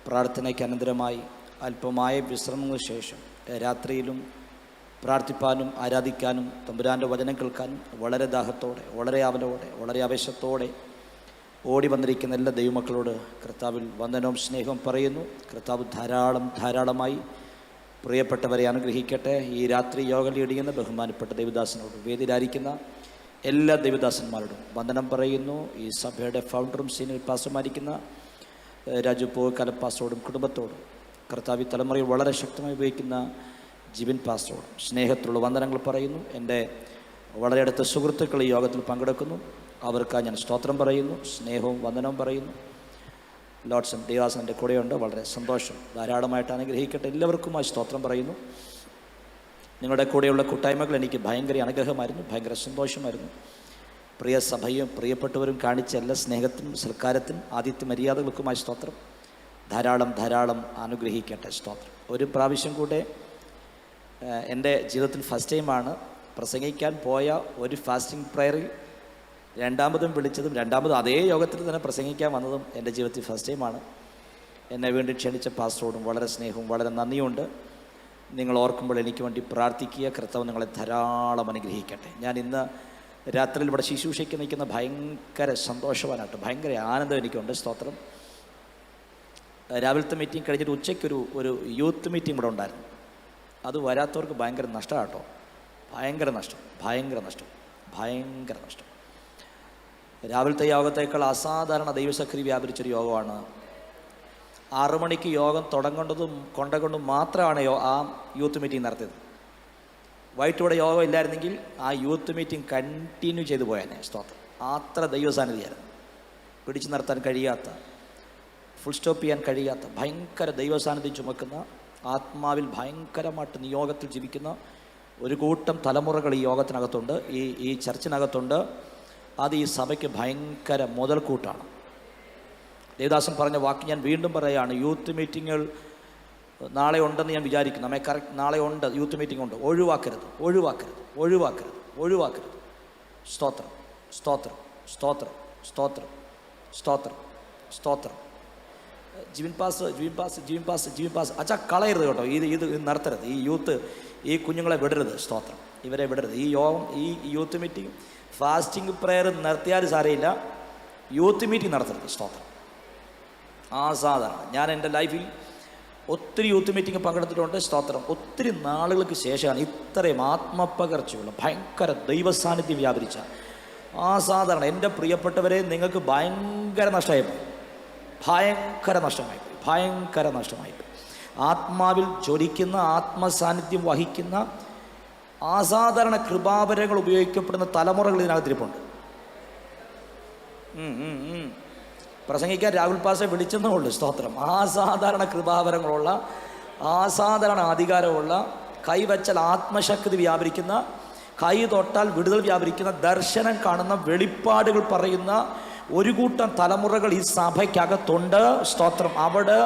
പ്രാർത്ഥനയ്ക്ക് അനന്തരമായി അല്പമായ വിശ്രമങ്ങൾക്ക് ശേഷം രാത്രിയിലും പ്രാർത്ഥിപ്പാനും ആരാധിക്കാനും തമ്പുരാൻ്റെ വചനം കേൾക്കാനും വളരെ ദാഹത്തോടെ, വളരെ ആവലോടെ, വളരെ ആവേശത്തോടെ ഓടി വന്നിരിക്കുന്ന എല്ലാ ദൈവമക്കളോട് കർത്താവിൽ വന്ദനവും സ്നേഹവും പറയുന്നു. കർത്താവ് ധാരാളമായി പ്രിയപ്പെട്ടവരെ അനുഗ്രഹിക്കട്ടെ. ഈ രാത്രി യോഗ ലീഡിയുന്ന ബഹുമാനപ്പെട്ട ദൈവദാസനോടും വേദിയിലായിരിക്കുന്ന എല്ലാ ദൈവദാസന്മാരോടും വന്ദനം പറയുന്നു. ഈ സഭയുടെ ഫൗണ്ടറും സീനിയർ പാസ്റ്ററുമായിരിക്കുന്ന രാജു പോക്കാല പാസ്റ്ററോടും കുടുംബത്തോടും കർത്താവ് തലമുറയിൽ വളരെ ശക്തമായി ഉപയോഗിക്കുന്ന ജിബിൻ പാസ്റ്ററോടും സ്നേഹത്തിലുള്ള വന്ദനങ്ങൾ പറയുന്നു. എൻ്റെ വളരെ അടുത്ത സുഹൃത്തുക്കൾ ഈ യോഗത്തിൽ പങ്കെടുക്കുന്നു. അവർക്ക് ഞാൻ സ്തോത്രം പറയുന്നു, സ്നേഹവും വന്ദനവും പറയുന്നു. ലോഡ്സൺ ദേവാസൻ എൻ്റെ കൂടെയുണ്ട്. വളരെ സന്തോഷം. ധാരാളമായിട്ട് അനുഗ്രഹിക്കട്ടെ. എല്ലാവർക്കുമായി സ്തോത്രം പറയുന്നു. നിങ്ങളുടെ കൂടെയുള്ള കൂട്ടായ്മകൾ എനിക്ക് ഭയങ്കര അനുഗ്രഹമായിരുന്നു, ഭയങ്കര സന്തോഷമായിരുന്നു. പ്രിയ സഭയും പ്രിയപ്പെട്ടവരും കാണിച്ച എല്ലാ സ്നേഹത്തിനും സൽക്കാരത്തിനും ആതിഥ്യ മര്യാദകൾക്കുമായി സ്തോത്രം. ധാരാളം അനുഗ്രഹിക്കട്ടെ. സ്തോത്രം. ഒരു പ്രാവശ്യം കൂടെ എൻ്റെ ജീവിതത്തിൽ ഫസ്റ്റ് ടൈമാണ് പ്രസംഗിക്കാൻ പോയ ഒരു ഫാസ്റ്റിംഗ് പ്രയറിൽ രണ്ടാമതും വിളിച്ചതും രണ്ടാമതും അതേ യോഗത്തിൽ തന്നെ പ്രസംഗിക്കാൻ വന്നതും എൻ്റെ ജീവിതത്തിൽ ഫസ്റ്റ് ടൈമാണ്. എന്നെ വേണ്ടി ക്ഷണിച്ച പാസ്റ്ററോടും വളരെ സ്നേഹവും വളരെ നന്ദിയുണ്ട്. നിങ്ങൾ ഓർക്കുമ്പോൾ എനിക്ക് വേണ്ടി പ്രാർത്ഥിക്കുക. കർത്താവ് നിങ്ങളെ ധാരാളം അനുഗ്രഹിക്കട്ടെ. ഞാൻ ഇന്ന് രാത്രിയിൽ ഇവിടെ ശുശ്രൂഷയ്ക്ക് നിൽക്കുന്ന ഭയങ്കര സന്തോഷവാനായിട്ട്, ഭയങ്കര ആനന്ദം എനിക്കുണ്ട്. സ്തോത്രം. രാവിലത്തെ മീറ്റിംഗ് കഴിഞ്ഞിട്ട് ഉച്ചയ്ക്കൊരു യൂത്ത് മീറ്റിംഗ് ഇവിടെ ഉണ്ടായിരുന്നു. അത് വരാത്തവർക്ക് ഭയങ്കര നഷ്ടമാണ് കേട്ടോ. ഭയങ്കര നഷ്ടം. രാവിലത്തെ യോഗത്തേക്കാൾ അസാധാരണ ദൈവശക്തി വ്യാപരിച്ചൊരു യോഗമാണ്. 6 മണിക്ക് യോഗം കൊണ്ടും മാത്രമാണ് ആ യൂത്ത് മീറ്റിംഗ് നടത്തിയത്. വൈകിട്ടൂടെ യോഗം ഇല്ലായിരുന്നെങ്കിൽ ആ യൂത്ത് മീറ്റിംഗ് കണ്ടിന്യൂ ചെയ്തു പോയാനെ. സ്തോത്രം. അത്ര ദൈവസാന്നിധ്യമായിരുന്നു. പിടിച്ചു നിർത്താൻ കഴിയാത്ത, ഫുൾ സ്റ്റോപ്പ് ചെയ്യാൻ കഴിയാത്ത ഭയങ്കര ദൈവസാന്നിധ്യം ചുമക്കുന്ന, ആത്മാവിൽ ഭയങ്കരമായിട്ട് നിയോഗത്തിൽ ജീവിക്കുന്ന ഒരു കൂട്ടം തലമുറകൾ ഈ യോഗത്തിനകത്തുണ്ട്, ഈ ചർച്ചിനകത്തുണ്ട്. അത് ഈ സഭയ്ക്ക് ഭയങ്കര മുതൽക്കൂട്ടാണ്. ദേവദാസൻ പറഞ്ഞ വാക്ക് ഞാൻ വീണ്ടും പറയുകയാണ്. യൂത്ത് മീറ്റിങ്ങുകൾ നാളെ ഉണ്ടെന്ന് ഞാൻ വിചാരിക്കുന്നു. നാളെ ഉണ്ട്, യൂത്ത് മീറ്റിംഗ് ഉണ്ട്. ഒഴിവാക്കരുത്. സ്തോത്രം. ജിവിൻ പാസ് അച്ഛാ കളയരുത് കേട്ടോ. ഇത് നടത്തരുത്. ഈ യൂത്ത്, ഈ കുഞ്ഞുങ്ങളെ വിടരുത്. സ്തോത്രം. ഇവരെ വിടരുത്. ഈ യോഗം, ഈ യൂത്ത് മീറ്റിംഗ്, ഫാസ്റ്റിംഗ് പ്രയർ നിർത്തിയാൽ സാരമില്ല, യൂത്ത് മീറ്റിംഗ് നടത്തരുത്. സ്തോത്രം. അസാധാരണ. ഞാൻ എൻ്റെ ലൈഫിൽ ഒത്തിരി യൂത്ത് മീറ്റിംഗ് പങ്കെടുത്തിട്ടുണ്ട്. സ്തോത്രം. ഒത്തിരി നാളുകൾക്ക് ശേഷമാണ് ഇത്രയും ആത്മപകർച്ചയുള്ള ഭയങ്കര ദൈവസാന്നിധ്യം വ്യാപരിച്ച അസാധാരണ. എൻ്റെ പ്രിയപ്പെട്ടവരെ, നിങ്ങൾക്ക് ഭയങ്കര നഷ്ടമായിപ്പോയി. ആത്മാവിൽ ജ്വലിക്കുന്ന, ആത്മസാന്നിധ്യം വഹിക്കുന്ന, അസാധാരണ കൃപാവരങ്ങൾ ഉപയോഗിക്കപ്പെടുന്ന തലമുറകൾ ഇതിനകത്തിരിപ്പുണ്ട്. പ്രസംഗിക്കാൻ രാഹുൽ പാസ്റ്ററെ വിളിച്ചെന്നുള്ളൂ. സ്തോത്രം. അസാധാരണ കൃപാവരങ്ങളുള്ള, അസാധാരണ അധികാരമുള്ള, കൈവച്ചാൽ ആത്മശക്തി വ്യാപരിക്കുന്ന, കൈ തൊട്ടാൽ വിടുതൽ വ്യാപരിക്കുന്ന, ദർശനം കാണുന്ന, വെളിപ്പാടുകൾ പറയുന്ന ഒരു കൂട്ടം തലമുറകൾ ഈ സഭയ്ക്കകത്തുണ്ട്. സ്തോത്രം. അവിടെ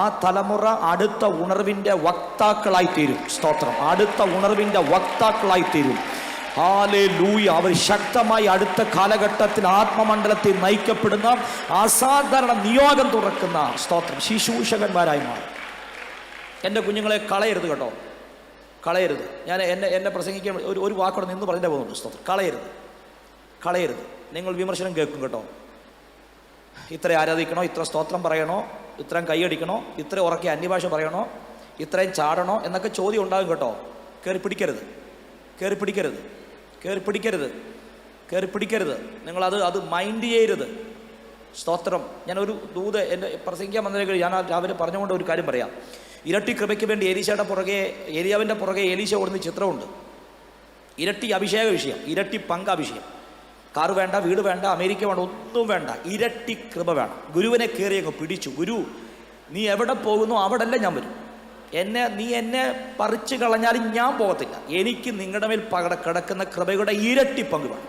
ആ തലമുറ അടുത്ത ഉണർവിൻ്റെ വക്താക്കളായിത്തീരും. സ്തോത്രം. അടുത്ത ഉണർവിൻ്റെ വക്താക്കളായിത്തീരും. ഹല്ലേലൂയ. അവർ ശക്തമായി അടുത്ത കാലഘട്ടത്തിൽ ആത്മമണ്ഡലത്തിൽ നയിക്കപ്പെടുന്ന അസാധാരണ നിയോഗം തുറക്കുന്ന, സ്തോത്രം, ശുശ്രൂഷകന്മാരായി മാറും. എൻ്റെ കുഞ്ഞുങ്ങളെ കളയരുത് കേട്ടോ. ഞാൻ എന്നെ പ്രസംഗിക്കാൻ ഒരു വാക്കോടെ നിന്ന് പറഞ്ഞേ പോകുന്നുണ്ട്. സ്തോത്രം. കളയരുത്. നിങ്ങൾ വിമർശനം കേൾക്കും കേട്ടോ. ഇത്ര ആരാധിക്കണോ, ഇത്ര സ്തോത്രം പറയണോ, ഇത്രയും കൈയടിക്കണോ, ഇത്ര ഉറക്കെ അന്യഭാഷ പറയണോ, ഇത്രയും ചാടണോ എന്നൊക്കെ ചോദ്യം ഉണ്ടാകും കേട്ടോ. കയറി പിടിക്കരുത്. നിങ്ങളത് മൈൻഡ് ചെയ്യരുത്. സ്തോത്രം. ഞാനൊരു ദൂത് എൻ്റെ പ്രസംഗിക്കാൻ വന്നതിലേക്ക് ഞാൻ രാവിലെ പറഞ്ഞുകൊണ്ട് ഒരു കാര്യം പറയാം. ഇരട്ടി കൃപയ്ക്ക് വേണ്ടി ഏലിയാവിൻ്റെ പുറകെ എലീശ ഓടുന്ന ചിത്രമുണ്ട്. ഇരട്ടി അഭിഷേക വിഷയം, ഇരട്ടി പങ്കാഭിഷയം. കാറ് വേണ്ട, വീട് വേണ്ട, അമേരിക്ക വേണ്ട, ഒന്നും വേണ്ട. ഇരട്ടി കൃപ വേണം. ഗുരുവിനെ കയറി അങ്ങ് പിടിച്ചു. ഗുരു, നീ എവിടെ പോകുന്നു അവിടെല്ല ഞാൻ വരും. നീ എന്നെ പറിച്ചു കളഞ്ഞാലും ഞാൻ പോകത്തില്ല. എനിക്ക് നിങ്ങളുടെ മേൽ കിടക്കുന്ന കൃപയുടെ ഇരട്ടി പങ്ക് വേണം.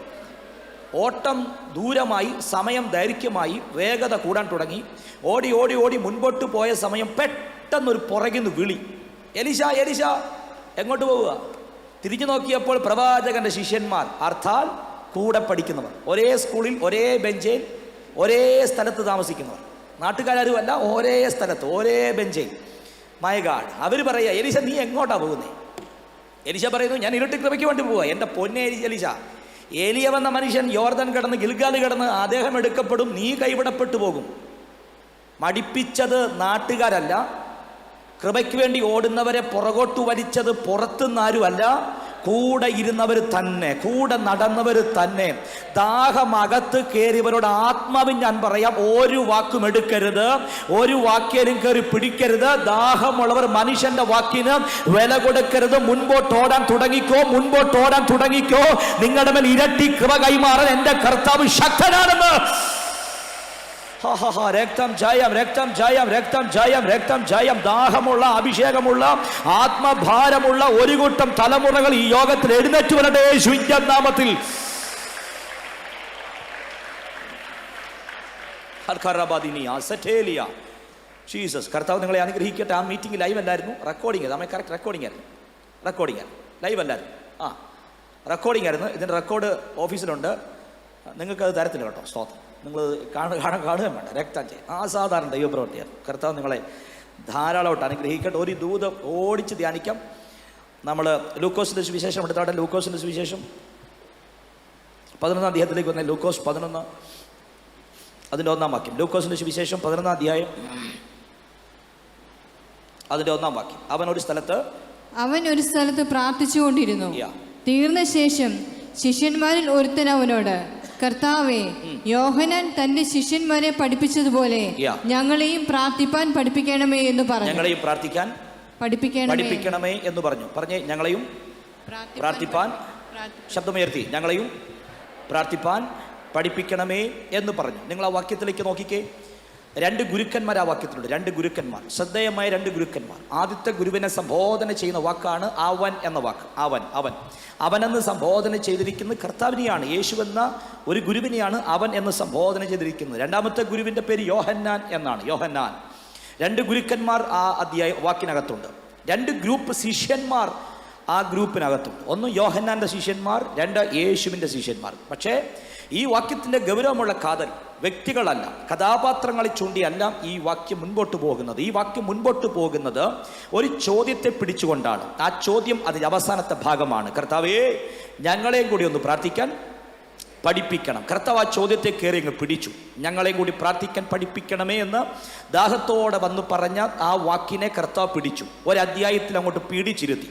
ഓട്ടം ദൂരമായി, സമയം ദൈർഘ്യമായി, വേഗത കൂടാൻ തുടങ്ങി. ഓടി മുൻപോട്ട് പോയ സമയം പെട്ടെന്നൊരു പുറകിന്ന് വിളി, എലീശ എങ്ങോട്ട് പോവുക? തിരിഞ്ഞു നോക്കിയപ്പോൾ പ്രവാചകന്റെ ശിഷ്യന്മാർ, അർത്ഥാൽ കൂടെ പഠിക്കുന്നവർ, ഒരേ സ്കൂളിൽ, ഒരേ ബെഞ്ചിൽ, ഒരേ സ്ഥലത്ത് താമസിക്കുന്നവർ. നാട്ടുകാരുമല്ല, ഒരേ സ്ഥലത്ത് ഒരേ ബെഞ്ചിൽ. മൈ ഗാഡ്, അവർ പറയുക, എലീശ നീ എങ്ങോട്ടാ പോകുന്നത്? എലീശ പറയുന്നു, ഞാൻ ഇരട്ടി കൃപയ്ക്ക് വേണ്ടി പോവുക. എൻ്റെ പൊന്നെ എലീശ, ഏലിയ വന്ന മനുഷ്യൻ യോർദാൻ കിടന്ന് ഗിൽഗാൽ കിടന്ന് അദ്ദേഹം എടുക്കപ്പെടും, നീ കൈവിടപ്പെട്ടു പോകും. മടിപ്പിച്ചത് നാട്ടുകാരല്ല, കൃപയ്ക്ക് വേണ്ടി ഓടുന്നവരെ പുറകോട്ടു വലിച്ചത് പുറത്തുനിന്നാരുമല്ല, കൂടെ ഇരുന്നവർ തന്നെ, കൂടെ നടന്നവർ തന്നെ. ദാഹമകത്ത് കയറിയവരോട് ആത്മാവിൽ ഞാൻ പറയാം, ഒരു വാക്കും എടുക്കരുത്, ഒരു വാക്യനും കയറി പിടിക്കരുത്. ദാഹമുള്ളവർ മനുഷ്യന്റെ വാക്കിന് വില കൊടുക്കരുത്. മുൻപോട്ടോടാൻ തുടങ്ങിക്കോ, മുൻപോട്ടോടാൻ തുടങ്ങിക്കോ. നിങ്ങളുടെ മേൽ ഇരട്ടി കൃപ കൈമാറാൻ എൻ്റെ കർത്താവ് ശക്തനാണെന്ന്. രക്തം ജയം, രക്തം ജയം, രക്തം ജയം, രക്തം ജയം. ദാഹമുള്ള, അഭിഷേകമുള്ള, ആത്മഭാരമുള്ള ഒരു കൂട്ടം തലമുറകൾ ഈ യോഗത്തിൽ എഴുന്നേറ്റ് വരട്ടെ യേശുവിന്റെ നാമത്തിൽ. ജീസസ്. കർത്താവ് നിങ്ങളെ അനുഗ്രഹിക്കട്ടെ. ആ മീറ്റിംഗ് ലൈവ് അല്ലായിരുന്നു, റെക്കോർഡിംഗ്. നമ്മൾ കറക്റ്റ് റെക്കോർഡിംഗ് ആയിരുന്നു, റെക്കോർഡിംഗ് ലൈവ് അല്ലായിരുന്നു. റെക്കോർഡിംഗ് ആയിരുന്നു. ഇതിൻ്റെ റെക്കോർഡ് ഓഫീസിലുണ്ട്. നിങ്ങൾക്കത് തരത്തില്ല കേട്ടോ. സ്തോത്രം. നിങ്ങൾ കാണുകയും വേണ്ട. രക്തം ചെയ്യും. അസാധാരണ ദൈവപ്രവൃത്തിയാണ്. കർത്താവ് നിങ്ങളെ ധാരാളമായിട്ട് അനുഗ്രഹിക്കട്ടെ. ഒരു ദൂതം ഓടിച്ച് ധ്യാനിക്കാം. നമ്മൾ ലൂക്കോസിൻ്റെ സുവിശേഷം എടുത്താട്ടെ. ലൂക്കോസിൻ്റെ സുവിശേഷം 11-ാം അധ്യായത്തിലേക്ക് വന്നേ. ലൂക്കോസ് 11 അതിൻ്റെ 1-ാം വാക്യം. ലൂക്കോസിൻ്റെ സുവിശേഷം 11-ാം അധ്യായം അതിൻ്റെ 1-ാം വാക്യം. അവൻ ഒരു സ്ഥലത്ത് പ്രാർത്ഥിച്ചുകൊണ്ടിരുന്നു. തീർന്ന ശേഷം ശിഷ്യന്മാരിൽ ഒരുത്തൻ അവനോട്, കർത്താവേ, യോഹന്നാൻ തന്റെ ശിഷ്യന്മാരെ പഠിപ്പിച്ചതുപോലെ ഞങ്ങളെയും പ്രാർത്ഥിപ്പാൻ പഠിപ്പിക്കണമേ എന്ന് പറഞ്ഞു. ഞങ്ങളെയും പ്രാർത്ഥിക്കാൻ പഠിപ്പിക്കണമേ എന്ന് പറഞ്ഞു. പറഞ്ഞേ, ഞങ്ങളെയും പ്രാർത്ഥിപ്പാൻ, ശബ്ദമുയർത്തി, ഞങ്ങളെയും പ്രാർത്ഥിപ്പാൻ പഠിപ്പിക്കണമേ എന്ന് പറഞ്ഞു. നിങ്ങൾ ആ വാക്യത്തിലേക്ക് നോക്കിക്കേ. 2 ഗുരുക്കന്മാർ ആ വാക്യത്തിലുണ്ട്. 2 ഗുരുക്കന്മാർ, ശ്രദ്ധേയമായ 2 ഗുരുക്കന്മാർ. ആദ്യത്തെ ഗുരുവിനെ സംബോധന ചെയ്യുന്ന വാക്കാണ് അവൻ എന്ന വാക്ക്. അവനെന്ന് സംബോധന ചെയ്തിരിക്കുന്നത് കർത്താവിനെയാണ്. യേശു എന്ന ഒരു ഗുരുവിനെയാണ് അവൻ എന്ന് സംബോധന ചെയ്തിരിക്കുന്നത്. രണ്ടാമത്തെ ഗുരുവിൻ്റെ പേര് യോഹന്നാൻ എന്നാണ്. യോഹന്നാൻ. 2 ഗുരുക്കന്മാർ ആ വാക്കിനകത്തുണ്ട്. 2 ഗ്രൂപ്പ് ശിഷ്യന്മാർ ആ ഗ്രൂപ്പിനകത്തുണ്ട്. ഒന്ന് യോഹന്നാൻ്റെ ശിഷ്യന്മാർ, 2 യേശുവിൻ്റെ ശിഷ്യന്മാർ. പക്ഷേ ഈ വാക്യത്തിൻ്റെ ഗൗരവമുള്ള കാതൽ വ്യക്തികളല്ല, കഥാപാത്രങ്ങളെ ചൂണ്ടിയല്ല ഈ വാക്യം മുൻപോട്ട് പോകുന്നത്. ഈ വാക്യം മുൻപോട്ട് പോകുന്നത് ഒരു ചോദ്യത്തെ പിടിച്ചുകൊണ്ടാണ്. ആ ചോദ്യം അതിൻ്റെ അവസാനത്തെ ഭാഗമാണ്. കർത്താവേ, ഞങ്ങളെയും കൂടി ഒന്ന് പ്രാർത്ഥിക്കാൻ പഠിപ്പിക്കണം. കർത്താവ് ആ ചോദ്യത്തെ കയറി അങ്ങ് പിടിച്ചു. ഞങ്ങളെയും കൂടി പ്രാർത്ഥിക്കാൻ പഠിപ്പിക്കണമേ എന്ന് ദാഹത്തോടെ വന്ന് പറഞ്ഞ ആ വാക്കിനെ കർത്താവ് പിടിച്ചു. ഒരധ്യായത്തിൽ അങ്ങോട്ട് പീഡിച്ചിരുത്തി.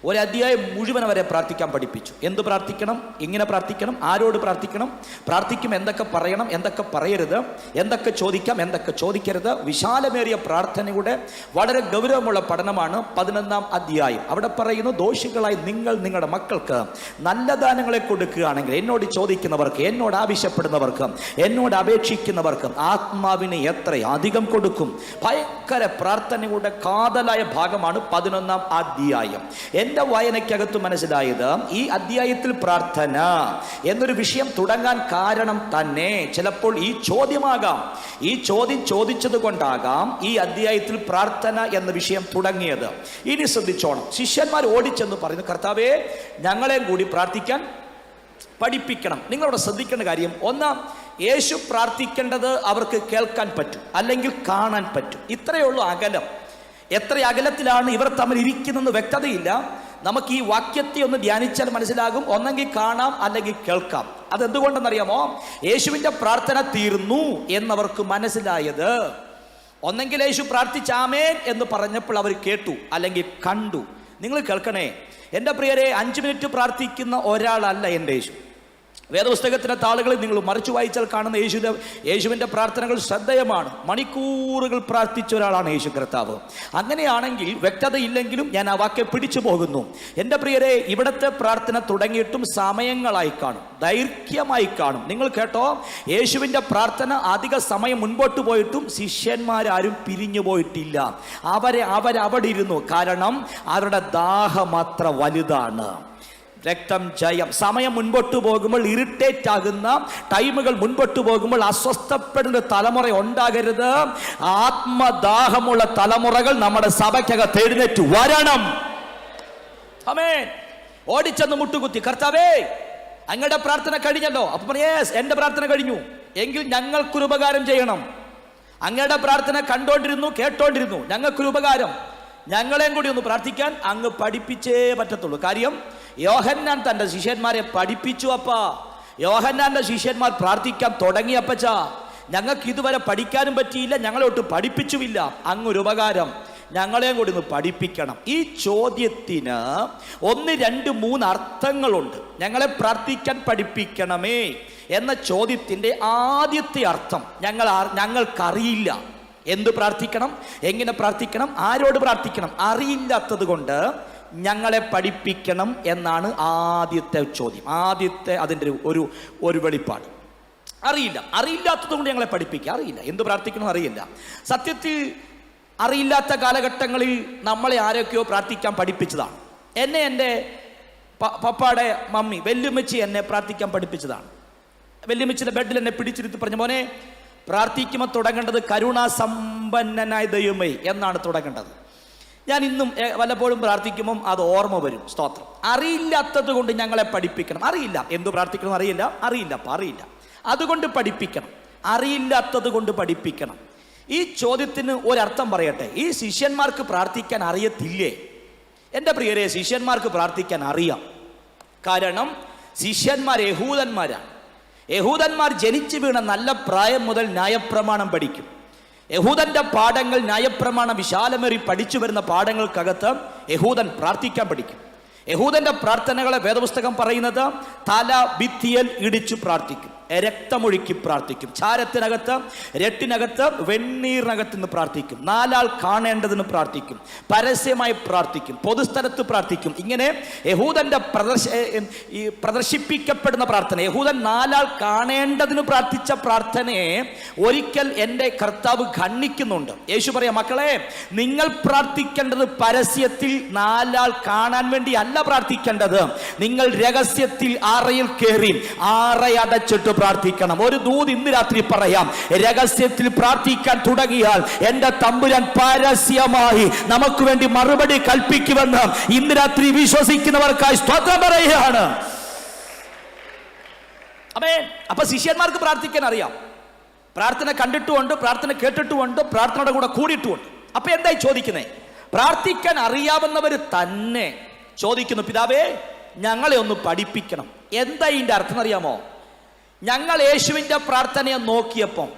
ഒരധ്യായം മുഴുവൻ അവരെ പ്രാർത്ഥിക്കാൻ പഠിപ്പിച്ചു. എന്ത് പ്രാർത്ഥിക്കണം, എങ്ങനെ പ്രാർത്ഥിക്കണം, ആരോട് പ്രാർത്ഥിക്കണം, പ്രാർത്ഥിക്കും എന്തൊക്കെ പറയണം, എന്തൊക്കെ പറയരുത്, എന്തൊക്കെ ചോദിക്കാം, എന്തൊക്കെ ചോദിക്കരുത്. വിശാലമേറിയ പ്രാർത്ഥനയുടെ വളരെ ഗൗരവമുള്ള പഠനമാണ് 11-ാം അധ്യായം. അവിടെ പറയുന്നു, ദോഷികളായി നിങ്ങൾ നിങ്ങളുടെ മക്കൾക്ക് നല്ല ദാനങ്ങളെ കൊടുക്കുകയാണെങ്കിൽ എന്നോട് ചോദിക്കുന്നവർക്ക്, എന്നോട് ആവശ്യപ്പെടുന്നവർക്ക്, എന്നോട് അപേക്ഷിക്കുന്നവർക്ക് ആത്മാവിനെ എത്ര അധികം കൊടുക്കും. ഭയങ്കര പ്രാർത്ഥനയുടെ കാതലായ ഭാഗമാണ് 11-ാം അധ്യായം. എൻ്റെ വായനയ്ക്കകത്ത് മനസ്സിലായത്, ഈ അധ്യായത്തിൽ പ്രാർത്ഥന എന്നൊരു വിഷയം തുടങ്ങാൻ കാരണം തന്നെ ചിലപ്പോൾ ഈ ചോദ്യമാകാം. ഈ ചോദ്യം ചോദിച്ചത് കൊണ്ടാകാം ഈ അധ്യായത്തിൽ പ്രാർത്ഥന എന്ന വിഷയം തുടങ്ങിയത്. ഇനി ശ്രദ്ധിച്ചോണം. ശിഷ്യന്മാർ ഓടിച്ചെന്ന് പറയുന്നു, കർത്താവേ, ഞങ്ങളെയും കൂടി പ്രാർത്ഥിക്കാൻ പഠിപ്പിക്കണം. നിങ്ങളവിടെ ശ്രദ്ധിക്കേണ്ട കാര്യം, ഒന്ന്, യേശു പ്രാർത്ഥിക്കേണ്ടത് അവർക്ക് കേൾക്കാൻ പറ്റും, അല്ലെങ്കിൽ കാണാൻ പറ്റും. ഇത്രയേ ഉള്ളൂ അകലം. എത്ര അകലത്തിലാണ് ഇവർ തമ്മിൽ ഇരിക്കുന്നതെന്ന് വ്യക്തതയില്ല. നമുക്ക് ഈ വാക്യത്തെ ഒന്ന് ധ്യാനിച്ചാൽ മനസ്സിലാകും. ഒന്നെങ്കിൽ കാണാം, അല്ലെങ്കിൽ കേൾക്കാം. അതെന്തുകൊണ്ടെന്നറിയാമോ? യേശുവിൻ്റെ പ്രാർത്ഥന തീർന്നു എന്നവർക്ക് മനസ്സിലായത്. ഒന്നെങ്കിൽ യേശു പ്രാർത്ഥിച്ചാമേൻ എന്ന് പറഞ്ഞപ്പോൾ അവർ കേട്ടു, അല്ലെങ്കിൽ കണ്ടു. നിങ്ങൾ കേൾക്കണേ എൻ്റെ പ്രിയരെ, 5 മിനിറ്റ് പ്രാർത്ഥിക്കുന്ന ഒരാളല്ല എൻ്റെ യേശു. വേദപുസ്തകത്തിൻ്റെ താളുകളിൽ നിങ്ങൾ മറിച്ചു വായിച്ചാൽ കാണുന്ന യേശുവിൻ്റെ പ്രാർത്ഥനകൾ ശ്രദ്ധേയമാണ്. മണിക്കൂറുകൾ പ്രാർത്ഥിച്ച ഒരാളാണ് യേശു കർത്താവ്. അങ്ങനെയാണെങ്കിൽ വ്യക്തതയില്ലെങ്കിലും ഞാൻ ആ വാക്യം പിടിച്ചു പോകുന്നു. എൻ്റെ പ്രിയരെ, ഇവിടുത്തെ പ്രാർത്ഥന തുടങ്ങിയിട്ടും സമയങ്ങളായി കാണും, ദൈർഘ്യമായി കാണും. നിങ്ങൾ കേട്ടോ, യേശുവിൻ്റെ പ്രാർത്ഥന അധിക സമയം മുൻപോട്ട് പോയിട്ടും ശിഷ്യന്മാരാരും പിരിഞ്ഞു പോയിട്ടില്ല. അവരവിടെ ഇരുന്നു. കാരണം അവരുടെ ദാഹം അത്ര വലുതാണ്. രക്തം ജയം. സമയം മുൻപോട്ട് പോകുമ്പോൾ ഇറിറ്റേറ്റ് ആകുന്ന ടൈമുകൾ മുൻപോട്ട് പോകുമ്പോൾ അസ്വസ്ഥപ്പെടുന്ന തലമുറ ഉണ്ടാകരുത്. ആത്മദാഹമുള്ള തലമുറകൾ നമ്മുടെ സഭയ്ക്കകത്ത് എഴുന്നേറ്റ് വരണം. ആമേൻ. ഓടിച്ചെന്ന് മുട്ടുകുത്തി, കർത്താവേ, അങ്ങയുടെ പ്രാർത്ഥന കഴിഞ്ഞല്ലോ. അപ്പൊ യെസ്, എന്റെ പ്രാർത്ഥന കഴിഞ്ഞു, എങ്കിൽ ഞങ്ങൾക്കൊരു ഉപകാരം ചെയ്യണം. അങ്ങയുടെ പ്രാർത്ഥന കണ്ടോണ്ടിരുന്നു, കേട്ടോണ്ടിരുന്നു. ഞങ്ങൾക്കൊരു ഉപകാരം, ഞങ്ങളെയും കൂടി ഒന്ന് പ്രാർത്ഥിക്കാൻ അങ്ങ് പഠിപ്പിച്ചേ പറ്റത്തുള്ളൂ. കാര്യം യോഹന്നാൻ തൻ്റെ ശിഷ്യന്മാരെ പഠിപ്പിച്ചു. അപ്പാ, യോഹന്നാന്റെ ശിഷ്യന്മാർ പ്രാർത്ഥിക്കാൻ തുടങ്ങിയപ്പച്ച ഞങ്ങൾക്ക് ഇതുവരെ പഠിക്കാനും പറ്റിയില്ല, ഞങ്ങളോട്ട് പഠിപ്പിച്ചുമില്ല. അങ്ങൊരു ഉപകാരം, ഞങ്ങളെയും കൂടി ഒന്ന് പഠിപ്പിക്കണം. ഈ ചോദ്യത്തിന് 1, 2, 3 അർത്ഥങ്ങളുണ്ട്. ഞങ്ങളെ പ്രാർത്ഥിക്കാൻ പഠിപ്പിക്കണമേ എന്ന ചോദ്യത്തിൻ്റെ ആദ്യത്തെ അർത്ഥം ഞങ്ങൾക്കറിയില്ല. എന്ത് പ്രാർത്ഥിക്കണം, എങ്ങനെ പ്രാർത്ഥിക്കണം, ആരോട് പ്രാർത്ഥിക്കണം അറിയില്ലാത്തത് കൊണ്ട് ഞങ്ങളെ പഠിപ്പിക്കണം എന്നാണ് ആദ്യത്തെ ചോദ്യം. ആദ്യത്തെ അതിൻ്റെ ഒരു വെളിപ്പാട്. അറിയില്ലാത്തത് കൊണ്ട് ഞങ്ങളെ പഠിപ്പിക്കുക. അറിയില്ല, എന്ത് പ്രാർത്ഥിക്കണം അറിയില്ല. സത്യത്തിൽ അറിയില്ലാത്ത കാലഘട്ടങ്ങളിൽ നമ്മളെ ആരൊക്കെയോ പ്രാർത്ഥിക്കാൻ പഠിപ്പിച്ചതാണ്. എന്നെ എൻ്റെ പപ്പാടെ മമ്മി വല്യമ്മച്ചി എന്നെ പ്രാർത്ഥിക്കാൻ പഠിപ്പിച്ചതാണ്. വല്യമ്മച്ചിയുടെ ബെഡിൽ എന്നെ പിടിച്ചിരുത്തി പറഞ്ഞു, മോനെ പ്രാർത്ഥിക്കുമ്പോൾ തുടങ്ങേണ്ടത് കരുണാസമ്പന്നനായ ദൈവമേ എന്നാണ് തുടങ്ങേണ്ടത്. ഞാൻ ഇന്നും വല്ലപ്പോഴും പ്രാർത്ഥിക്കുമ്പം അത് ഓർമ്മ വരും. സ്തോത്രം. അറിയില്ലാത്തത് കൊണ്ട് ഞങ്ങളെ പഠിപ്പിക്കണം. അറിയില്ല, എന്തു പ്രാർത്ഥിക്കണം അറിയില്ല, അതുകൊണ്ട് പഠിപ്പിക്കണം. അറിയില്ലാത്തത് കൊണ്ട് പഠിപ്പിക്കണം. ഈ ചോദ്യത്തിന് ഒരർത്ഥം പറയട്ടെ. ഈ ശിഷ്യന്മാർക്ക് പ്രാർത്ഥിക്കാൻ അറിയത്തില്ലേ? എൻ്റെ പ്രിയരെ, ശിഷ്യന്മാർക്ക് പ്രാർത്ഥിക്കാൻ അറിയാം. കാരണം ശിഷ്യന്മാർ യഹൂദന്മാരാണ്. യഹൂദന്മാർ ജനിച്ചു വീണ നല്ല പ്രായം മുതൽ ന്യായപ്രമാണം പഠിക്കും. യഹൂദന്റെ പാഠങ്ങൾ, ന്യായപ്രമാണം വിശാലമേറി പഠിച്ചു വരുന്ന പാഠങ്ങൾക്കകത്ത് യഹൂദൻ പ്രാർത്ഥിക്കാൻ പഠിക്കും. യഹൂദന്റെ പ്രാർത്ഥനകളെ വേദപുസ്തകം പറയുന്നത് തല ഭിത്തിയിൽ ഇടിച്ചു പ്രാർത്ഥിക്കും, രക്തമൊഴുക്കി പ്രാർത്ഥിക്കും, ചാരത്തിനകത്ത്, രട്ടിനകത്ത്, വെണ്ണീറിനകത്ത് നിന്ന് പ്രാർത്ഥിക്കും, 4 ആൾ കാണേണ്ടതിന് പ്രാർത്ഥിക്കും, പരസ്യമായി പ്രാർത്ഥിക്കും, പൊതുസ്ഥലത്ത് പ്രാർത്ഥിക്കും. ഇങ്ങനെ യഹൂദന്റെ പ്രദർശിപ്പിക്കപ്പെടുന്ന പ്രാർത്ഥന, യഹൂദൻ 4 ആൾ കാണേണ്ടതിന് പ്രാർത്ഥിച്ച പ്രാർത്ഥനയെ ഒരിക്കൽ എൻ്റെ കർത്താവ് ഖണ്ഡിക്കുന്നുണ്ട്. യേശു പറയാം, മക്കളെ നിങ്ങൾ പ്രാർത്ഥിക്കേണ്ടത് പരസ്യത്തിൽ 4 ആൾ കാണാൻ വേണ്ടി അല്ല പ്രാർത്ഥിക്കേണ്ടത്. നിങ്ങൾ രഹസ്യത്തിൽ ആറയിൽ കയറി ആറയടച്ചിട്ട് പ്രാർത്ഥിക്കണം. ഒരു ദൂത് ഇന്ന് രാത്രി പറയാം, രഹസ്യത്തിൽ പ്രാർത്ഥിക്കാൻ തുടങ്ങിയാൽ എൻ്റെ തമ്പുരാൻ പരസ്യമായി നമുക്ക് വേണ്ടി മറുപടി കൽപ്പിക്കുമെന്ന് ഇന്ന് രാത്രി വിശ്വസിക്കുന്നവർക്കായി സ്തോത്രം പറയുകയാണ്. അപ്പൊ ശിഷ്യന്മാർക്ക് പ്രാർത്ഥിക്കാൻ അറിയാം. പ്രാർത്ഥന കണ്ടിട്ടുമുണ്ട്, പ്രാർത്ഥന കേട്ടിട്ടുമുണ്ട്, പ്രാർത്ഥനയുടെ കൂടെ കൂടിയിട്ടുമുണ്ട്. അപ്പൊ എന്തായി ചോദിക്കുന്നേ? പ്രാർത്ഥിക്കാൻ അറിയാവുന്നവർ തന്നെ ചോദിക്കുന്നു, പിതാവേ ഞങ്ങളെ ഒന്ന് പഠിപ്പിക്കണം. എന്താ ഇതിന്റെ അർത്ഥം അറിയാമോ? ഞങ്ങൾ യേശുവിൻ്റെ പ്രാർത്ഥനയെ നോക്കിയപ്പം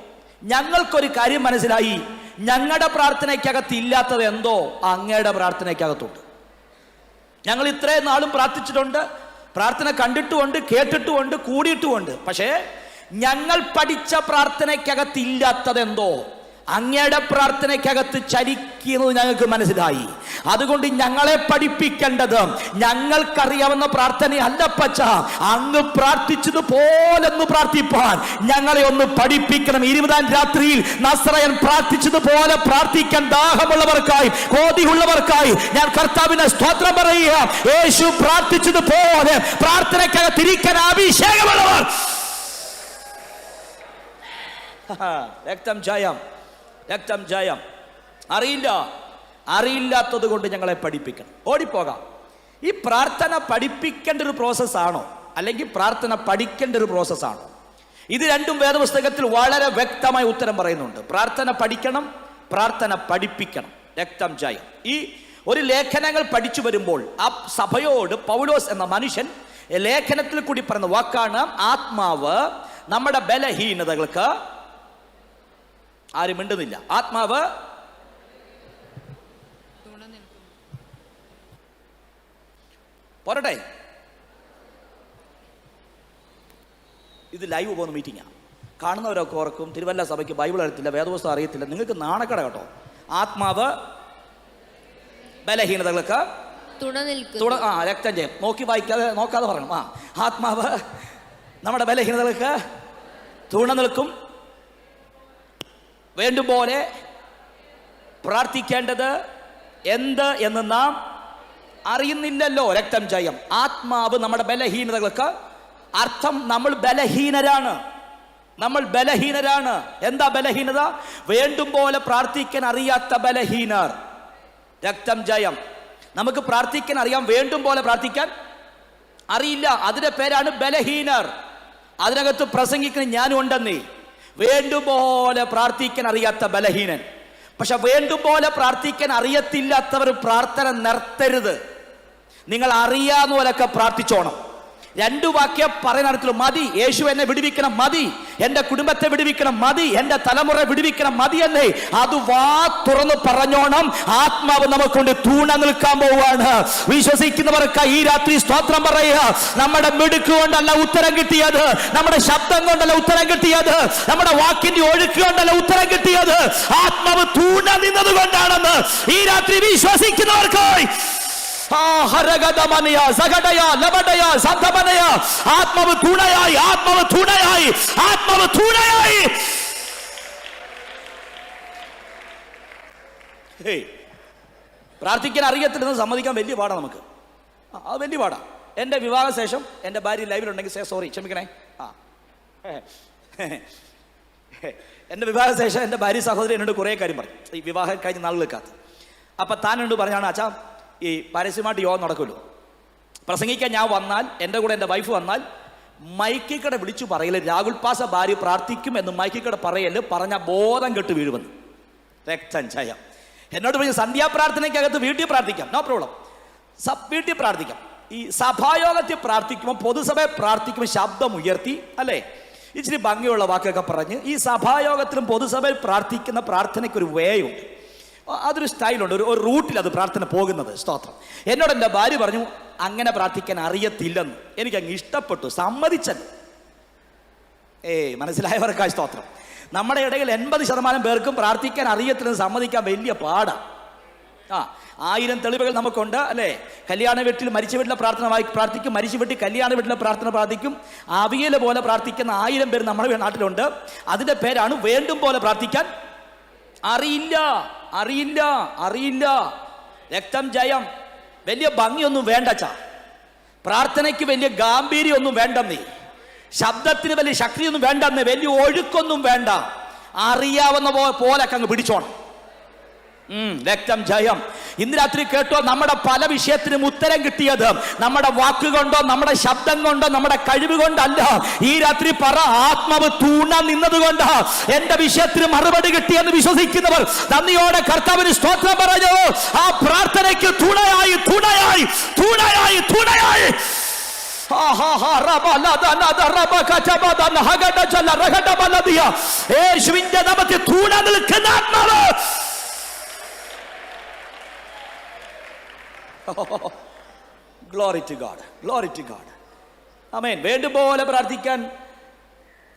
ഞങ്ങൾക്കൊരു കാര്യം മനസ്സിലായി. ഞങ്ങളുടെ പ്രാർത്ഥനയ്ക്കകത്ത് ഇല്ലാത്തത് എന്തോ അങ്ങയുടെ പ്രാർത്ഥനയ്ക്കകത്തുണ്ട്. ഞങ്ങൾ ഇത്രയും നാളും പ്രാർത്ഥിച്ചിട്ടുണ്ട്, പ്രാർത്ഥന കണ്ടിട്ടുമുണ്ട്, കേട്ടിട്ടുമുണ്ട്, കൂടിയിട്ടുമുണ്ട്. പക്ഷേ ഞങ്ങൾ പഠിച്ച പ്രാർത്ഥനയ്ക്കകത്ത് ഇല്ലാത്തത് എന്തോ അങ്ങയുടെ പ്രാർത്ഥനയ്ക്കകത്ത് ചലിക്കുന്നത് ഞങ്ങൾക്ക് മനസ്സിലായി. അതുകൊണ്ട് ഞങ്ങളെ പഠിപ്പിക്കേണ്ടത് ഞങ്ങൾക്കറിയാവുന്ന പ്രാർത്ഥനയല്ല പച്ച, അങ്ങ് പ്രാർത്ഥിച്ചതുപോലൊന്ന് പ്രാർത്ഥിപ്പാൻ ഞങ്ങളെ ഒന്ന് പഠിപ്പിക്കണം. 20-ാം രാത്രിയിൽ നസ്രയൻ പ്രാർത്ഥിച്ചതുപോലെ പ്രാർത്ഥിക്കാൻ ദാഹമുള്ളവർക്കായി, കോതിയുള്ളവർക്കായി ഞാൻ കർത്താവിനെ സ്തോത്രം പറയുക. യേശു പ്രാർത്ഥിച്ചതുപോലെ പ്രാർത്ഥനയ്ക്കകത്തിരിക്കാൻ അഭിഷേകമുള്ളവർ രക്തം ജയം. അറിയില്ലാത്തത് കൊണ്ട് ഞങ്ങളെ പഠിപ്പിക്കണം. ഓടിപ്പോകാം. ഈ പ്രാർത്ഥന പഠിപ്പിക്കേണ്ട ഒരു പ്രോസസ്സാണോ, അല്ലെങ്കിൽ പ്രാർത്ഥന പഠിക്കേണ്ട ഒരു പ്രോസസ്സാണോ? ഇത് രണ്ടും വേദപുസ്തകത്തിൽ വളരെ വ്യക്തമായ ഉത്തരം പറയുന്നുണ്ട്. പ്രാർത്ഥന പഠിക്കണം, പ്രാർത്ഥന പഠിപ്പിക്കണം. രക്തം ജയം. ഈ ഒരു ലേഖനങ്ങൾ പഠിച്ചു വരുമ്പോൾ ആ സഭയോട് പൗലോസ് എന്ന മനുഷ്യൻ ലേഖനത്തിൽ കൂടി പറയുന്ന വാക്കാണ്, ആത്മാവ് നമ്മുടെ ബലഹീനതകൾക്ക്, ആരും മിണ്ടുന്നില്ല, ആത്മാവ് പോരട്ടെ. ഇത് ലൈവ് പോകുന്ന മീറ്റിംഗാണ്. കാണുന്നവരൊക്കെ ഓർക്കും, തിരുവല്ല സഭയ്ക്ക് ബൈബിൾ അറിയത്തില്ല, വേദപുസ്തകം അറിയത്തില്ല. നിങ്ങൾക്ക് നാണക്കട കേട്ടോ. ആത്മാവ് ബലഹീനതകൾക്ക് രക്തം ജയം. നോക്കാതെ പറയണം. ആത്മാവ് നമ്മുടെ ബലഹീനതകൾക്ക് തുണ നിൽക്കും. വേണ്ടും പോലെ പ്രാർത്ഥിക്കേണ്ടത് എന്ത് എന്ന് നാം അറിയുന്നില്ലല്ലോ. രക്തം ജയം. ആത്മാവ് നമ്മുടെ ബലഹീനതകൾക്ക്, അർത്ഥം നമ്മൾ ബലഹീനരാണ്. എന്താ ബലഹീനത? വേണ്ടും പോലെ പ്രാർത്ഥിക്കാൻ അറിയാത്ത ബലഹീനർ. രക്തം ജയം. നമുക്ക് പ്രാർത്ഥിക്കാൻ അറിയാം, വേണ്ടും പോലെ പ്രാർത്ഥിക്കാൻ അറിയില്ല. അതിന്റെ പേരാണ് ബലഹീനർ. അതിനകത്ത് പ്രസംഗിക്കുന്ന ഞാനും ഉണ്ടെന്നേ. വേണ്ടുപോലെ പ്രാർത്ഥിക്കാൻ അറിയാത്ത ബലഹീനൻ. പക്ഷെ വേണ്ടുപോലെ പ്രാർത്ഥിക്കാൻ അറിയത്തില്ലാത്തവർ പ്രാർത്ഥന നിർത്തരുത്. നിങ്ങൾ അറിയാവുന്ന പോലൊക്കെ പ്രാർത്ഥിച്ചോണം. 2 വാക്യം പറയുന്നിടത്തിൽ മതി, യേശു എന്നെ വിടുവിക്കണം, മതി എന്റെ കുടുംബത്തെ വിടുവിക്കണം, മതി എന്റെ തലമുറ വിടുവിക്കണം, മതിയല്ലേ? അത് വാ തുറന്ന് പറഞ്ഞോണം. ആത്മാവ് നമുക്കൊണ്ട് തൂണ നിൽക്കാൻ പോവാണ്. വിശ്വസിക്കുന്നവർക്ക് ഈ രാത്രി സ്തോത്രം പറയുക. നമ്മുടെ മിടുക്ക് കൊണ്ടല്ല ഉത്തരം കിട്ടിയത്, നമ്മുടെ ശബ്ദം കൊണ്ടല്ല ഉത്തരം കിട്ടിയത്, നമ്മുടെ വാക്കിന്റെ ഒഴുക്ക് കൊണ്ടല്ല ഉത്തരം കിട്ടിയത്, ആത്മാവ് തൂണ നിന്നത് കൊണ്ടാണെന്ന് ഈ രാത്രി വിശ്വസിക്കുന്നവർക്ക് ആത്മാവ് തുണയായി, ആത്മാവ് തുണയായി, ആത്മാവ് തുണയായി. പ്രാർത്ഥിക്കാൻ അറിയത്തില്ലെന്ന് സമ്മതിക്കാൻ വലിയ പാടാണ് നമുക്ക്. അത് വലിയ പാടാ. എൻ്റെ വിവാഹ ശേഷം എൻ്റെ ഭാര്യ ലൈവിലുണ്ടെങ്കിൽ സോറി, ക്ഷമിക്കണേ. എൻ്റെ വിവാഹ ശേഷം എൻ്റെ ഭാര്യ സഹോദരി എന്നോട് കുറേ കാര്യം പറഞ്ഞു, ഈ വിവാഹം കഴിഞ്ഞ നാളുകൾക്കകത്ത്. അപ്പം താൻ എന്നോട് പറഞ്ഞാണ്, അച്ഛാ ഈ പരസ്യമായിട്ട് യോഗം നടക്കുമല്ലോ, പ്രസംഗിക്കാൻ ഞാൻ വന്നാൽ, എൻ്റെ കൂടെ എൻ്റെ വൈഫ് വന്നാൽ മൈക്കിക്കട വിളിച്ചു പറയല് രാഹുൽ പാസ ഭാര്യ പ്രാർത്ഥിക്കും എന്ന് മൈക്കിക്കട പറയല്, പറഞ്ഞ ബോധം കെട്ട് വീഴുമെന്ന്. രക്തം ജയം. എന്നോട് പറഞ്ഞ് സന്ധ്യാപ്രാർത്ഥനയ്ക്കകത്ത് വീട്ടിൽ പ്രാർത്ഥിക്കാം, നോ പ്രോബ്ലം, വീട്ടിൽ പ്രാർത്ഥിക്കാം. ഈ സഭായോഗത്തിൽ പ്രാർത്ഥിക്കുമ്പോൾ, പൊതുസഭയിൽ പ്രാർത്ഥിക്കുമ്പോൾ ശബ്ദം ഉയർത്തി, അല്ലേ, ഇച്ചിരി ഭംഗിയുള്ള വാക്കൊക്കെ പറഞ്ഞ്, ഈ സഭായോഗത്തിലും പൊതുസഭയിൽ പ്രാർത്ഥിക്കുന്ന പ്രാർത്ഥനയ്ക്ക് ഒരു വേ ഉണ്ട്, അതൊരു സ്റ്റൈലുണ്ട്, ഒരു റൂട്ടിൽ അത് പ്രാർത്ഥന പോകുന്നത്. സ്തോത്രം. എന്നോട് എൻ്റെ ഭാര്യ പറഞ്ഞു അങ്ങനെ പ്രാർത്ഥിക്കാൻ അറിയത്തില്ലെന്ന്. എനിക്കങ്ങ് ഇഷ്ടപ്പെട്ടു, സമ്മതിച്ചത്. മനസ്സിലായവർക്കായി സ്തോത്രം. നമ്മുടെ ഇടയിൽ 80% പേർക്കും പ്രാർത്ഥിക്കാൻ അറിയത്തില്ലെന്ന് സമ്മതിക്കാൻ വലിയ പാടാണ്. 1000 തെളിവുകൾ നമുക്കുണ്ട്, അല്ലേ? കല്യാണ വീട്ടിൽ മരിച്ച വീട്ടിലെ പ്രാർത്ഥന പ്രാർത്ഥിക്കും, മരിച്ച വീട്ടിൽ കല്യാണ വീട്ടിലെ പ്രാർത്ഥന പ്രാർത്ഥിക്കും. അവിയൽ പോലെ പ്രാർത്ഥിക്കുന്ന 1000 പേര് നമ്മുടെ നാട്ടിലുണ്ട്. അതിൻ്റെ പേരാണ് വേണ്ടും പോലെ പ്രാർത്ഥിക്കാൻ അറിയില്ല, അറിയില്ല, അറിയില്ല. രക്തം ജയം. വലിയ ഭംഗിയൊന്നും വേണ്ടച്ചാ, പ്രാർത്ഥനയ്ക്ക് വലിയ ഗാംഭീര്യമൊന്നും വേണ്ടെന്നേ, ശബ്ദത്തിന് വലിയ ശക്തിയൊന്നും വേണ്ടെന്നേ, വലിയ ഒഴുക്കൊന്നും വേണ്ട. അറിയാവുന്ന പോലൊക്കെ അങ്ങ് പിടിച്ചോണം. രക്തം ജയം. ഇന്ന് രാത്രി കേട്ടോ, നമ്മുടെ പല വിഷയത്തിനും ഉത്തരം കിട്ടിയത് നമ്മുടെ വാക്കുകൊണ്ടോ നമ്മുടെ ശബ്ദം കൊണ്ടോ നമ്മുടെ കഴിവ് കൊണ്ടല്ല. ഈ രാത്രി പറ, ആത്മാവ് തൂണ നിന്നത് കൊണ്ട് എന്റെ വിഷയത്തിന് മറുപടി കിട്ടിയെന്ന് വിശ്വസിക്കുന്നവർ നന്ദിയോടെ കർത്താവിന് സ്തോത്രം പറഞ്ഞു. ആ പ്രാർത്ഥനയ്ക്ക് തുണയായി, തുണയായി, തുണയായി, തുണയായി. യേശുവിന്റെ നാമത്തിൽ തൂണ നിൽക്കുന്ന ആത്മാവ്. Glory to God, glory to God. ആമേൻ. വേണ്ടുപോലെ പ്രാർത്ഥിക്കാൻ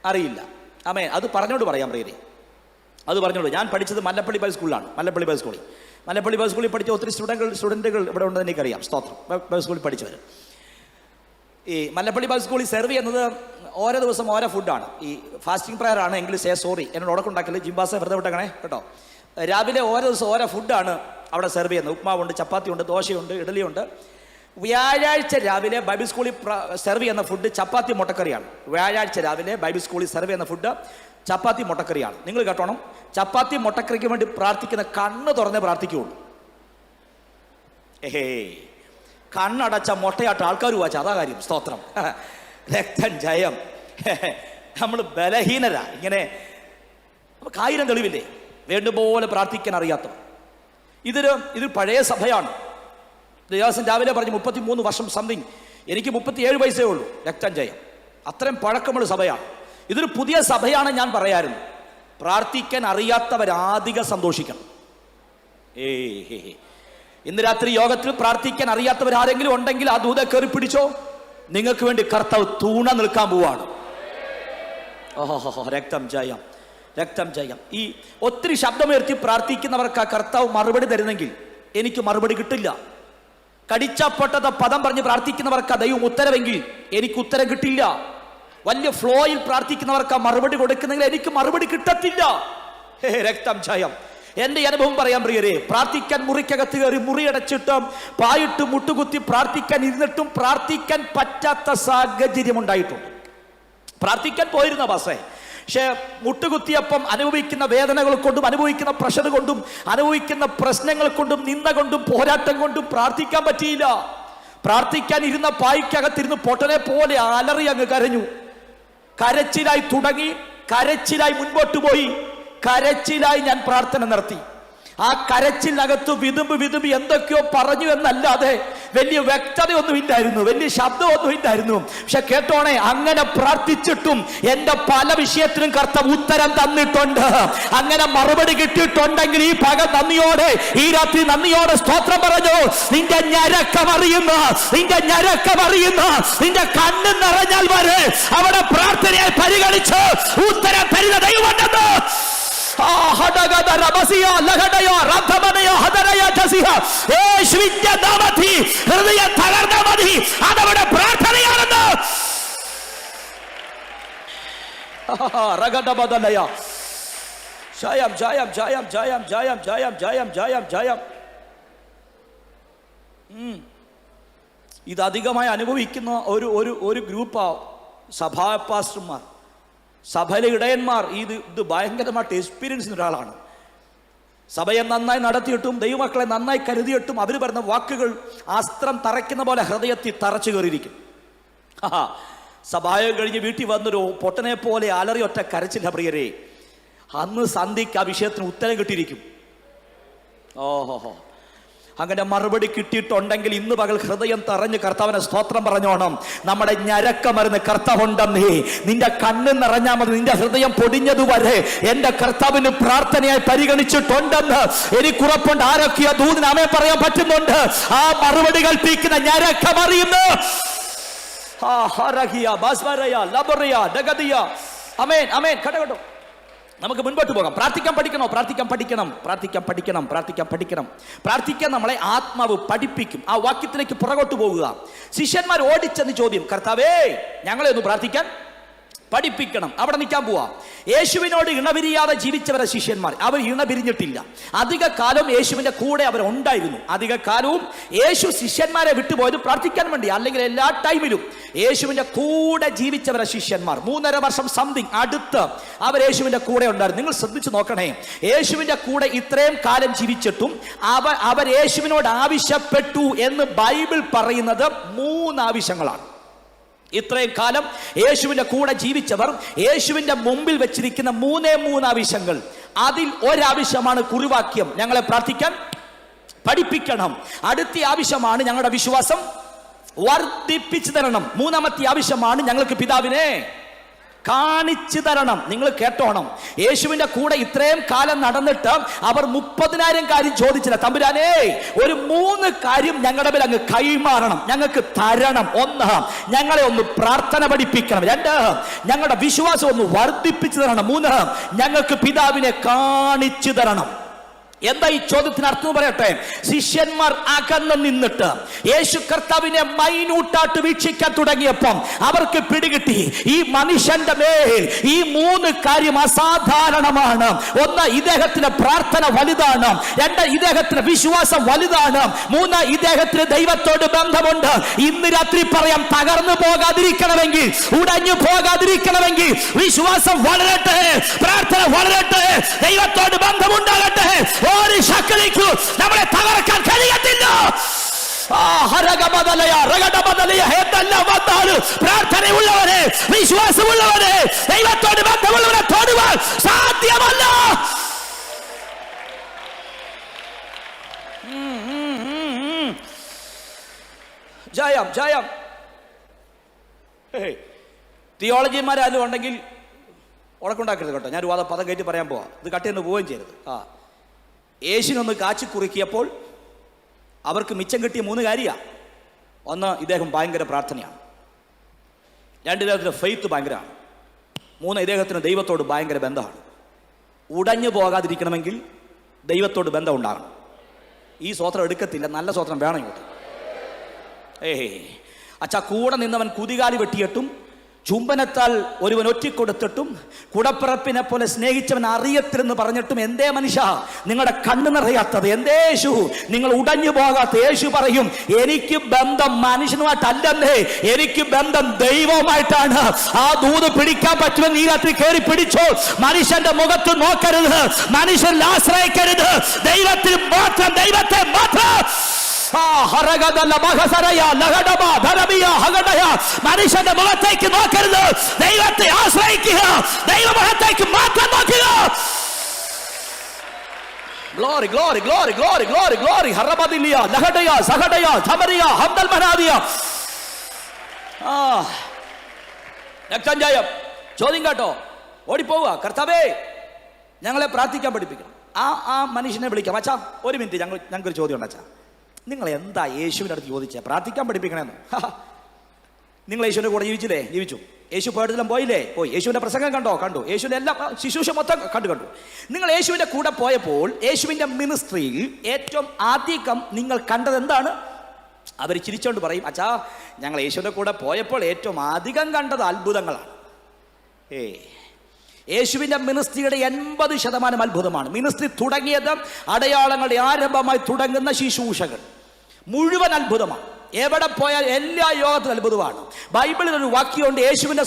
അറിയില്ല. ആമേൻ. അത് പറഞ്ഞോണ്ട് പറയാം പ്രിയരെ, അത് പറഞ്ഞോളൂ. ഞാൻ പഠിച്ചത് മല്ലപ്പള്ളി ബൈ സ്കൂളിലാണ്. മല്ലപ്പള്ളി ബൈ സ്കൂളിൽ പഠിച്ച ഒത്തിരി സ്റ്റുഡൻറ്റുകൾ ഇവിടെ ഉണ്ടെന്ന് എനിക്കറിയാം. സ്തോത്രം. ബൈ സ്കൂളിൽ പഠിച്ചവർ. ഈ മല്ലപ്പള്ളി ബൈ സ്കൂളിൽ സെർവ് ചെയ്യുന്നത് ഓരോ ദിവസം ഓരോ ഫുഡാണ്. ഈ ഫാസ്റ്റിംഗ് പ്രയർ ആണ് എങ്കിൽ സോറി, എന്നോട് ഉടക്കുണ്ടാക്കല് ജിംബാസെ വെറുതെ വിട്ടേക്കണേ കേട്ടോ. രാവിലെ ഓരോ ദിവസം ഓരോ ഫുഡാണ് അവിടെ സെർവ് ചെയ്യുന്നത്. ഉപ്മാവുണ്ട്, ചപ്പാത്തിയുണ്ട്, ദോശയുണ്ട്, ഇഡലിയുണ്ട്. വ്യാഴാഴ്ച രാവിലെ ബൈബിൾ സ്കൂളിൽ സെർവ് ചെയ്യുന്ന ഫുഡ് ചപ്പാത്തി മുട്ടക്കറിയാണ്. വ്യാഴാഴ്ച രാവിലെ ബൈബിൾ സ്കൂളിൽ സെർവ് ചെയ്യുന്ന ഫുഡ് ചപ്പാത്തി മുട്ടക്കറിയാണ്. നിങ്ങൾ കേട്ടോണം, ചപ്പാത്തി മുട്ടക്കറിക്ക് വേണ്ടി പ്രാർത്ഥിക്കുന്ന കണ്ണ് തുറന്നേ പ്രാർത്ഥിക്കുകയുള്ളൂ. കണ്ണടച്ച മുട്ടയാട്ട ആൾക്കാർ വാച്ച, അതാ കാര്യം. സ്തോത്രം. രക്തം ജയം. നമ്മൾ ബലഹീനരാ. ഇങ്ങനെ നമുക്ക് 1000 തെളിവില്ലേ വേണ്ടുപോലെ പ്രാർത്ഥിക്കാൻ അറിയാത്തവർ. ഇത് പഴയ സഭയാണ്. ദേവദാസൻ രാവിലെ പറഞ്ഞു 33 വർഷം സംതിങ്, എനിക്ക് 37 വയസ്സേ ഉള്ളൂ. രക്തം ജയം. അത്രയും പഴക്കമുള്ള സഭയാണ്. ഇതൊരു പുതിയ സഭയാണ്. ഞാൻ പറയായിരുന്നു, പ്രാർത്ഥിക്കാൻ അറിയാത്തവരാധികം സന്തോഷിക്കണം. ഇന്ന് രാത്രി യോഗത്തിൽ പ്രാർത്ഥിക്കാൻ അറിയാത്തവരാരെങ്കിലും ഉണ്ടെങ്കിൽ ആ ദൂത കയറി പിടിച്ചോ. നിങ്ങൾക്ക് വേണ്ടി കർത്താവ് തൂണ നിൽക്കാൻ പോവാണ്. രക്തം ജയം, രക്തം ജയം. ഈ ഒത്തിരി ശബ്ദമുയർത്തി പ്രാർത്ഥിക്കുന്നവർക്ക് ആ കർത്താവ് മറുപടി തരുന്നെങ്കിൽ എനിക്ക് മറുപടി കിട്ടില്ല. കടിച്ചപ്പെട്ടത് പദം പറഞ്ഞ് പ്രാർത്ഥിക്കുന്നവർക്ക് ദൈവം ഉത്തരവെങ്കിൽ എനിക്ക് ഉത്തരം കിട്ടില്ല. വലിയ ഫ്ലോയിൽ പ്രാർത്ഥിക്കുന്നവർക്ക് മറുപടി കൊടുക്കുന്നെങ്കിൽ എനിക്ക് മറുപടി കിട്ടത്തില്ല. രക്തം ജയം. എന്റെ അനുഭവം പറയാൻ പ്രിയരെ, പ്രാർത്ഥിക്കാൻ മുറിക്കകത്ത് കയറി മുറിയടച്ചിട്ടും പായിട്ട് മുട്ടുകുത്തി പ്രാർത്ഥിക്കാൻ ഇരുന്നിട്ടും പ്രാർത്ഥിക്കാൻ പറ്റാത്ത സാഹചര്യം ഉണ്ടായിട്ടുണ്ട്. പ്രാർത്ഥിക്കാൻ പോയിരുന്ന പാസേ, പക്ഷെ മുട്ടുകുത്തിയപ്പം അനുഭവിക്കുന്ന വേദനകൾ കൊണ്ടും അനുഭവിക്കുന്ന പ്രഷർ കൊണ്ടും അനുഭവിക്കുന്ന പ്രശ്നങ്ങൾ കൊണ്ടും നിന്ദ കൊണ്ടും പോരാട്ടം കൊണ്ടും പ്രാർത്ഥിക്കാൻ പറ്റിയില്ല. പ്രാർത്ഥിക്കാൻ ഇരുന്ന പായ്ക്കകത്തിരുന്ന് പൊട്ടനെ പോലെ അലറി അങ്ങ് കരഞ്ഞു. കരച്ചിലായി തുടങ്ങി. കരച്ചിലായി മുൻപോട്ട് പോയി. കരച്ചിലായി ഞാൻ പ്രാർത്ഥന നടത്തി. ആ കരച്ചിലിനകത്ത് വിതുമ്പ് എന്തൊക്കെയോ പറഞ്ഞു എന്നല്ലാതെ വലിയ വ്യക്തതയൊന്നും ഇല്ലായിരുന്നു, വലിയ ശബ്ദമൊന്നും ഇല്ലായിരുന്നു. പക്ഷെ കേട്ടോണേ, അങ്ങനെ പ്രാർത്ഥിച്ചിട്ടും എന്റെ പല വിഷയത്തിനും കർത്താവ് ഉത്തരം തന്നിട്ടുണ്ട്. അങ്ങനെ മറുപടി കിട്ടിയിട്ടുണ്ടെങ്കിൽ ഈ പകൽ നന്ദിയോടെ, ഈ രാത്രി നന്ദിയോടെ സ്തോത്രം പറഞ്ഞു. നിന്റെ ഞരക്കമറിയുന്ന, നിന്റെ കണ്ണ് നിറഞ്ഞാൽ വരെ അവിടെ പ്രാർത്ഥനയെ പരിഗണിച്ച് ഉത്തരം തരുന്ന ദൈവമുണ്ടെന്ന്. ഹൃദയം തകർന്ന മതി, അതവിടെ പ്രാർത്ഥനയാണെന്ന്. ജയം ജയം ജയം ജയം ജയം ജയം ജയം ജയം ജയം. ഇത് അധികമായി അനുഭവിക്കുന്ന ഒരു ഗ്രൂപ്പാ സഭാ പാസ്റ്റർമാർ, സഭയിലെ ഇടയന്മാർ. ഇത് ഭയങ്കരമായിട്ട് എക്സ്പീരിയൻസ് ചെയ്യുന്ന ഒരാളാണ്. സഭയെ നന്നായി നടത്തിയിട്ടും ദൈവമക്കളെ നന്നായി കരുതിയിട്ടും അവർ പറയുന്ന വാക്കുകൾ അസ്ത്രം തറയ്ക്കുന്ന പോലെ ഹൃദയത്തിൽ തറച്ചു കയറിയിരിക്കും. സഭായം കഴിഞ്ഞ് വീട്ടിൽ വന്നൊരു പൊട്ടനെ പോലെ അലറി ഒറ്റ കരച്ചില്ല പ്രിയരെ. അന്ന് സന്ധ്യയ്ക്ക് ആ വിഷയത്തിന് ഉത്തരം കിട്ടിയിരിക്കും. ഓഹോ, അങ്ങനെ മറുപടി കിട്ടിയിട്ടുണ്ടെങ്കിൽ ഇന്ന് പകൽ ഹൃദയം തറഞ്ഞ് കർത്താവിനെ സ്തോത്രം പറഞ്ഞോണം. നമ്മുടെ ഞരക്കമരുന്ന് കർത്താവുണ്ടെന്നേ. നിന്റെ കണ്ണ് നിറഞ്ഞാൽ മതി, നിന്റെ ഹൃദയം പൊടിഞ്ഞതുവരെ എന്റെ കർത്താവിന് പ്രാർത്ഥനയായി പരിഗണിച്ചിട്ടുണ്ടെന്ന് എനിക്കുറപ്പുണ്ട്. ആരൊക്കെയോ ദൂതിന് ആമേൻ പറയാൻ പറ്റുന്നുണ്ട്. ആ മറുപടി കൽപ്പിക്കുന്ന ഞരക്കമറിയുന്നു. ആമേൻ ആമേൻ. കേട്ടോ, നമുക്ക് മുൻപോട്ട് പോകാം. പ്രാർത്ഥിക്കാൻ പഠിക്കണം. പ്രാർത്ഥിക്കാൻ നമ്മളെ ആത്മാവ് പഠിപ്പിക്കും. ആ വാക്യത്തിലേക്ക് പുറകോട്ട് പോകുക. ശിഷ്യന്മാർ ഓടിച്ചെന്ന് ചോദ്യം, കർത്താവേ ഞങ്ങളെ ഒന്ന് പ്രാർത്ഥിക്കാൻ പഠിപ്പിക്കണം. അവിടെ നിൽക്കാൻ പോവാ. യേശുവിനോട് ഇണപിരിയാതെ ജീവിച്ചവരെ ശിഷ്യന്മാർ, അവർ ഇണപിരിഞ്ഞിട്ടില്ല. അധിക കാലം യേശുവിന്റെ കൂടെ അവർ ഉണ്ടായിരുന്നു. അധിക കാലവും യേശു ശിഷ്യന്മാരെ വിട്ടുപോയത് പ്രാർത്ഥിക്കാൻ വേണ്ടി. അല്ലെങ്കിൽ എല്ലാ ടൈമിലും യേശുവിന്റെ കൂടെ ജീവിച്ചവരെ ശിഷ്യന്മാർ 3.5 വർഷം സംതിങ് അടുത്ത് അവർ യേശുവിന്റെ കൂടെ ഉണ്ടായിരുന്നു. നിങ്ങൾ ശ്രദ്ധിച്ചു നോക്കണേ, യേശുവിന്റെ കൂടെ ഇത്രയും കാലം ജീവിച്ചിട്ടും അവർ യേശുവിനോട് ആവശ്യപ്പെട്ടു എന്ന് ബൈബിൾ പറയുന്നത് 3 ആവശ്യങ്ങളാണ്. ഇത്രയും കാലം യേശുവിന്റെ കൂടെ ജീവിച്ചവർ യേശുവിന്റെ മുമ്പിൽ വെച്ചിരിക്കുന്ന 3 ആവശ്യങ്ങൾ. അതിൽ ഒരാവശ്യമാണ് കുറിവാക്യം, ഞങ്ങളെ പ്രാർത്ഥിക്കാൻ പഠിപ്പിക്കണം. അടുത്ത ആവശ്യമാണ് ഞങ്ങളുടെ വിശ്വാസം വർദ്ധിപ്പിച്ചു തരണം. 3ാമത്തെ ആവശ്യമാണ് ഞങ്ങൾക്ക് പിതാവിനെ കാണിച്ചു തരണം. നിങ്ങൾ കേട്ടോണം, യേശുവിന്റെ കൂടെ ഇത്രയും കാലം നടന്നിട്ട് അവർ 30,000 കാര്യം ചോദിച്ചില്ല. തമ്പുരാനേ, ഒരു 3 കാര്യം ഞങ്ങളുടെ മേൽ അങ്ങ് കൈമാറണം, ഞങ്ങൾക്ക് തരണം. 1, ഞങ്ങളെ ഒന്ന് പ്രാർത്ഥന പഠിപ്പിക്കണം. 2, ഞങ്ങളുടെ വിശ്വാസം ഒന്ന് വർദ്ധിപ്പിച്ചു തരണം. 3, ഞങ്ങൾക്ക് പിതാവിനെ കാണിച്ചു തരണം. എന്താ ഈ ചോദ്യത്തിന് അർത്ഥം പറയട്ടെ? ശിഷ്യന്മാർ അകന്ന് നിന്നിട്ട് യേശു കർത്താവിനെ മൈന്യൂട്ടായിട്ട് വീക്ഷിക്കാൻ തുടങ്ങിയപ്പം അവർക്ക് പിടികിട്ടി, ഈ മനുഷ്യന്റെ മേൽ ഈ 3 കാര്യം അസാധാരണമാണ്. 1, ഇദ്ദേഹത്തിന്റെ പ്രാർത്ഥന വലുതാണ്. 2, ഇദ്ദേഹത്തിന്റെ വിശ്വാസം വലുതാണ്. 3, ഇദ്ദേഹത്തിന് ദൈവത്തോട് ബന്ധമുണ്ട്. ഇന്ന് രാത്രി പറയാം, തകർന്നു പോകാതിരിക്കണമെങ്കിൽ, ഉടഞ്ഞു പോകാതിരിക്കണമെങ്കിൽ വിശ്വാസം വളരട്ടെ, പ്രാർത്ഥന വളരട്ടെ, ദൈവത്തോട് ബന്ധമുണ്ടാകട്ടെ. ഒരു ശക്തിക്കും നമ്മളെ തകർക്കാൻ കഴിയത്തില്ല. പ്രാർത്ഥനയുള്ളവരെ, വിശ്വാസമുള്ളവരെ, ദൈവത്തോട് ബന്ധമുള്ളവരെ തൊടുവാൻ സാധ്യമല്ല. ജയം ജയം. തിയോളജിമാരും ഉണ്ടെങ്കിൽ ഉടക്കുണ്ടാക്കരുത് കേട്ടോ. ഞാൻ ഒരു പദം കയറ്റി പറയാൻ പോവാ. ഇത് കട്ടിയെന്ന് പോവുകയും ചെയ്യരുത്. യേശുവിനൊന്ന് കാച്ചി കുറുക്കിയപ്പോൾ അവർക്ക് മിച്ചം കിട്ടിയ 3 കാര്യമാണ്. 1, ഇദ്ദേഹം ഭയങ്കര പ്രാർത്ഥനയാണ്. 2, ഇദ്ദേഹത്തിൻ്റെ ഫെയ്ത്ത് ഭയങ്കരമാണ്. 3, ഇദ്ദേഹത്തിന് ദൈവത്തോട് ഭയങ്കര ബന്ധമാണ്. ഉടഞ്ഞു പോകാതിരിക്കണമെങ്കിൽ ദൈവത്തോട് ബന്ധം ഉണ്ടാകണം. ഈ സ്വത്രം എടുക്കത്തില്ല, നല്ല സ്വത്രം വേണം ഇങ്ങോട്ട്. അച്ഛാ, കൂടെ നിന്നവൻ കുതികാലി വെട്ടിയിട്ടും ചുംബനത്താൽ ഒരുവൻ ഒറ്റിക്കൊടുത്തിട്ടും കുടപ്പിറപ്പിനെ പോലെ സ്നേഹിച്ചവൻ അറിയത്തില്ലെന്ന് പറഞ്ഞിട്ടും എന്തേ മനുഷ്യ നിങ്ങളുടെ കണ്ണ് നിറയാത്തത്? എന്തേ യേശു നിങ്ങൾ ഉടഞ്ഞു പോകാത്ത? യേശു പറയും, എനിക്ക് ബന്ധം മനുഷ്യനുമായിട്ടല്ലേ, എനിക്ക് ബന്ധം ദൈവവുമായിട്ടാണ്. ആ ദൂത് പിടിക്കാൻ പറ്റുമെന്ന് ഈ രാത്രി കയറി പിടിച്ചോ. മനുഷ്യന്റെ മുഖത്ത് നോക്കരുത്, മനുഷ്യരിൽ ആശ്രയിക്കരുത്, ദൈവത്തിൽ മാത്രം, ദൈവത്തെ മാത്രം. മനുഷ്യന്റെ മുഖത്തേക്ക് നോക്കരുത്, ദൈവത്തെ ആശ്രയിക്കുക, ദൈവമുഖത്തേക്ക് മാത്രം നോക്കുക. Glory, glory, glory, glory, glory, glory. Harabadilia, Lahadaya, Zahadaya, Thamariya, Hamdal Manadiya. രക്തഞ്ചായം ചോദ്യം കേട്ടോ, ഓടിപ്പോവുക. കർത്താവേ, ഞങ്ങളെ പ്രാർത്ഥിക്കാൻ പഠിപ്പിക്കണം. ആ മനുഷ്യനെ വിളിക്കാം. അച്ഛാ ഒരു മിനിറ്റ്, ഞങ്ങൾക്കൊരു ചോദ്യം ഉണ്ട്. അച്ഛാ, നിങ്ങൾ എന്താ യേശുവിൻ്റെ അടുത്ത് ചോദിച്ചേ പ്രാർത്ഥിക്കാൻ പഠിപ്പിക്കണമെന്ന്? നിങ്ങൾ യേശുവിൻ്റെ കൂടെ ജീവിച്ചില്ലേ? ജീവിച്ചു. യേശു പോയിടത്തെല്ലാം പോയില്ലേ? പോയി. യേശുവിൻ്റെ പ്രസംഗം കണ്ടു. യേശുവിൻ്റെ എല്ലാം ശുശ്രൂഷ മൊത്തം കണ്ടു. നിങ്ങൾ യേശുവിൻ്റെ കൂടെ പോയപ്പോൾ യേശുവിൻ്റെ മിനിസ്ട്രിയിൽ ഏറ്റവും ആദ്യം നിങ്ങൾ കണ്ടത് എന്താണ്? അവർ ചിരിച്ചോണ്ട് പറയും, അച്ഛാ ഞങ്ങൾ യേശുവിൻ്റെ കൂടെ പോയപ്പോൾ ഏറ്റവും അധികം കണ്ടത് അത്ഭുതങ്ങളാണ്. യേശുവിൻ്റെ മിനിസ്ട്രിയുടെ 80% അത്ഭുതമാണ്. മിനിസ്ട്രി തുടങ്ങിയത് അടയാളങ്ങളുടെ ആരംഭമായി തുടങ്ങുന്ന ശുശ്രൂഷകൾ മുഴുവൻ അത്ഭുതമാണ്. എവിടെ പോയാൽ എല്ലാ യോഗത്തിലും അത്ഭുതമാണ്. ബൈബിളിൽ ഒരു വാക്യമുണ്ട്, യേശുവിൻ്റെ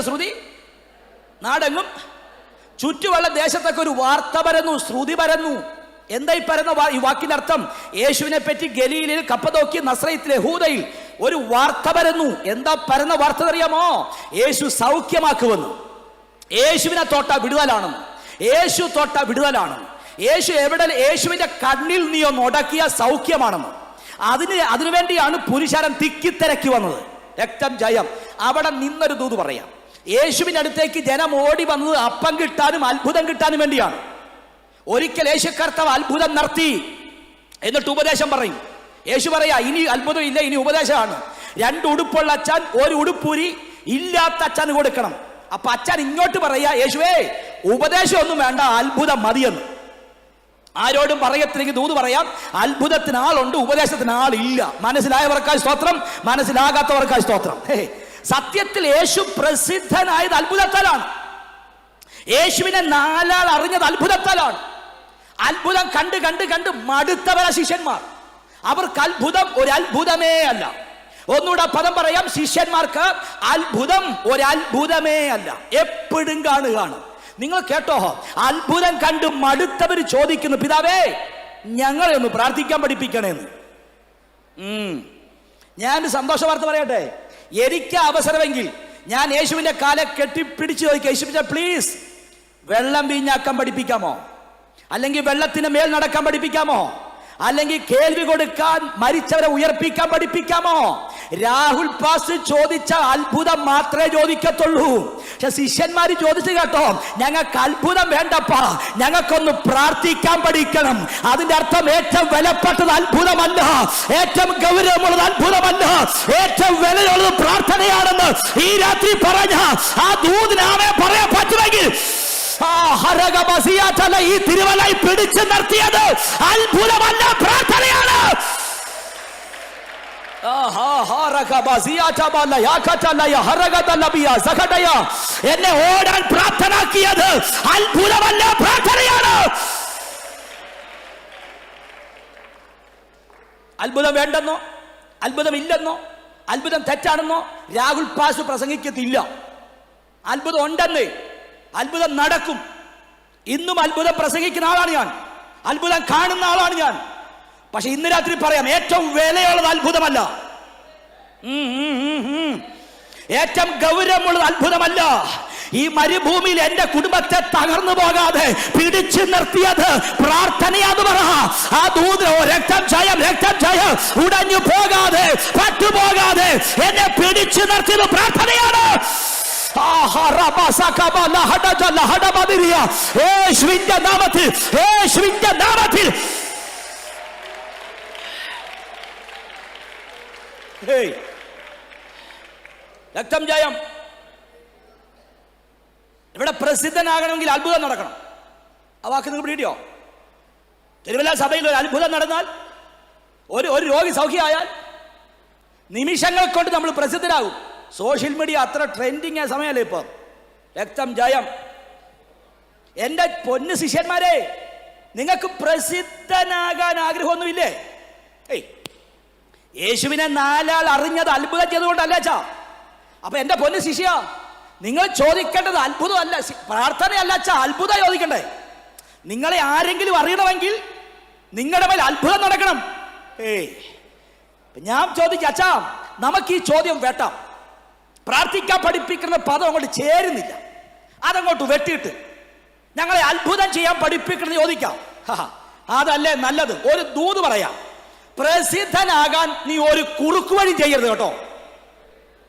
ശ്രുതി നാടെങ്ങും ചുറ്റുമുള്ള ദേശത്തൊക്കെ ഒരു വാർത്ത പരന്നു, ശ്രുതി പരന്നു. എന്താ ഈ പരന്ന ഈ വാക്കിന്റെ അർത്ഥം? യേശുവിനെ പറ്റി ഗലീലയിൽ, കപ്പദോക്യ, നസ്രയത്തിൽ, യഹൂദയിൽ ഒരു വാർത്ത പരന്നു. എന്താ പരന്ന വാർത്ത അറിയാമോ? യേശു സൗഖ്യമാക്കുമെന്ന്. യേശുവിനെ തൊട്ട വിടുതലാണെന്ന്. യേശു തൊട്ട വിടുതലാണെന്ന്. യേശുവിന്റെ കണ്ണിൽ നീ ഒന്ന് ഉടക്കിയ സൗഖ്യമാണെന്ന്. അതിനുവേണ്ടിയാണ് പുരുഷാരം തിക്കിത്തിരക്കി വന്നത്. രക്തം ജയം. അവിടെ നിന്നൊരു ദൂത് പറയാം. യേശുവിന്റെ അടുത്തേക്ക് ജനം ഓടി വന്നത് അപ്പം കിട്ടാനും അത്ഭുതം കിട്ടാനും വേണ്ടിയാണ്. ഒരിക്കൽ യേശു കർത്താവ് അത്ഭുതം നടത്തി, എന്നിട്ട് ഉപദേശം പറയും. യേശു പറയാ, ഇനി അത്ഭുതം ഇല്ല, ഇനി ഉപദേശമാണ്. 2 ഉടുപ്പുള്ള അച്ഛൻ 1 ഉടുപ്പൂരി ഇല്ലാത്ത അച്ഛന് കൊടുക്കണം. അപ്പൊ അച്ഛൻ ഇങ്ങോട്ട് പറയാ, യേശുവേ ഉപദേശം ഒന്നും വേണ്ട, അത്ഭുതം മതിയെന്ന്. ആരോടും പറയത്തില്ലെങ്കിൽ ദൂത് പറയാം, അത്ഭുതത്തിന് ആളുണ്ട്, ഉപദേശത്തിന് ആളില്ല. മനസ്സിലായവർക്കായി സ്തോത്രം, മനസ്സിലാകാത്തവർക്കായി സ്തോത്രം. സത്യത്തിൽ യേശു പ്രസിദ്ധനായത് അത്ഭുതത്താലാണ്. യേശുവിനെ 4 ആൾ അറിഞ്ഞത് അത്ഭുതത്താലാണ്. അത്ഭുതം കണ്ട് കണ്ട് കണ്ട് മടുത്തവരാ ശിഷ്യന്മാർ. അവർക്ക് അത്ഭുതം ഒരു അത്ഭുതമേ അല്ല. ഒന്നുകൂടെ പദം പറയാം, ശിഷ്യന്മാർക്ക് അത്ഭുതം ഒരു അത്ഭുതമേ അല്ല, എപ്പോഴും കാണുകയാണ്. നിങ്ങൾ കേട്ടോ, അത്ഭുതം കണ്ട് മടുത്തവർ ചോദിക്കുന്നു, പിതാവേ ഞങ്ങളെ ഒന്ന് പ്രാർത്ഥിക്കാൻ പഠിപ്പിക്കണേന്ന്. ഞാൻ സന്തോഷ വാർത്ത പറയട്ടെ. എനിക്ക് അവസരമെങ്കിൽ ഞാൻ യേശുവിന്റെ കാലെ കെട്ടിപ്പിടിച്ച് ചോദിക്കാം, യേശുവിനെ പ്ലീസ് വെള്ളം വീഞ്ഞാക്കാൻ പഠിപ്പിക്കാമോ? അല്ലെങ്കിൽ വെള്ളത്തിന് മേൽ നടക്കാൻ പഠിപ്പിക്കാമോ? അല്ലെങ്കിൽ കേൾവി കൊടുക്കാൻ, മരിച്ചവരെ ഉയർപ്പിക്കാൻ പഠിപ്പിക്കാമോ? രാഹുൽ പാസ് ചോദിച്ച അത്ഭുതം മാത്രമേ ചോദിക്കത്തുള്ളൂ. പക്ഷെ ശിഷ്യന്മാര് ചോദിച്ചു കേട്ടോ, ഞങ്ങൾക്ക് അത്ഭുതം വേണ്ടപ്പാ, ഞങ്ങൾക്കൊന്ന് പ്രാർത്ഥിക്കാൻ പഠിക്കണം. അതിന്റെ അർത്ഥം ഏറ്റവും വിലപ്പെട്ടത് അത്ഭുതമല്ല, ഏറ്റവും ഗൗരവമുള്ളത് അത്ഭുതമല്ല, ഏറ്റവും വിലയുള്ളത് പ്രാർത്ഥനയാണെന്ന് ഈ രാത്രി പറഞ്ഞ ആ ദൂതനാമേ പറയാൻ പറ്റുമെങ്കിൽ ഈ തിരുവല്ലായി പിടിച്ചു നിർത്തിയത് അത്ഭുതമല്ല, പ്രാർത്ഥനയാണ്. എന്നെ ഓടാൻ പ്രാർത്ഥനാക്കിയത് അത്ഭുതമല്ല, പ്രാർത്ഥനയാണ്. അത്ഭുതം വേണ്ടെന്നോ, അത്ഭുതം ഇല്ലെന്നോ, അത്ഭുതം തെറ്റാണെന്നോ രാഹുൽ പാസ് പ്രസംഗിക്കത്തില്ല. അത്ഭുതം ഉണ്ടെന്ന്, അത്ഭുതം നടക്കും. ഇന്നും അത്ഭുതം പ്രസംഗിക്കുന്ന ആളാണ് ഞാൻ, അത്ഭുതം കാണുന്ന ആളാണ് ഞാൻ. പക്ഷെ ഇന്ന് രാത്രി പറയാം, ഏറ്റവും വിലയുള്ളത് അത്ഭുതമല്ല, ഏറ്റവും ഗൗരവമുള്ളത് അത്ഭുതമല്ല. ഈ മരുഭൂമിയിൽ എന്റെ കുടുംബത്തെ തകർന്നു പോകാതെ പിടിച്ചു നിർത്തിയത് പ്രാർത്ഥനയാന്ന് പറ. ആ ദൂതൻ രക്തം ജയം, രക്തം ജയം, ഉടഞ്ഞു പോകാതെ, പട്ടുപോകാതെ എന്നെ പിടിച്ചു നിർത്തിയത് പ്രാർത്ഥനയാണ്. യേശുവിന്റെ നാമത്തിൽ, യേശുവിന്റെ നാമത്തിൽ. രക്തം ജയം. ഇവിടെ പ്രസിദ്ധനാകണമെങ്കിൽ അത്ഭുതം നടക്കണം. ആ വാക്ക് നിങ്ങൾ പിടിയോ? തിരുവല്ല സഭയിൽ ഒരു അത്ഭുതം നടന്നാൽ, ഒരു രോഗി സൗഖ്യമായാൽ നിമിഷങ്ങൾ കൊണ്ട് നമ്മൾ പ്രസിദ്ധരാകും. സോഷ്യൽ മീഡിയ അത്ര ട്രെൻഡിങ് ആയ സമയമല്ലേ ഇപ്പം. രക്തം ജയം. എൻ്റെ പൊന്ന് ശിഷ്യന്മാരെ, നിങ്ങൾക്ക് പ്രസിദ്ധനാകാൻ ആഗ്രഹമൊന്നുമില്ലേ? യേശുവിനെ 4 ആൾ അറിഞ്ഞത് അത്ഭുതം ചെയ്തുകൊണ്ടല്ല അച്ഛാ. അപ്പൊ എൻ്റെ പൊന്ന് ശിഷ്യ, നിങ്ങൾ ചോദിക്കേണ്ടത് അത്ഭുതമല്ല, പ്രാർത്ഥനയല്ല അച്ഛാ, അത്ഭുതം ചോദിക്കണ്ടേ. നിങ്ങളെ ആരെങ്കിലും അറിയണമെങ്കിൽ നിങ്ങളുടെ മേൽ അത്ഭുതം നടക്കണം. ഞാൻ ചോദിക്കാം, അച്ഛാ നമുക്ക് ഈ ചോദ്യം വെട്ടാം. പ്രാർത്ഥിക്കാൻ പഠിപ്പിക്കുന്ന പദം അങ്ങോട്ട് ചേരുന്നില്ല, അതങ്ങോട്ട് വെട്ടിയിട്ട് ഞങ്ങളെ അത്ഭുതം ചെയ്യാൻ പഠിപ്പിക്കണം ചോദിക്കാം. അതല്ലേ നല്ലത്? ഒരു ദൂത് പറയാം, പ്രസിദ്ധനാകാൻ നീ ഒരു കുറുക്കു വഴി ചെയ്യരുത് കേട്ടോ.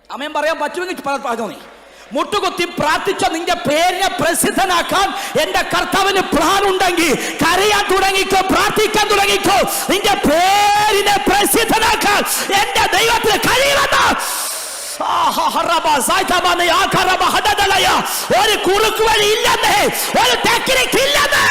അമ്മയും പറയാൻ പറ്റുമെങ്കിൽ പറഞ്ഞോ. നീ മുട്ടുകുത്തി പ്രാർത്ഥിച്ചോ, നിന്റെ പേരിനെ പ്രസിദ്ധനാക്കാൻ എന്റെ കർത്താവിന് പ്ലാൻ ഉണ്ടെങ്കിൽ കരയാൻ തുടങ്ങിക്കോ, പ്രാർത്ഥിക്കാൻ തുടങ്ങിക്കോ. നിന്റെ പേരിനെ പ്രസിദ്ധനാക്കാൻ എന്റെ ദൈവത്തിന് കഴിയുമെന്ന് ഒരു കുറുക്കു വഴി ഇല്ലെന്ന്, ഒരു ടെക്നിക്ക് ഇല്ലെന്ന്.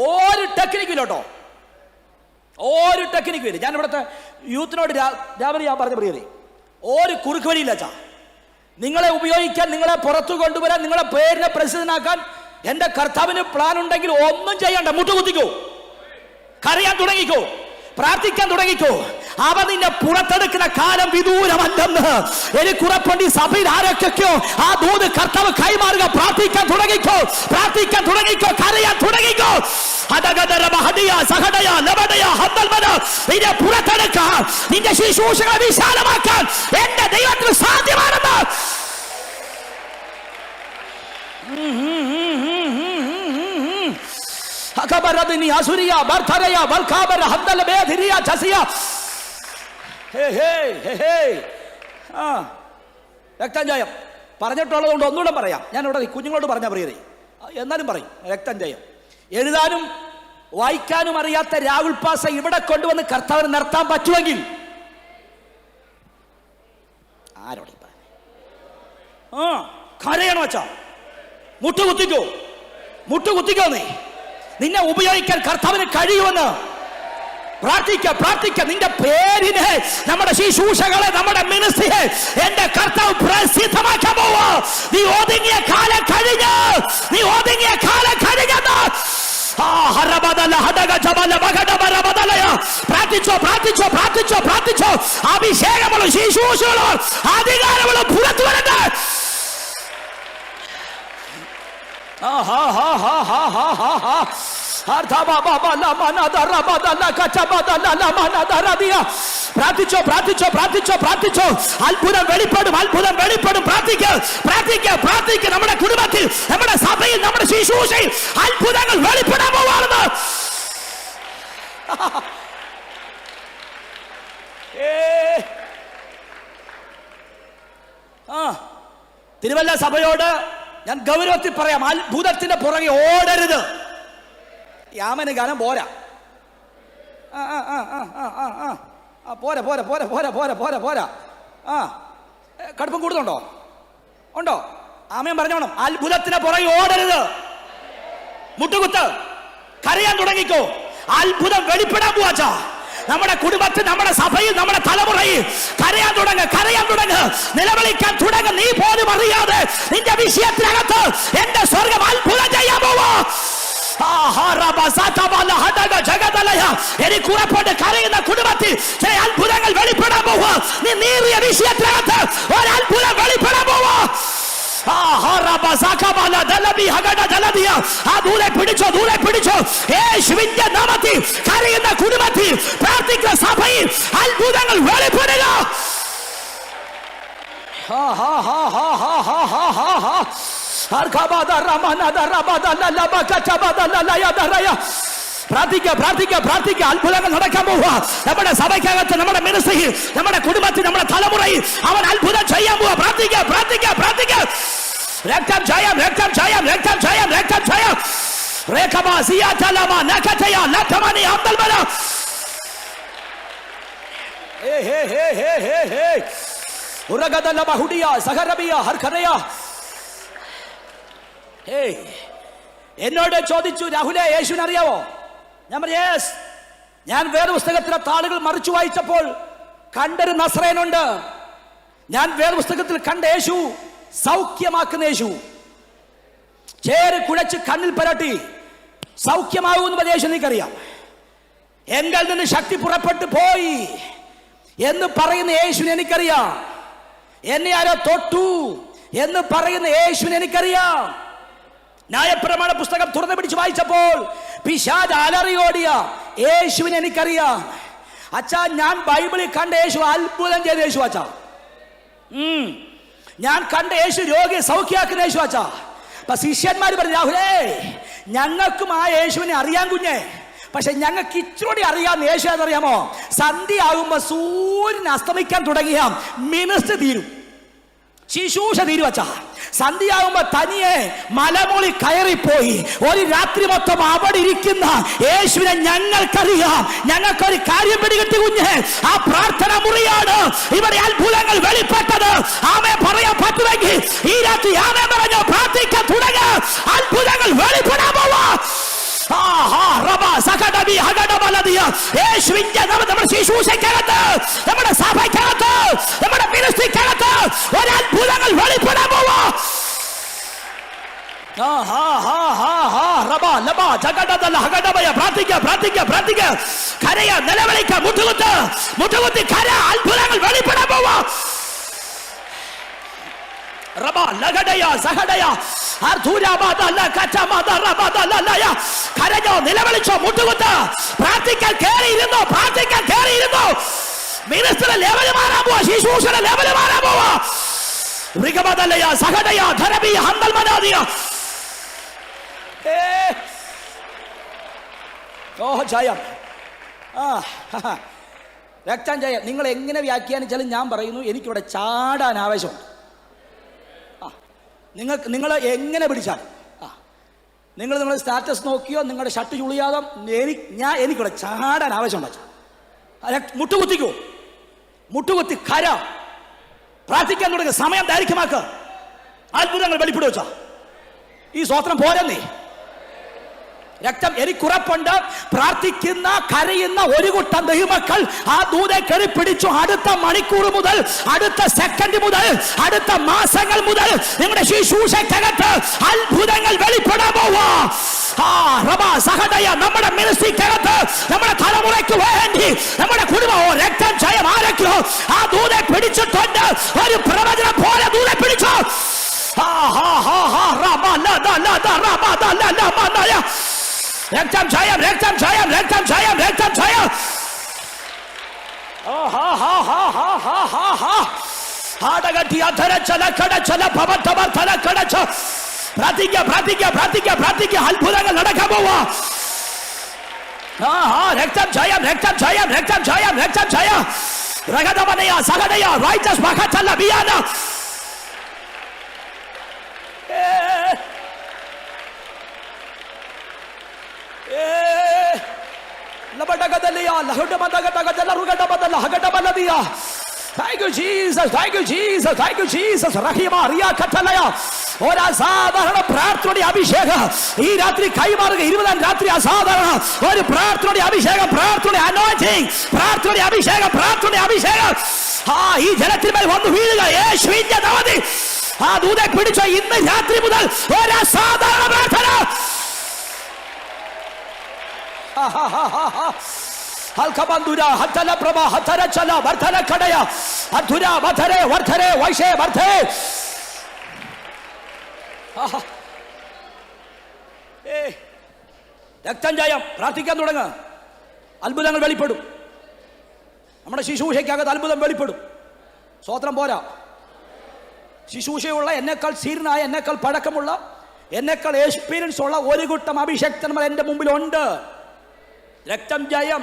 ഒരു ടെക്നിക്കിലോട്ടോ, ഒരു ടെക്നിക്കില്ല. ഞാൻ ഇവിടുത്തെ യൂത്തിനോട് രാവിലെ ഞാൻ പറഞ്ഞ പ്രിയരെ, ഒരു കുറുക്ക് വഴിയില്ല അച്ഛാ. നിങ്ങളെ ഉപയോഗിക്കാൻ, നിങ്ങളെ പുറത്തു കൊണ്ടുവരാൻ, നിങ്ങളെ പേരിനെ പ്രസിദ്ധനാക്കാൻ എന്റെ കർത്താവിന് പ്ലാൻ ഉണ്ടെങ്കിൽ ഒന്നും ചെയ്യണ്ട. മുട്ടുകുത്തിക്കോ, കരയാൻ തുടങ്ങിക്കോ, പ്രാർത്ഥിക്കാൻ തുടങ്ങിക്കോ. അവ നിന്നെ പുറത്തെടുക്കുന്ന കാലം വിദൂരമല്ലെന്ന് എനിക്ക് ഉറപ്പുണ്ട്. ഈ സഭയിൽ ആരൊക്കെയോ ആ ദൂത് കർത്താവ് കൈമാറുക. പ്രാർത്ഥിക്കാൻ തുടങ്ങിക്കോ, പ്രാർത്ഥിക്കാൻ തുടങ്ങിക്കോ, കരയാൻ തുടങ്ങിക്കോ. നിന്നെ പുറത്തെടുക്കാൻ, നിന്റെ ശുശ്രൂഷകളെ വിശാലമാക്കാൻ എന്റെ ദൈവത്തിന് സാധ്യമാണെന്ന്. രക്തഞ്ചയം പറഞ്ഞിട്ടുള്ളത് കൊണ്ട് ഒന്നുകൂടെ പറയാം. ഞാൻ ഇവിടെ കുഞ്ഞുങ്ങളോട് പറഞ്ഞ പ്രിയരെ, എന്നാലും പറയും. രക്തഞ്ചയം എഴുതാനും വായിക്കാനും അറിയാത്ത രാഹുൽ പാസ ഇവിടെ കൊണ്ടുവന്ന് കർത്താവിന് നിർത്താൻ പറ്റുമെങ്കിൽ ആരോട് കരയണോ വെച്ചാ? മുട്ടുകുത്തിക്കോ, മുട്ടുകുത്തിക്കോ. നിന്നെ ഉപയോഗിക്കാൻ കർത്താവിന് കഴിയുമെന്ന് പ്രാർത്ഥിക്ക, പ്രാർത്ഥിക്ക. നിന്റെ പേരിനെ, നമ്മുടെ ശുശ്രൂഷകളെ, നമ്മുടെ മിനിസ്ട്രിയെ എന്റെ കർത്താവ് പ്രസിദ്ധമാക്കാൻ പോവാ. നീ ഒതുങ്ങിയ കാലം കഴിഞ്ഞ്, നീ ഒതുങ്ങിയ കാലം കഴിഞ്ഞെന്ന്. പ്രാർത്ഥിച്ചോ, പ്രാർത്ഥിച്ചോ, പ്രാർത്ഥിച്ചോ, പ്രാർത്ഥിച്ചോ. അഭിഷേകമുള്ള ശുശ്രൂഷകളും അധികാരമുള്ള പുറത്തു വരുന്നത്. പ്രാർത്ഥിച്ചോ, പ്രാർത്ഥിച്ചോ, പ്രാർത്ഥിച്ചോ, പ്രാർത്ഥിച്ചോ. അത്ഭുതം വെളിപ്പെടും, അത്ഭുതം വെളിപ്പെടും. പ്രാർത്ഥിക്ക, പ്രാർത്ഥിക്ക, പ്രാർത്ഥിക്ക. നമ്മുടെ കുടുംബത്തിൽ, നമ്മുടെ സഭയിൽ, നമ്മുടെ ശുശ്രൂഷയിൽ അത്ഭുതങ്ങൾ വെളിപ്പെടാൻ പോവാണെന്ന്. തിരുവല്ല സഭയോട് ഞാൻ ഗൗരവത്തിൽ പറയാം, അത്ഭുതത്തിന്റെ പുറകെ ഓടരുത്. യാമന് ഗാനം പോരാ, പോരാ, പോരാ, പോരാ, പോരാ, പോരാ, പോരാ, പോരാ. കടുപ്പം കൂടുന്നുണ്ടോ? ഉണ്ടോ? ആമേൻ പറഞ്ഞോണം. അത്ഭുതത്തിന് പുറകെ ഓടരുത്. മുട്ടുകുത്ത്, കരയാൻ തുടങ്ങിക്കോ. അത്ഭുതം വെളിപ്പെടാൻ പോവാച്ചാ. നമ്മുടെ കുടുംബത്തിൽ, നമ്മുടെ സഭയിൽ, നമ്മുടെ തലമുറയിൽ കരയാൻ തുടങ്ങ്, കരയാൻ തുടങ്ങ്, നിലവിളിക്കാൻ തുടങ്ങ്. നീ പോലും അറിയാതെ നിന്റെ വിഷയത്തിനകത്ത് എന്റെ സ്വർഗം അത്ഭുതം ചെയ്യാൻ പോവാ. എനിക്ക് ഉറപ്പുണ്ട്, കരയുന്ന കുടുംബത്തിൽ ചില അത്ഭുതങ്ങൾ വെളിപ്പെടാൻ പോവാ. നീ നീറിയ വിഷയത്തിനകത്ത് ഒരു അത്ഭുതം വെളിപ്പെടാൻ പോവാ. ദൂരെ പിടിച്ചോ, ദൂരെ പിടിച്ചോ. യേശുവിന്റെ നാമത്തിൽ കരയുന്ന കുടുംബത്തിൽ, പ്രാർത്ഥിക്കുന്ന സഭയിൽ അത്ഭുതങ്ങൾ വെളിപ്പെടുക. പ്രാർത്ഥിക്ക, പ്രാർത്ഥിക്ക, പ്രാർത്ഥിക്ക. അത്ഭുതങ്ങൾ നടക്കാൻ പോവുക. നമ്മുടെ സഭയ്ക്കകത്ത്, നമ്മുടെ മിനിസ്ട്രിയിൽ, നമ്മുടെ കുടുംബത്തിൽ, നമ്മുടെ തലമുറയിൽ അവൻ അത്ഭുതം ചെയ്യാൻ പോവുക. പ്രാർത്ഥിക്ക, പ്രാർത്ഥിക്ക, പ്രാർത്ഥിക്ക. രക്തം ജയം, രക്തം ജയം, രക്തം ജയം, രക്തം ജയം. എന്നോട് ചോദിച്ചു, രാഹുലെ യേശുവിനെ അറിയാവോ? ഞാൻ പറഞ്ഞു യെസ്. ഞാൻ വേദപുസ്തകത്തിലെ താളുകൾ മറിച്ചു വായിച്ചപ്പോൾ കണ്ടൊരു നസ്രയനുണ്ട്. ഞാൻ വേദപുസ്തകത്തിൽ കണ്ട യേശു സൗഖ്യമാക്കുന്ന യേശു. ചേര് കുഴച്ച് കണ്ണിൽ പരട്ടി സൗഖ്യമാകുമെന്ന് യേശു എനിക്കറിയാം. എങ്കിൽ നിന്ന് ശക്തി പുറപ്പെട്ടു പോയി എന്ന് പറയുന്ന യേശുവിനെ എനിക്കറിയാം. എന്നെ ആരോ തൊട്ടു എന്ന് പറയുന്ന യേശുവിനെ എനിക്കറിയാം. ന്യായപ്രമാണ പുസ്തകം തുറന്നു പിടിച്ച് വായിച്ചപ്പോൾ പിശാച് അലറിയോടിയ യേശുവിനെ എനിക്കറിയാം. അച്ഛാ, ഞാൻ ബൈബിളിൽ കണ്ട യേശു അത്ഭുതം ചെയ്ത യേശു അച്ഛാ. ഞാൻ കണ്ട യേശു രോഗിയെ സൗഖ്യമാക്കുന്ന യേശു അച്ഛാ. അപ്പൊ ശിഷ്യന്മാർ പറഞ്ഞു, രാഹുലേ, ഞങ്ങൾക്കും ആ യേശുവിനെ അറിയാൻ കുഞ്ഞേ, പക്ഷെ ഞങ്ങൾക്ക് ഇച്ചിരി അറിയാവുന്ന യേശു എന്നറിയാമോ? സന്ധ്യ ആകുമ്പോ സൂര്യൻ അസ്തമിക്കാൻ തുടങ്ങിയ മിനിസ്റ്റ് തീരും, ശുശ്രൂഷ തീരുവച്ചാ. സന്ധ്യയാകുമ്പോ തനിയെ മലമുകളിൽ കയറിപ്പോയി ഒരു രാത്രി മൊത്തം അവിടെ ഇരിക്കുന്ന യേശുവിനെ ഞങ്ങൾക്കറിയാം. ഞങ്ങൾക്കൊരു കാര്യം പിടികിട്ടി കുഞ്ഞെ, ആ പ്രാർത്ഥന മുറിയാണ് ഇവിടെ അത്ഭുതങ്ങൾ വെളിപ്പെട്ടത്. ആമേ പറയാൻ പറ്റുമെങ്കിൽ ഈ രാത്രി ആമേ പറഞ്ഞോ പ്രാർത്ഥിക്കാൻ തുടങ്ങ, അത്ഭുതങ്ങൾ വെളിപ്പെടാൻ പോവാ. നമ്മുടെ ശുശ്രൂഷയ്ക്കകത്ത്, നമ്മുടെ സഭയ്ക്കകത്ത്, നമ്മുടെ മിനിസ്ട്രിക്കകത്ത് ഒരു അത്ഭുതങ്ങൾ വെളിപ്പെടാൻ പോവാ. കരയ, നിലവിളിക്ക, മുട്ടുകുത്ത്, മുട്ടുകുത്തി കര, അത്ഭുതങ്ങൾ വെളിപ്പെടാൻ പോവാ. കരഞ്ഞോ, നിലവിളിച്ചോ, മുട്ടുകുത്ത്, പ്രാർത്ഥിക്കാൻ കയറിയിരുന്നോ, പ്രാർത്ഥിക്കാൻ കയറിയിരുന്നോ. മിനിസ്റ്റർ ലെവല് മാറാൻ പോവാ, ശുശ്രൂഷയുടെ ലെവല് മാറാൻ പോവാ. രക്തം ജയം. നിങ്ങൾ എങ്ങനെ വ്യാഖ്യാനിച്ചാലും ഞാൻ പറയുന്നു, എനിക്കിവിടെ ചാടാൻ ആവേശമുണ്ട്. നിങ്ങൾ എങ്ങനെ പിടിച്ചാൽ, നിങ്ങൾ സ്റ്റാറ്റസ് നോക്കിയോ, നിങ്ങളുടെ ഷർട്ട് ചുളിയാതോ, എനിക്കിവിടെ ചാടാൻ ആവശ്യമുണ്ട്. മുട്ടുകുത്തിക്കോ, മുട്ടുകുത്തി കര, പ്രാർത്ഥിക്കാൻ തുടങ്ങുക, സമയം ദൈർഘ്യമാക്ക, അത്ഭുതങ്ങൾ വെളിപ്പെടുവച്ചാ. ഈ സ്വത്രം പോരെന്നേ. രക്തം എനിക്കുറപ്പുണ്ട്. പ്രാർത്ഥിക്കുന്ന കരയുന്ന ഒരു കൂട്ടം ദൈവമക്കൾ ആ ദൂതെ കയറി പിടിച്ചു. അടുത്ത മണിക്കൂർ മുതൽ, അടുത്ത സെക്കൻഡ് മുതൽ, അടുത്ത മാസങ്ങൾ മുതൽ നിങ്ങളുടെ ശുശ്രൂഷയ്ക്കകത്ത് അത്ഭുതങ്ങൾ വെളിപ്പെടാൻ പോവാ. നമ്മുടെ മിനിസ്ട്രിക്കകത്ത്, നമ്മുടെ തലമുറയ്ക്ക് വേണ്ടി, നമ്മുടെ കുടുംബം രക്തം ജയം ആരൊക്കെയോ ആ ദൂതെ പിടിച്ചിട്ടുണ്ട്. ഒരു പ്രവചനം പോലെ ദൂതെ പിടിച്ചോ. രക്തം ജയം, രക്തം ജയം, രക്തം ജയം, രക്തം ജയം. അത്ഭുതങ്ങൾ നടക്കാൻ പോവാ. രക്തം ജയം, രക്തം ജയം, രക്തം ജയം, രക്തം ജയം. രഗതമനയ സഹനയ righteous മഹതല ബിയാന. Thank you Jesus, thank you Jesus, thank you Jesus. Rahima Riya Katalaya. ഒരു അസാധാരണ പ്രാർത്ഥനയുടെ അഭിഷേകം ഈ രാത്രി കൈമാറുക. 20-ാം രാത്രി അസാധാരണ ഒരു പ്രാർത്ഥനയുടെ അഭിഷേകം, പ്രാർത്ഥനയുടെ അനോയിന്റിംഗ്, പ്രാർത്ഥനയുടെ അഭിഷേകം, പ്രാർത്ഥനയുടെ അഭിഷേകം ഈ ജനത്തിന്മേൽ വന്നു വീഴുക. യേശുവിന്റെ നാമത്തിൽ ആ ദൂതനെ പിടിച്ചോ. ഇന്ന് രാത്രി മുതൽ ഒരു അസാധാരണ പ്രാർത്ഥന. ഹൽകബന്ധുര ഹതല പ്രഭ ഹതര ചല വർധന കടയ അധുര വധരെ വർധരെ വൈശേ വർധേ. രക്തം ജയം. പ്രാർത്ഥിക്കാൻ തുടങ്ങുക, അത്ഭുതങ്ങൾ വെളിപ്പെടും. നമ്മുടെ ശുശ്രൂഷയ്ക്കകത്ത് അത്ഭുതം വെളിപ്പെടും. സ്വോത്രം പോരാ. ശുശ്രൂഷയുള്ള, എന്നേക്കാൾ സീർണായ, എന്നേക്കാൾ പഴക്കമുള്ള, എന്നേക്കാൾ എക്സ്പീരിയൻസ് ഉള്ള ഒരു കൂട്ടം അഭിഷേക്തന്മാർ എൻ്റെ മുമ്പിലുണ്ട്. രക്തം ജയം.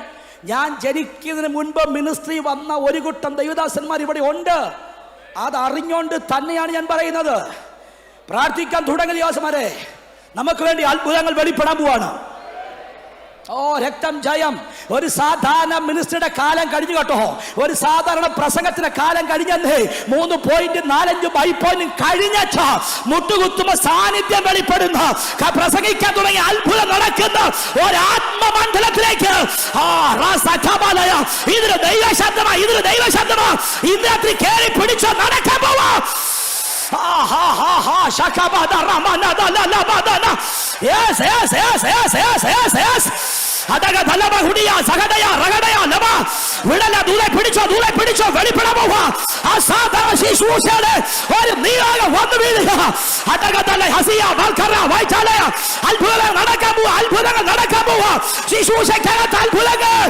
ഞാൻ ജനിക്കുന്നതിന് മുൻപ് മിനിസ്ട്രി വന്ന ഒരു കൂട്ടം ദൈവദാസന്മാർ ഇവിടെ ഉണ്ട്. അതറിഞ്ഞുകൊണ്ട് തന്നെയാണ് ഞാൻ പറയുന്നത്. പ്രാർത്ഥിക്കാൻ തുടങ്ങിയ ദിവസമാരെ നമുക്ക് വേണ്ടി അത്ഭുതങ്ങൾ വെളിപ്പെടാൻ പോവാണ്. ഓ രക്തം ജയം. ഒരു സാധാരണ മിനിസ്റ്ററുടെ കാലം കഴിഞ്ഞു കേട്ടോ. ഒരു സാധാരണ പ്രസംഗത്തിന്റെ കാലം കഴിഞ്ഞേ. 3 പോയിന്റ് 4-5 ബൈ പോയിന്റ് കഴിഞ്ഞ മുട്ടുകുത്തുമ്പോ സാന്നിധ്യം വെളിപ്പെടുന്ന, പ്രസംഗിക്കാൻ തുടങ്ങി അത്ഭുതം നടക്കുന്ന ഒരാത്മമണ്ഡലത്തിലേക്ക് ഇതൊരു ദൈവശബ്ദമാ, ഇതൊരു ദൈവശബ്ദമാ. ഇന്ന് രാത്രി കേറി പിടിച്ചോ, നടക്കാൻ പോവാ. Yes, yes, yes, yes, yes, yes, yes. Adaga dalaba hudiya sagadaya ragadaya lama vidala dule pidicho velipeda powa asadara ശുശ്രൂഷയുടെ ഒരു നീരാകം വന്നു വീഴുക. adaga dalla hasiya valkara vaichalaya അത്ഭുതങ്ങൾ നടക്കാൻ പോവാ ശുശ്രൂഷയ്ക്കകത്ത് അത്ഭുതങ്ങൾ.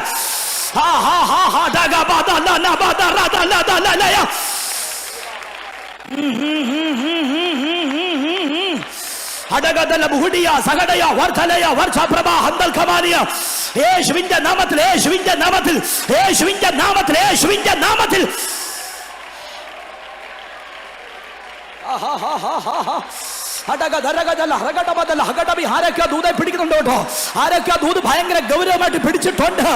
ha ha ha ha daga badala na badara dalla dalla ya അടകദല ബുഹുഡിയ സഗദയ വർധലയ വർഷപ്രഭ ഹന്തൽ ഖമാനിയ യേശുവിന്റെ നാമത്തിൽ യേശുവിന്റെ നാമത്തിൽ യേശുവിന്റെ നാമത്തിൽ യേശുവിന്റെ നാമത്തിൽ ആരൊക്കെ ദൂതെ പിടിക്കുന്നുണ്ടോ കേട്ടോ? ആരൊക്കെ ദൂത് ഭയങ്കര ഗൗരവമായിട്ട് പിടിച്ചിട്ടുണ്ട്.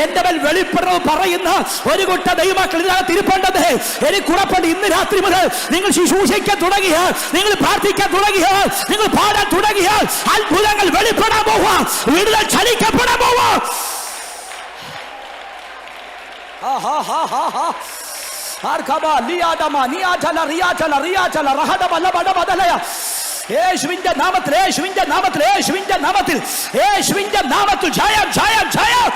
എന്റെ മേൽ വെളിപ്പെടുന്നത് പറയുന്ന ഒരു കൂട്ട ദൈവമക്കൾ ഇതിനകത്ത് ഇരിപ്പുണ്ടത്. എനിക്ക് ഉറപ്പുണ്ട് ഇന്ന് രാത്രി മുതൽ നിങ്ങൾ ശുശ്രൂഷിക്കാൻ തുടങ്ങിയാൽ, നിങ്ങൾ പ്രാർത്ഥിക്കാൻ തുടങ്ങിയാൽ, നിങ്ങൾ പാടാൻ തുടങ്ങിയാൽ അത്ഭുതങ്ങൾ വെളിപ്പെടാൻ പോവാ, വിടുതൽ ചലിക്കപ്പെടാൻ പോവാ. യേശുവിന്റെ നാമത്തിൽ യേശുവിന്റെ നാമത്തിൽ യേശുവിന്റെ നാമത്തിൽ യേശുവിന്റെ നാമത്തിൽ ജയം ജയം ജയം.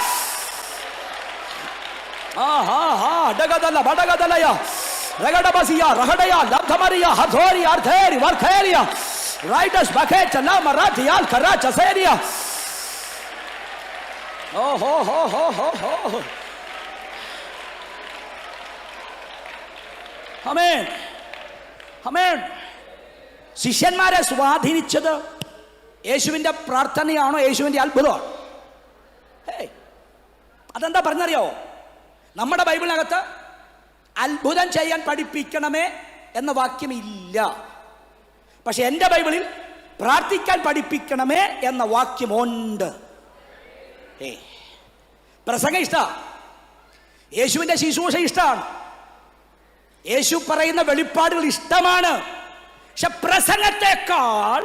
ഡഗദല ബഡഗദലയ റഗഡബസിയ റഹഡയ ലബ്ധമരിയ ഹഥോരി അർഥേരി വർഖേരിയ റൈഡസ് ബഖേച്ച ലമറാതിയാൽ കറാചസേരിയ. ഓ ഹോ ഹോ ഹോ ഹോ ഹോ. ആമേൻ ആമേൻ. ശിഷ്യന്മാരെ സ്വാധീനിച്ചത് യേശുവിന്റെ പ്രാർത്ഥനയാണോ യേശുവിന്റെ അത്ഭുതമാണോ? അതെന്താ പറഞ്ഞറിയാവോ? നമ്മുടെ ബൈബിളിനകത്ത് അത്ഭുതം ചെയ്യാൻ പഠിപ്പിക്കണമേ എന്ന വാക്യം ഇല്ല. പക്ഷെ എൻ്റെ ബൈബിളിൽ പ്രാർത്ഥിക്കാൻ പഠിപ്പിക്കണമേ എന്ന വാക്യമുണ്ട്. പ്രസംഗം ഇഷ്ടമാണ്, യേശുവിന്റെ ശുശ്രൂഷ ഇഷ്ടമാണ്, യേശു പറയുന്ന വെളിപ്പാടുകൾ ഇഷ്ടമാണ്. പക്ഷെ പ്രസംഗത്തെക്കാൾ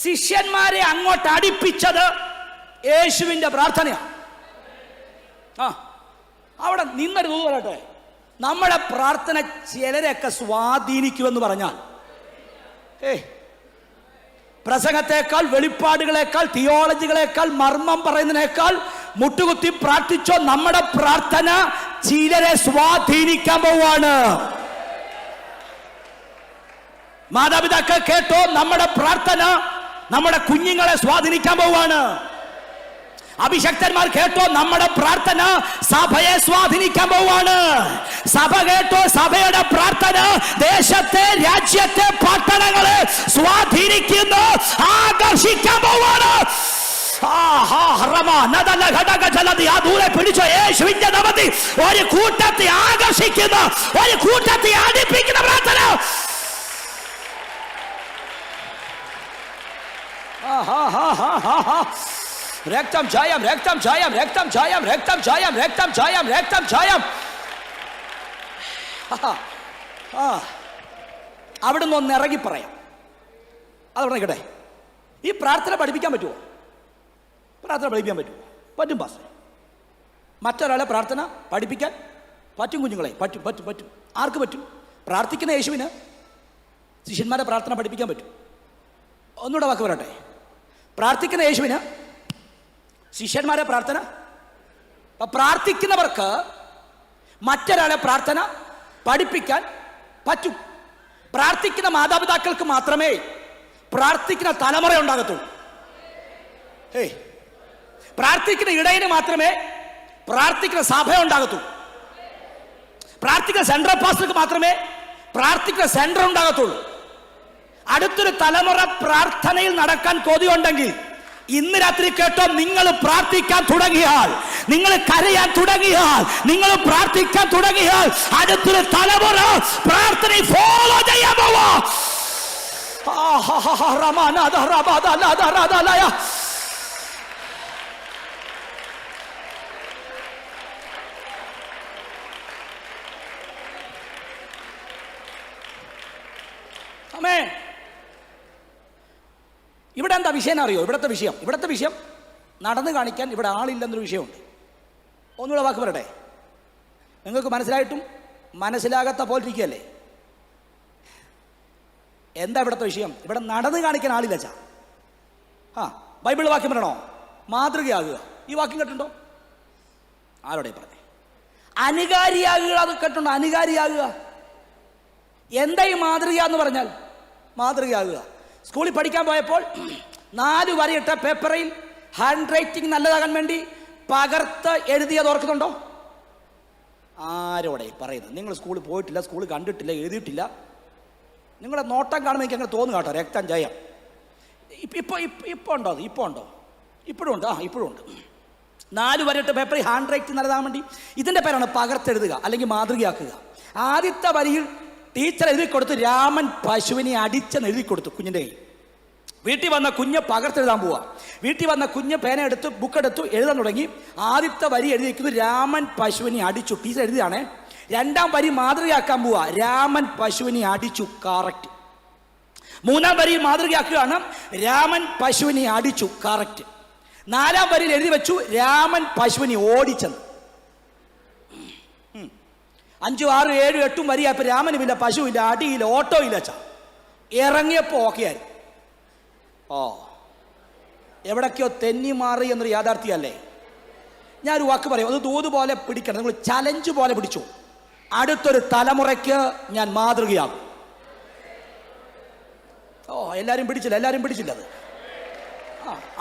ശിഷ്യന്മാരെ അങ്ങോട്ട് അടുപ്പിച്ചത് യേശുവിന്റെ പ്രാർത്ഥനയാണ്. അവിടെ നിന്നൊരു ദൂത് പറയട്ടെ, നമ്മുടെ പ്രാർത്ഥന ചിലരെയൊക്കെ സ്വാധീനിക്കുമെന്ന് പറഞ്ഞാൽ, പ്രസംഗത്തെക്കാൾ വെളിപ്പാടുകളെക്കാൾ തിയോളജികളെക്കാൾ മർമ്മം പറയുന്നതിനേക്കാൾ മുട്ടുകുത്തി പ്രാർത്ഥിച്ചോ, നമ്മുടെ പ്രാർത്ഥന ചിലരെ സ്വാധീനിക്കാൻ പോവാണ്. മാതാപിതാക്കൾ കേട്ടോ, നമ്മുടെ പ്രാർത്ഥന നമ്മുടെ കുഞ്ഞുങ്ങളെ സ്വാധീനിക്കാൻ പോവാണ്. അഭിഷക്തന്മാർ കേട്ടോ, നമ്മുടെ പ്രാർത്ഥന സഭയെ സ്വാധീനിക്കാൻ പോവാണ്. സഭ കേട്ടോ, സഭയുടെ പ്രാർത്ഥന ദേശത്തെ, രാജ്യത്തെ, പട്ടണങ്ങളെ സ്വാധീനിക്കുന്നു, ആകർഷിക്കാൻ പോവാണ്. പിടിച്ചോ യേശുവിന്റെ നാമത്തിൽ ഒരു കൂട്ടത്തെ ആകർഷിക്കുന്ന, ഒരു കൂട്ടത്തെ അടുപ്പിക്കുന്ന പ്രാർത്ഥന. രക്തം ജയം, രക്തം ജയം, രക്തം ജയം, രക്തം ജയം, രക്തം ജയം, രക്തം ജയം. അവിടുന്ന് ഒന്ന് ഇറങ്ങി പറയാം. അത് പറഞ്ഞിട്ടെ, ഈ പ്രാർത്ഥന പഠിപ്പിക്കാൻ പറ്റുമോ? പ്രാർത്ഥന പഠിപ്പിക്കാൻ പറ്റുമോ? പറ്റും പാസ്റ്റർ. മറ്റൊരാളെ പ്രാർത്ഥന പഠിപ്പിക്കാൻ പറ്റും കുഞ്ഞുങ്ങളെ, പറ്റും പറ്റും പറ്റും. ആർക്ക് പറ്റും? പ്രാർത്ഥിക്കുന്ന യേശുവിന് ശിഷ്യന്മാരെ പ്രാർത്ഥന പഠിപ്പിക്കാൻ പറ്റും. ഒന്നുകൂടെ വാക്ക് പറയട്ടെ, പ്രാർത്ഥിക്കുന്ന യേശുവിന് ശിഷ്യന്മാരെ പ്രാർത്ഥന, പ്രാർത്ഥിക്കുന്നവർക്ക് മറ്റൊരാളെ പ്രാർത്ഥന പഠിപ്പിക്കാൻ പറ്റും. പ്രാർത്ഥിക്കുന്ന മാതാപിതാക്കൾക്ക് മാത്രമേ പ്രാർത്ഥിക്കുന്ന തലമുറ ഉണ്ടാകത്തുള്ളൂ. പ്രാർത്ഥിക്കുന്ന ഇടയന് മാത്രമേ പ്രാർത്ഥിക്കുന്ന സഭ ഉണ്ടാകത്തുള്ളൂ. പ്രാർത്ഥിക്കുന്ന സെൻട്രൽ പാസ്റ്റർക്ക് മാത്രമേ പ്രാർത്ഥിക്കുന്ന സെന്റർ ഉണ്ടാകത്തുള്ളൂ. അടുത്തൊരു തലമുറ പ്രാർത്ഥനയിൽ നടക്കാൻ കൊതിയുണ്ടെങ്കിൽ ഇന്ന് രാത്രി കേട്ടോ, നിങ്ങൾ പ്രാർത്ഥിക്കാൻ തുടങ്ങിയാൽ, നിങ്ങൾ കരയാൻ തുടങ്ങിയാൽ, നിങ്ങൾ പ്രാർത്ഥിക്കാൻ തുടങ്ങിയാൽ അടുത്തൊരു തലമുറ പ്രാർത്ഥനയിൽ ഫോളോ ചെയ്യാൻ പോവാ. ഇവിടെ എന്താ വിഷയം അറിയോ? ഇവിടുത്തെ വിഷയം നടന്നു കാണിക്കാൻ ഇവിടെ ആളില്ലെന്നൊരു വിഷയമുണ്ട്. ഒന്നുകൂടെ വാക്ക് പറയട്ടെ, നിങ്ങൾക്ക് മനസ്സിലായിട്ടും മനസ്സിലാകാത്ത പോലെ ഇരിക്കുകയല്ലേ? എന്താ ഇവിടുത്തെ വിഷയം? ഇവിടെ നടന്നു കാണിക്കാൻ ആളില്ല. ബൈബിൾ വാക്യം പറയണോ? മാതൃകയാകുക. ഈ വാക്യം കേട്ടിട്ടുണ്ടോ? ആരോടെ പറഞ്ഞേ? അനുകാരിയാകുക. അത് കേട്ടുണ്ടോ? അനുകാരിയാകുക. എന്താ ഈ മാതൃക എന്ന് പറഞ്ഞാൽ? മാതൃകയാകുക. സ്കൂളിൽ പഠിക്കാൻ പോയപ്പോൾ 4 വരയിട്ട പേപ്പറിൽ ഹാൻഡ് റൈറ്റിംഗ് നല്ലതാകാൻ വേണ്ടി പകർത്ത് എഴുതിയത് ഓർക്കുന്നുണ്ടോ? ആരോടെ പറയുന്നത്? നിങ്ങൾ സ്കൂളിൽ പോയിട്ടില്ല, സ്കൂളിൽ കണ്ടിട്ടില്ല, എഴുതിയിട്ടില്ല. നിങ്ങളുടെ നോട്ടം കാണുമ്പോൾ എനിക്ക് അങ്ങനെ തോന്നുന്നു കേട്ടോ. രക്തം ജയം. ഇപ്പോൾ ഉണ്ടോ? അത് ഇപ്പോൾ ഉണ്ടോ? ഇപ്പോഴും ഉണ്ട്. ഇപ്പോഴും ഉണ്ട്. 4 വരയിട്ട പേപ്പറിൽ ഹാൻഡ് റൈറ്റിംഗ് നല്ലതാകാൻ വേണ്ടി ഇതിൻ്റെ പേരാണ് പകർത്തെഴുതുക അല്ലെങ്കിൽ മാതൃകയാക്കുക. ആദ്യത്തെ വരിയിൽ ടീച്ചർ എഴുതി കൊടുത്തു, രാമൻ പശുവിനെ അടിച്ചെന്ന് എഴുതി കൊടുത്തു കുഞ്ഞിൻ്റെ കയ്യിൽ. വീട്ടിൽ വന്ന കുഞ്ഞ് പകർത്തെഴുതാൻ പോവാ. വീട്ടിൽ വന്ന കുഞ്ഞ് പേന എടുത്ത് ബുക്കെടുത്തു എഴുതാൻ തുടങ്ങി. ആദ്യത്തെ വരി എഴുതി വയ്ക്കുന്നു, രാമൻ പശുവിനെ അടിച്ചു. ടീച്ചർ എഴുതിയാണേ. 2ാം വരി മാതൃകയാക്കാൻ പോവാ, രാമൻ പശുവിനെ അടിച്ചു. കറക്റ്റ്. 3ാം വരി മാതൃകയാക്കുകയാണ്, രാമൻ പശുവിനെ അടിച്ചു. കറക്റ്റ്. 4ാം വരിയിൽ എഴുതി വെച്ചു, രാമൻ പശുവിനെ ഓടിച്ചെന്ന്. 5, 6, 7, 8 വരിയായപ്പോൾ രാമനുമില്ല, പശുവില്ല, അടിയില്ല, ഓട്ടോ ഇല്ല. ഇറങ്ങിയപ്പോൾ ഓക്കെ ആയിരുന്നു. എവിടൊക്കെയോ തെന്നി മാറി എന്നൊരു യാഥാർത്ഥ്യമല്ലേ? ഞാനൊരു വാക്ക് പറയും, അത് ദൂത് പോലെ പിടിക്കണം. നിങ്ങൾ ചലഞ്ച് പോലെ പിടിച്ചു. അടുത്തൊരു തലമുറയ്ക്ക് ഞാൻ മാതൃകയാകും. എല്ലാവരും പിടിച്ചില്ല. അത്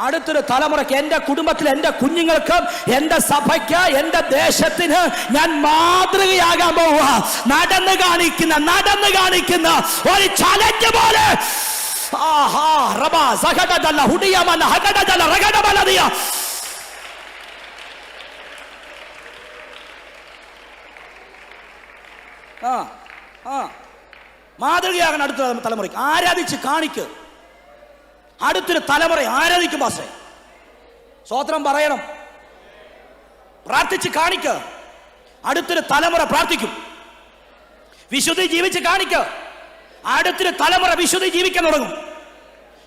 അടുത്തൊരു തലമുറയ്ക്ക്, എൻ്റെ കുടുംബത്തിൽ, എൻ്റെ കുഞ്ഞുങ്ങൾക്ക്, എൻ്റെ സഭയ്ക്ക്, എൻ്റെ ദേശത്തിന് ഞാൻ മാതൃകയാകാൻ പോവുക. നടന്നു കാണിക്കുന്ന ഒരു ചലഞ്ച് പോലെ. മാതൃകയാകണം അടുത്ത തലമുറയ്ക്ക്. ആരാധിച്ച് കാണിക്ക്. അടുത്തൊരു തലമുറ ആരാധിക്കും. പാസ്റ്റേ, സ്തോത്രം പറയണം. പ്രാർത്ഥിച്ച് കാണിക്ക്. അടുത്തൊരു തലമുറ പ്രാർത്ഥിക്കും. വിശുദ്ധി ജീവിച്ച് കാണിക്ക്. അടുത്തൊരു തലമുറ വിശുദ്ധി ജീവിക്കാൻ തുടങ്ങും.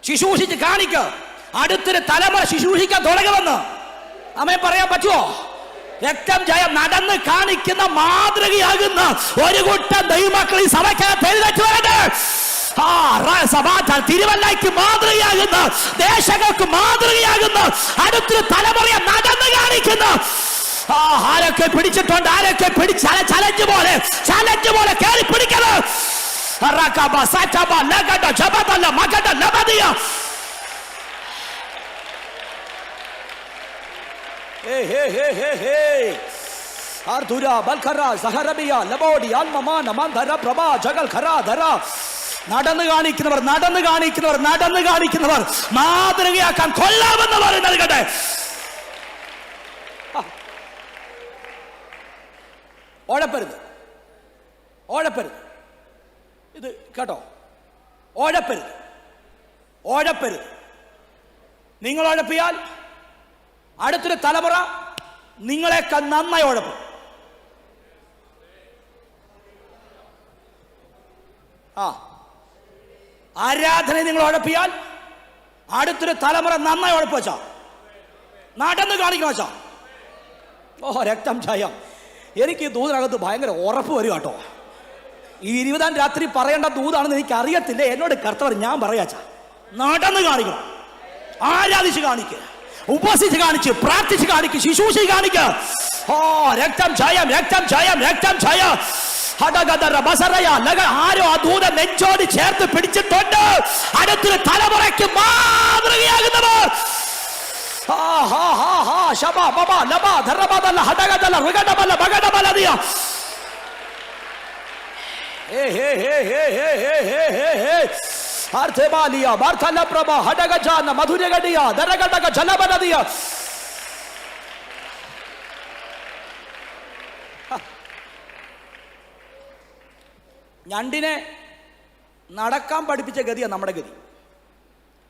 ശുശ്രൂഷിച്ച് കാണിക്ക്. അടുത്തൊരു തലമുറ ശുശ്രൂഷിക്കാൻ തുടങ്ങുമെന്ന് അമ്മേ പറയാൻ പറ്റുമോ? രക്തം ജയം. നടന്ന് കാണിക്കുന്ന മാതൃകയാകുന്ന ഒരു കൂട്ടം ദൈവമക്കൾ ഈ സഭയ്ക്കകത്ത് എഴുന്നേറ്റ് വരട്ടെ. തിരുവല്ലയ്ക്ക് മാതൃകയാകുന്ന, ദേശങ്ങൾക്ക് മാതൃകയാകുന്ന അടുത്തൊരു തലമുറയെ നടന്ന് കാണിക്കുന്ന. ആരൊക്കെ പിടിച്ചിട്ടുണ്ട്? ആരൊക്കെ ചലഞ്ച് പോലെ കയറി പിടിക്കണം. നടന്നു കാണിക്കുന്നവർ മാതൃകയാക്കാൻ കൊല്ലാമെന്ന് പറയുന്നത് നൽകട്ടെ. ഓഴപ്പരുത്. ഇത് കേട്ടോ, ഓഴപ്പരുത്. നിങ്ങൾ ഉഴപ്പിയാൽ അടുത്തൊരു തലമുറ നിങ്ങളെക്കാൾ നന്നായി ഉഴപ്പും. ആരാധന നിങ്ങൾ ഉഴപ്പിയാൽ അടുത്തൊരു തലമുറ നന്നായി ഉഴപ്പ് വെച്ചാ നടന്ന് കാണിക്കണം വെച്ചാ. രക്തം ജയം. എനിക്ക് ദൂതിനകത്ത് ഭയങ്കര ഉറപ്പ് വരും കേട്ടോ. ഈ 20-ാം രാത്രി പറയേണ്ട ദൂതാണെന്ന് എനിക്ക് അറിയത്തില്ല. എന്നോട് കർത്തവർ ഞാൻ പറയാച്ചാ, നടന്ന് കാണിക്കണം. ആരാധിച്ച് കാണിക്കുക, ഉപസിച്ച് കാണിച്ച്, പ്രാർത്ഥിച്ച് കാണിക്കുക, ശുശ്രൂഷിച്ച് കാണിക്കുക. രക്തം ജയം. ആരോ ആ ദൂത നെഞ്ചോട് ചേർത്ത് പിടിച്ചിട്ടുണ്ട്. അടുത്തൊരു തലമുറയ്ക്ക് മാതൃകയാകുന്നവർ. ഞണ്ടിനെ നടക്കാൻ പഠിപ്പിച്ച ഗതിയാണ് നമ്മുടെ ഗതി.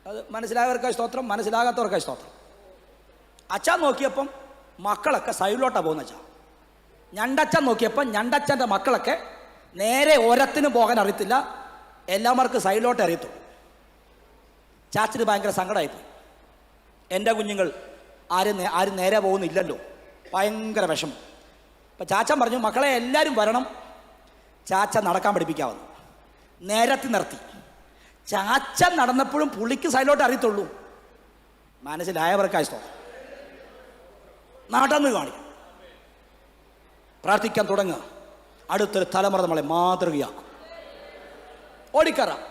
അത് മനസ്സിലായവർക്കായി സ്തോത്രം, മനസ്സിലാകാത്തവർക്കായി സ്തോത്രം. അച്ഛൻ നോക്കിയപ്പം മക്കളൊക്കെ സൈഡിലോട്ടാണ് പോകുന്ന അച്ഛൻ. ഞണ്ടച്ഛൻ നോക്കിയപ്പം ഞണ്ടച്ഛൻ്റെ മക്കളൊക്കെ നേരെ ഓരത്തിനും പോകാൻ അറിയത്തില്ല, എല്ലാവർക്കും സൈഡിലോട്ടേ അറിയത്തുള്ളൂ. ചാച്ചന് ഭയങ്കര സങ്കടമായിപ്പോയി. എൻ്റെ കുഞ്ഞുങ്ങൾ ആരും നേരെ പോകുന്നില്ലല്ലോ, ഭയങ്കര വിഷമം. അപ്പം ചാച്ചൻ പറഞ്ഞു, മക്കളെ എല്ലാവരും വരണം, ചാച്ച നടക്കാൻ പഠിപ്പിക്കാമെന്ന്. നിരത്തി നിർത്തി. ചാച്ചൻ നടന്നപ്പോഴും പുള്ളിക്ക് സൈഡിലോട്ട് അറിയത്തുള്ളൂ. മനസ്സിലായവർക്കായി സ്തോത്രം. നടന്ന് കാണിക്കും, പ്രാർത്ഥിക്കാൻ തുടങ്ങുക. അടുത്തൊരു തലമുറ നമ്മളെ മാതൃകയാക്കും. ഓടിക്കറാം.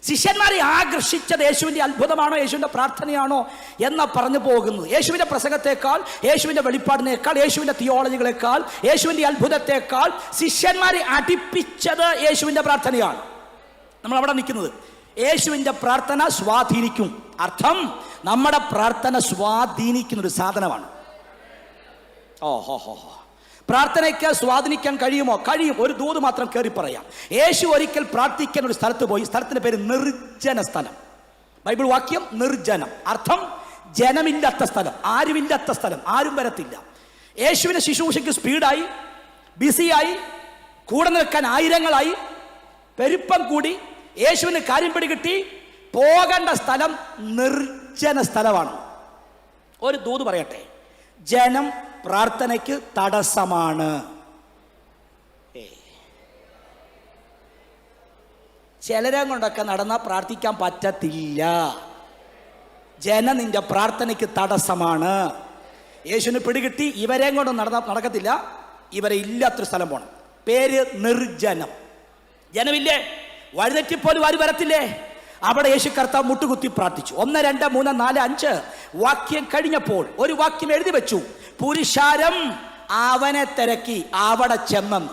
ശിഷ്യന്മാരെ ആകർഷിച്ചത് യേശുവിൻ്റെ അത്ഭുതമാണോ, യേശുവിൻ്റെ പ്രാർത്ഥനയാണോ എന്ന് പറഞ്ഞു പോകുന്നത്. യേശുവിൻ്റെ പ്രസംഗത്തെക്കാൾ, യേശുവിൻ്റെ വെളിപ്പാടിനേക്കാൾ, യേശുവിൻ്റെ തിയോളജികളെക്കാൾ, യേശുവിൻ്റെ അത്ഭുതത്തെക്കാൾ ശിഷ്യന്മാരെ അടുപ്പിച്ചത് യേശുവിൻ്റെ പ്രാർത്ഥനയാണ്. നമ്മൾ അവിടെ നിൽക്കുന്നത്. യേശുവിൻ്റെ പ്രാർത്ഥന സ്വാധീനിക്കും. അർത്ഥം, നമ്മുടെ പ്രാർത്ഥന സ്വാധീനിക്കുന്നൊരു സാധനമാണ്. പ്രാർത്ഥനയ്ക്ക് സ്വാധീനിക്കാൻ കഴിയുമോ? കഴിയും. ഒരു ദൂത് മാത്രം കയറി പറയാം. യേശു ഒരിക്കൽ പ്രാർത്ഥിക്കാൻ ഒരു സ്ഥലത്ത് പോയി. സ്ഥലത്തിന്റെ പേര് നിർജ്ജന സ്ഥലം. ബൈബിൾ വാക്യം നിർജ്ജനം. അർത്ഥം, ജനമില്ലാത്ത സ്ഥലം, ആരുമില്ലാത്ത സ്ഥലം, ആരും വരത്തില്ല. യേശുവിന്റെ ശുശ്രൂഷയ്ക്ക് സ്പീഡായി, ബിസിയായി, കൂടെ നിൽക്കാൻ ആയിരങ്ങളായി, പെരുപ്പം കൂടി. യേശുവിന് കാര്യം പിടികിട്ടി. പോകേണ്ട സ്ഥലം നിർജ്ജന സ്ഥലമാണ്. ഒരു ദൂത് പറയട്ടെ, ജനം പ്രാർത്ഥനയ്ക്ക് തടസ്സമാണ്. ചിലരെ കൊണ്ടൊക്കെ നടന്നാൽ പ്രാർത്ഥിക്കാൻ പറ്റത്തില്ല. ജനം നിന്റെ പ്രാർത്ഥനയ്ക്ക് തടസ്സമാണ്. യേശുവിന് പിടികിട്ടി, ഇവരെ കൊണ്ട് നടക്കത്തില്ല. ഇവരെ ഇല്ലാത്തൊരു സ്ഥലം പോകണം. പേര് നിർജ്ജനം. ജനമില്ലേ, വഴിതെറ്റിപ്പോലും ആരും വരത്തില്ലേ. അവിടെ യേശു കർത്താവ് മുട്ടുകുത്തി പ്രാർത്ഥിച്ചു. 1, 2, 3, 4, 5 വാക്യം കഴിഞ്ഞപ്പോൾ ഒരു വാക്യം എഴുതി വെച്ചു. പുരുഷാരം അവനെ തിരക്കി അവിടെ ചെന്നെന്ന്.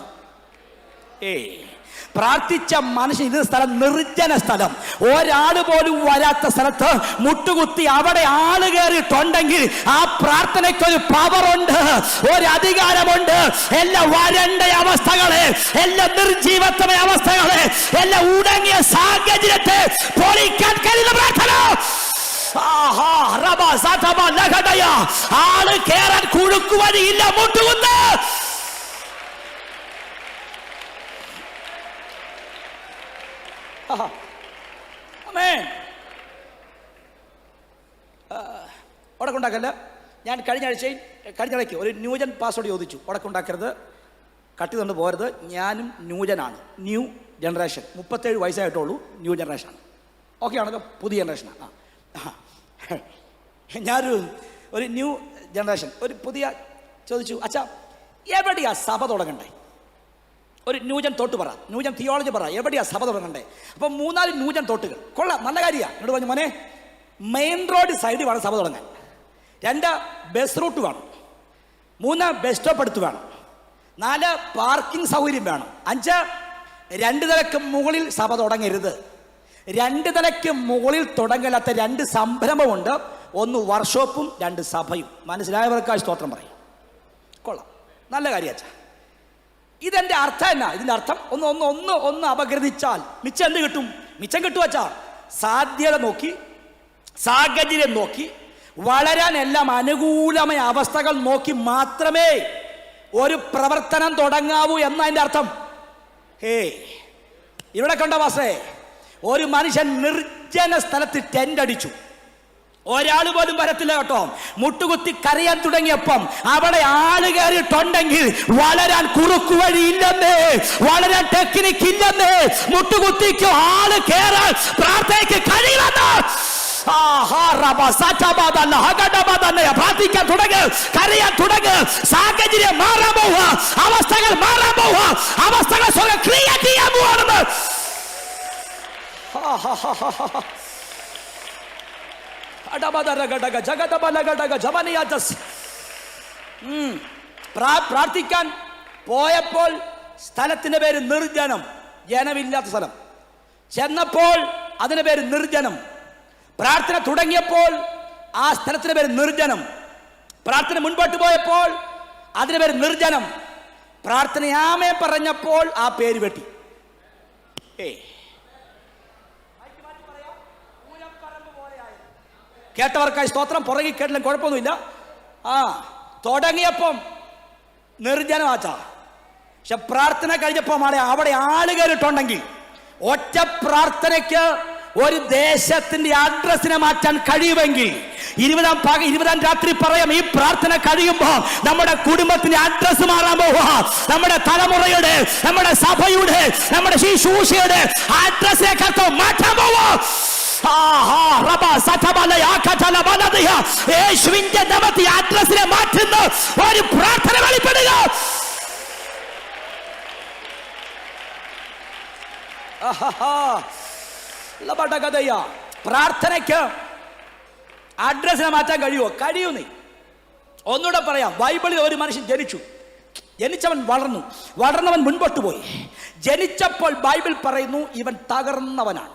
പ്രാർത്ഥിച്ച മനുഷ്യൻ ഇരുന്ന സ്ഥലം നിർജ്ജന സ്ഥലം, ഒരാള് പോലും വരാത്ത സ്ഥലത്ത് മുട്ടുകുത്തി അവിടെ ആള് കയറിയിട്ടുണ്ടെങ്കിൽ ആ പ്രാർത്ഥനയ്ക്കൊരു പവറുണ്ട്, ഒരു അധികാരമുണ്ട്. എല്ലാ വരണ്ട അവസ്ഥകളെ, എല്ലാ നിർജീവത്വമായ അവസ്ഥകളെ, എല്ലാ ഉടങ്ങിയ സാഹചര്യത്തെ പൊളിക്കാൻ കഴിയുന്ന പ്രാർത്ഥന. ആള് കേറാൻ കുഴുക്കുവഴിയില്ല, മുട്ടുകുത്ത്. ഉടക്കുണ്ടാക്കല്ല. ഞാൻ കഴിഞ്ഞ ഇടയ്ക്ക് ഒരു ന്യൂജൻ പാസ്വേഡ് ചോദിച്ചു. ഉടക്കുണ്ടാക്കരുത്, കട്ടി കൊണ്ട് പോരുത്. ഞാനും ന്യൂജനാണ്, ന്യൂ ജനറേഷൻ. 37 വയസ്സായിട്ടുള്ളൂ, ന്യൂ ജനറേഷനാണ്. ഓക്കെ ആണല്ലോ, പുതിയ ജനറേഷനാണ്. ഞാനൊരു ന്യൂ ജനറേഷൻ, ഒരു പുതിയ ചോദിച്ചു, അച്ഛാ എവിടെയാ സഭ തുടങ്ങണ്ടേ? ഒരു ന്യൂജൻ തോട്ട് പറ, ന്യൂജൻ തിയോളജി പറ, എവിടെയാ സഭ തുടങ്ങണ്ടേ? അപ്പം 3-4 ന്യൂജൻ തോട്ടുകൾ. കൊള്ളാം, നല്ല കാര്യമാണ്. എന്നോട് പറഞ്ഞു, മോനെ മെയിൻ റോഡ് സൈഡിൽ വേണം സഭ തുടങ്ങാൻ. 2 ബസ് റൂട്ട് വേണം. 3 ബസ് സ്റ്റോപ്പ് അടുത്ത് വേണം. 4 പാർക്കിംഗ് സൗകര്യം വേണം. 5 2 നിലയ്ക്ക് മുകളിൽ സഭ തുടങ്ങരുത്. 2 നിലയ്ക്ക് മുകളിൽ തുടങ്ങലാത്ത 2 സംരംഭമുണ്ട്. 1 വർക്ക്ഷോപ്പും 2 സഭയും. മനസ്സിലായവർക്കായി സ്തോത്രം പറയും. കൊള്ളാം, നല്ല കാര്യം അച്ഛാ. ഇതെന്റെ അർത്ഥം എന്നാ? ഇതിന്റെ അർത്ഥം ഒന്ന് അപഗ്രഥിച്ചാൽ മിച്ചം എന്ത് കിട്ടും? മിച്ചം കിട്ടുവച്ചാ സാധ്യത നോക്കി, സാഹചര്യം നോക്കി, വളരാൻ എല്ലാം അനുകൂലമായ അവസ്ഥകൾ നോക്കി മാത്രമേ ഒരു പ്രവർത്തനം തുടങ്ങാവൂ എന്നതിന്റെ അർത്ഥം. ഇവിടെ കണ്ട വാസേ, ഒരു മനുഷ്യൻ നിർജ്ജന സ്ഥലത്ത് ടെന്റ് അടിച്ചു. ഒരാള് പോലും വരത്തില്ല കേട്ടോ. മുട്ടുകുത്തി കരയാൻ തുടങ്ങിയപ്പം അവിടെ ആള് കയറിയിട്ടുണ്ടെങ്കിൽ വളരാൻ കുറുക്കു വഴിയില്ലെന്ന്, വളരാൻ ടെക്നിക്ക് ഇല്ലെന്ന്, മുട്ടുകുത്തിക്ക് ആള് കയറാൻ പ്രാർത്ഥനയ്ക്ക് കഴിയില്ലെന്ന്. പ്രാർത്ഥിക്കാൻ തുടങ്ങ്, കരയാൻ തുടങ്ങ്. സാഹചര്യം മാറാൻ പോവുക, അവസ്ഥകൾ മാറാൻ പോവുക, അവസ്ഥകൾ ക്രിയേറ്റ് ചെയ്യാൻ പോവാണെന്ന്. പ്രാർത്ഥിക്കാൻ പോയപ്പോൾ സ്ഥലത്തിന്റെ പേര് നിർജ്ജനം, ജനമില്ലാത്ത സ്ഥലം. ചെന്നപ്പോൾ അതിന്റെ പേര് നിർജ്ജനം. പ്രാർത്ഥന തുടങ്ങിയപ്പോൾ ആ സ്ഥലത്തിന്റെ പേര് നിർജ്ജനം. പ്രാർത്ഥന മുൻപോട്ട് പോയപ്പോൾ അതിന്റെ പേര് നിർജ്ജനം. പ്രാർത്ഥനയാമേ പറഞ്ഞപ്പോൾ ആ പേര് വെട്ടി. കേട്ടവർക്കായി സ്തോത്രം. പുറകെ കേട്ടില്ല, കുഴപ്പമൊന്നുമില്ല. തുടങ്ങിയപ്പം നിർജ്ജനമാച്ചാ. പക്ഷെ പ്രാർത്ഥന കഴിഞ്ഞപ്പോൾ അവിടെ ആള് കയറിയിട്ടുണ്ടെങ്കിൽ ഒറ്റ പ്രാർത്ഥനയ്ക്ക് ഒരു ദേശത്തിന്റെ അഡ്രസ്സിനെ മാറ്റാൻ കഴിയുമെങ്കിൽ 20-ാം രാത്രി പറയാം, ഈ പ്രാർത്ഥന കഴിയുമ്പോൾ നമ്മുടെ കുടുംബത്തിന്റെ അഡ്രസ് മാറാൻ പോവുക. നമ്മുടെ തലമുറയുടെ, നമ്മുടെ സഭയുടെ, നമ്മുടെ ശുശ്രൂഷയുടെ അഡ്രസ്സിനെ മാറ്റാൻ പോവുക. യേശുവിന്റെ നാമത്തിൽ അഡ്രസ്സിനെ മാറ്റുന്ന ഒരു പ്രാർത്ഥന വെളിപ്പെടുക. പ്രാർത്ഥനയ്ക്ക് അഡ്രസ്സിനെ മാറ്റാൻ കഴിയുമോ? കഴിയൂ. നീ ഒന്നുകൂടെ പറയാം. ബൈബിളിൽ ഒരു മനുഷ്യൻ ജനിച്ചവൻ വളർന്നവൻ മുൻപോട്ട് പോയി. ജനിച്ചപ്പോൾ ബൈബിൾ പറയുന്നു ഇവൻ തകർന്നവനാണ്,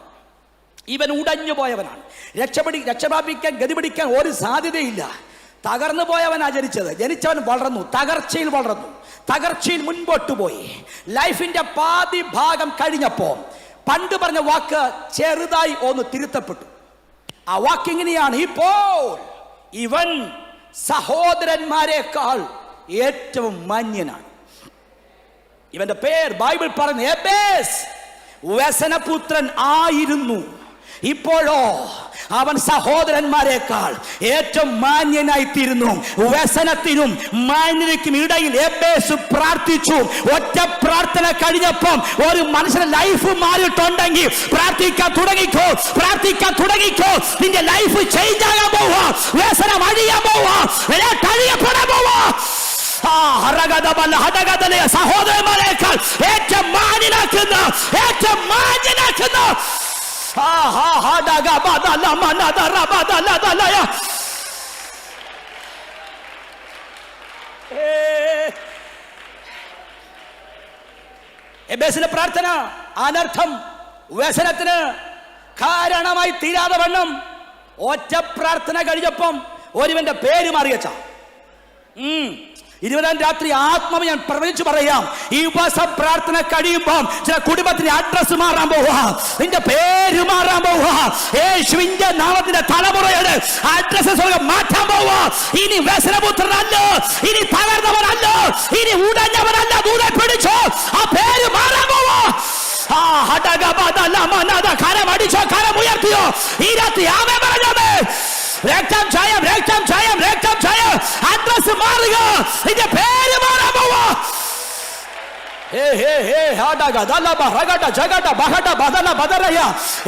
ഇവൻ ഉടഞ്ഞു പോയവനാണ്, രക്ഷപ്രാപിക്കാൻ ഗതിപിടിക്കാൻ ഒരു സാധ്യതയില്ല. തകർന്നു പോയവനാ ജനിച്ചവൻ വളർന്നു, തകർച്ചയിൽ മുൻപോട്ട് പോയി. ലൈഫിന്റെ പാതി ഭാഗം കഴിഞ്ഞപ്പോ പണ്ട് പറഞ്ഞ വാക്ക് ചെറുതായി ഒന്ന് തിരുത്തപ്പെട്ടു. ആ വാക്ക് ഇങ്ങനെയാണ്: ഇപ്പോൾ ഇവൻ സഹോദരന്മാരെക്കാൾ ഏറ്റവും മാന്യനാണ്. ഇവന്റെ പേര് ബൈബിൾ പറയുന്നു എബേസ്. വ്യസനപുത്രൻ ആയിരുന്നു, ഇപ്പോഴോ അവൻ സഹോദരന്മാരെക്കാൾ ഏറ്റവും മാന്യനായി തീരുന്നു. വ്യസനത്തിനും മാന്യതയ്ക്കും ഇടയിൽ എബേസ് പ്രാർത്ഥിച്ചു. ഒറ്റ പ്രാർത്ഥന കഴിഞ്ഞപ്പം ഒരു മനുഷ്യന്റെ ലൈഫ് മാറിയിട്ടുണ്ടെങ്കിൽ പ്രാർത്ഥിക്കാൻ തുടങ്ങിക്കോ. നിന്റെ ലൈഫ് ചേഞ്ച് ആകാൻ പോവാ, വ്യസനം അഴിയാൻ പോവാ, കഴിയപ്പെടാൻ പോവാ. സഹോദരന്മാരെക്കാൾ ഏറ്റവും മാന്യനാക്കുന്ന എബേസിലെ പ്രാർത്ഥന അനർത്ഥം, വ്യസനത്തിന് കാരണമായി തീരാതെ വണ്ണം ഒറ്റ പ്രാർത്ഥന കഴിഞ്ഞപ്പം ഒരുവന്റെ പേര് മാറിയച്ച. 20-ാം രാത്രി ആത്മാവ് ഞാൻ പ്രവചിച്ചു പറയാം, ഈ ഉപവാസ പ്രാർത്ഥന കഴിയുമ്പോൾ ചില കുടുംബത്തിന്റെ അഡ്രസ് മാറാൻ പോവാ, നിന്റെ പേര് മാറാൻ പോവാ. യേശുവിന്റെ നാമത്തിന്റെ തലമുറയുടെ അഡ്രസ് മാറ്റാൻ പോവാ. ഇനി വ്യസനപുത്രനല്ല, ഇനി തകർന്നവനല്ല, ഇനി ഉടഞ്ഞവനല്ല. ദൂരെ പിടിച്ചോ, ആ പേര് മാറാൻ പോവാ. കരം അടിച്ചോ, കരം ഉയർത്തിയോ. ഈ രാത്രി ആമേൻ പറഞ്ഞോമേ. രക്തം ജയം അഡ്രസ് മാറുക, നിന്റെ പേര് മാറാൻ പോവാ.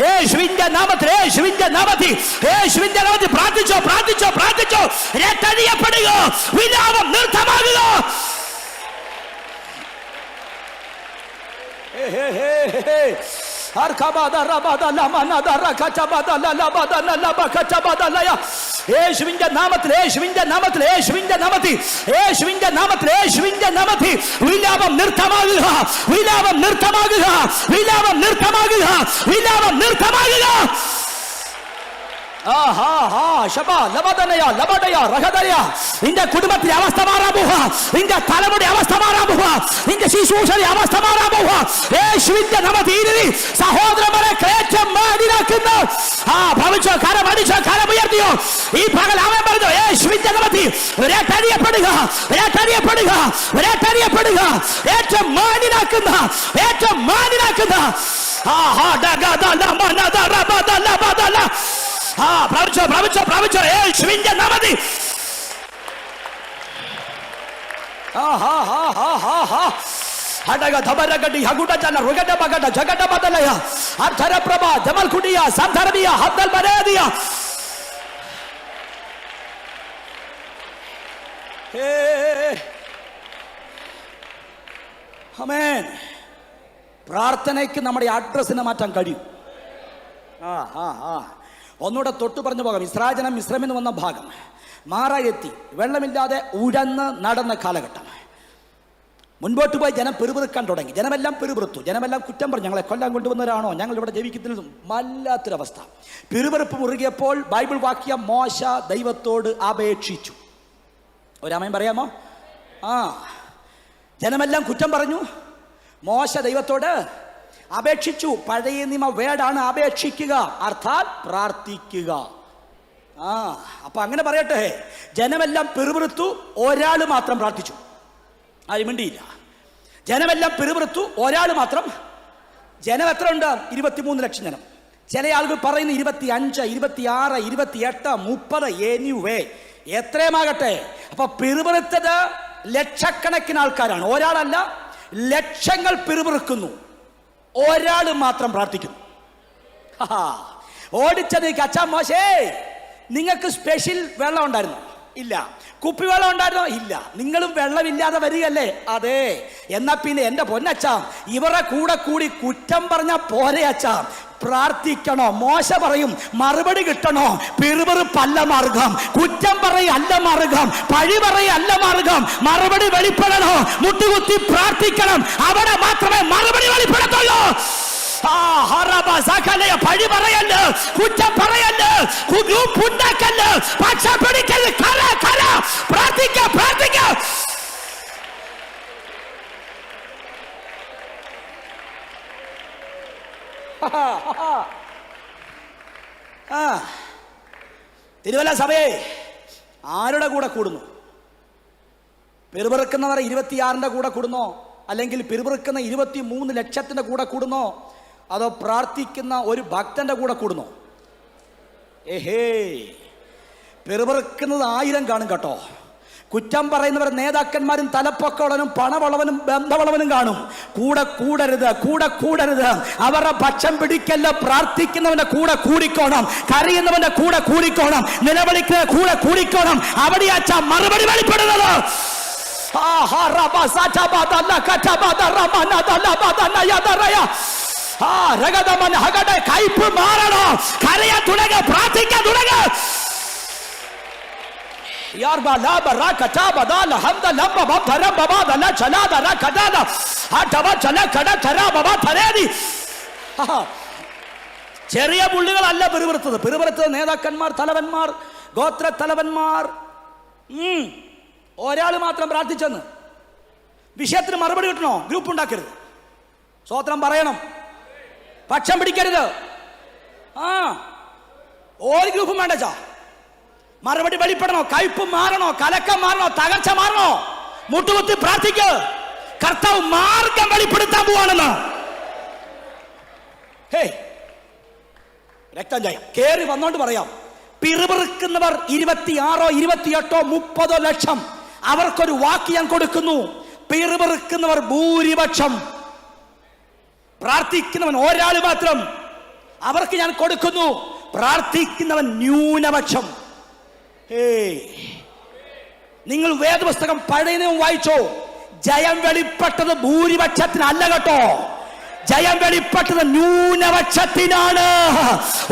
യേശുവിന്റെ നാമത്തിൽ പ്രാർത്ഥിച്ചോ. രക്തടിയപ്പെടുക, വിലാപം നിർത്തമാകുക. യേശുവിന്റെ നാമത്തിൽ വിലാപം നിർത്തമാകുക. നിന്റെ കുടുംബത്തിലെ അവസ്ഥ മാറാൻ പോവാ, നിന്റെ തലമുടി അവസ്ഥ മാറാൻ പോവാ, നിന്റെ ശിശുഷയുടെ അവസ്ഥ മാറാൻ പോവാ. യേശുവിന്റെ നാമത്തിൽ സഹോദരന്മാരെ ഏറ്റവും മാന്യനാക്കുന്ന ഭവിച്ചോ, കരമടിച്ചോ, കരമുയർത്തിയോ. ഈ പകൽ അവൻ പറഞ്ഞു യേശുവിന്റെ നാമത്തിൽ തടിയപ്പെടുക. ഏറ്റവും മാന്യനാക്കുന്ന പ്രവചിച്ചോ യേശുവിന്റെ നാമത്തിൽ. പ്രാർത്ഥനയ്ക്ക് നമ്മുടെ അഡ്രസ്സിനെ മാറ്റാൻ കഴിയും. ഒന്നുകൂടെ തൊട്ടു പറഞ്ഞു പോകാം. ഇസ്രായേൽ മിസ്രൈമിൽ നിന്ന് വന്ന ഭാഗം മാറായെത്തി വെള്ളമില്ലാതെ ഉഴന്ന് നടന്ന കാലഘട്ടം. മുൻപോട്ട് പോയി ജനം പെറുപിറുക്കാൻ തുടങ്ങി. ജനമെല്ലാം പെറുപിറുത്തു, ജനമെല്ലാം കുറ്റം പറഞ്ഞു, ഞങ്ങളെ കൊല്ലാൻ കൊണ്ടുവന്നവരാണോ, ഞങ്ങൾ ഇവിടെ ജീവിക്കുന്നതിനും വല്ലാത്തൊരവസ്ഥ. പെറുപിറുപ്പ് മുറുകിയപ്പോൾ ബൈബിൾ വാക്യം മോശ ദൈവത്തോട് അപേക്ഷിച്ചു. ഒരാമയും പറയാമോ? ജനമെല്ലാം കുറ്റം പറഞ്ഞു, മോശ ദൈവത്തോട് അപേക്ഷിച്ചു. പഴയ നിയമ വേടാണ് അപേക്ഷിക്കുക, അർത്ഥാത് പ്രാർത്ഥിക്കുക. അപ്പൊ അങ്ങനെ പറയട്ടെ, ജനമെല്ലാം പെറുപിറുത്തു, ഒരാൾ മാത്രം പ്രാർത്ഥിച്ചു. ആരും മിണ്ടിയില്ല. ജനമെല്ലാം പെറുപിറുത്തു, ഒരാൾ മാത്രം. ജനം എത്ര ഉണ്ട്? 23 ലക്ഷം ജനം. ചില ആളുകൾ പറയുന്നു 25, 26, 28, 30, എനിവേ എത്രയുമാകട്ടെ. അപ്പൊ പെറുപിറുത്തത് ലക്ഷക്കണക്കിന് ആൾക്കാരാണ്, ഒരാളല്ല. ലക്ഷങ്ങൾ പെറുപിറുക്കുന്നു, ഒരാൾ മാത്രം പ്രാർത്ഥിക്കുന്നു. ഓടിച്ചത് അച്ഛാ മോശേ, നിങ്ങൾക്ക് സ്പെഷ്യൽ വെള്ളം ഉണ്ടായിരുന്നോ? ഇല്ല. കുപ്പിവെള്ളം ഉണ്ടായിരുന്നോ? ഇല്ല. നിങ്ങളും വെള്ളമില്ലാതെ വരികയല്ലേ? അതെ. എന്നാ പിന്നെ എന്റെ പൊന്നച്ചാ, ഇവരെ കൂടെ കൂടി കുറ്റം പറഞ്ഞ പോരെ അച്ഛാ, പ്രാർത്ഥിക്കണോ? മോശ പറയും മറുപടി കിട്ടണോ? പിറുപിറുപ്പല്ല മാർഗം, കുറ്റം പറയല്ല മാർഗം, പഴി പറയല്ല മാർഗം. മറുപടി വെളിപ്പെടണോ? മുട്ടുകുത്തി പ്രാർത്ഥിക്കണം. അവിടെ മാത്രമേ മറുപടി വെളിപ്പെടത്തുള്ളൂ. പഴി പറയല്ല്, കുറ്റം പറയല്ല്, ഉണ്ടാക്കല്ല്, പക്ഷ പിടിക്കല്ല്, കര കര പ്രാർത്ഥിക്ക പ്രാർത്ഥിക്ക. തിരുവല്ല സഭയെ ആരുടെ കൂടെ കൂടുന്നു? പിറുപിറുക്കുന്നവർ 26ന്റെ കൂടെ കൂടുന്നോ? അല്ലെങ്കിൽ പിറുപിറുക്കുന്ന 23 ലക്ഷത്തിന്റെ കൂടെ കൂടുന്നോ? അതോ പ്രാർത്ഥിക്കുന്ന ഒരു ഭക്തന്റെ കൂടെ കൂടുന്നോ? പിറുപിറുക്കുന്നത് 1000 കാണും കേട്ടോ. കുറ്റം പറയുന്നവർ നേതാക്കന്മാരും തലപ്പൊക്കമുള്ളവനും പണമുള്ളവനും ബന്ധമുള്ളവനും കാണും. കൂടെ കൂടരുത്, കൂടെ കൂടരുത്. അവരുടെ പക്ഷം പിടിക്കല്ല. പ്രാർത്ഥിക്കുന്നവന്റെ കൂടെ കൂടിക്കോണം, കരയുന്നവന്റെ കൂടെ കൂടിക്കോണം, നിലവിളിക്കുന്ന കൂടെ കൂടിക്കോണം. അവിടെയാച്ചാ മറുപടി വെളിപ്പെടുന്നത്. കയ്പ് മാറണോ? കരയാൻ തുടങ്ങ, പ്രാർത്ഥിക്കാൻ തുടങ്ങ. ചെറിയ പുള്ളികളല്ല പിറുപിറുത്തത്. പിറുപിറുത്തത് നേതാക്കന്മാർ, തലവന്മാർ, ഗോത്ര തലവന്മാർ. ഒരാൾ മാത്രം പ്രാർത്ഥിച്ചെന്ന് വിഷയത്തിന് മറുപടി കിട്ടണോ? ഗ്രൂപ്പ് ഉണ്ടാക്കരുത്. സ്വോത്രം പറയണം, പക്ഷം പിടിക്കരുത്. ഒരു ഗ്രൂപ്പും വേണ്ടച്ചാ. മറുപടി വെളിപ്പെടണോ? കയ്പ് മാറണോ? കലക്കം മാറണോ? തകർച്ച മാറണോ? മുട്ടുകുത്തി പ്രാർത്ഥിക്ക്. കർത്താവ് മാർഗം വെളിപ്പെടുത്താൻ പോവാണെന്ന്. രക്തം ജയം കേറി വന്നോണ്ട് പറയാം. പിറുപിറുക്കുന്നവർ 26, 28, 30 ലക്ഷം. അവർക്കൊരു വാക്ക് ഞാൻ കൊടുക്കുന്നു. പിറുപിറുക്കുന്നവർ ഭൂരിപക്ഷം, പ്രാർത്ഥിക്കുന്നവൻ ഒരാൾ മാത്രം. അവർക്ക് ഞാൻ കൊടുക്കുന്നു. പ്രാർത്ഥിക്കുന്നവൻ ന്യൂനപക്ഷം. നിങ്ങൾ വേദപുസ്തകം പഴയ നിയമം വായിച്ചോ? ജയം വെളിപ്പെട്ടത് ഭൂരിപക്ഷത്തിനല്ല കേട്ടോ. ജയം വെളിപ്പെട്ടത് ന്യൂനപക്ഷത്തിനാണ്.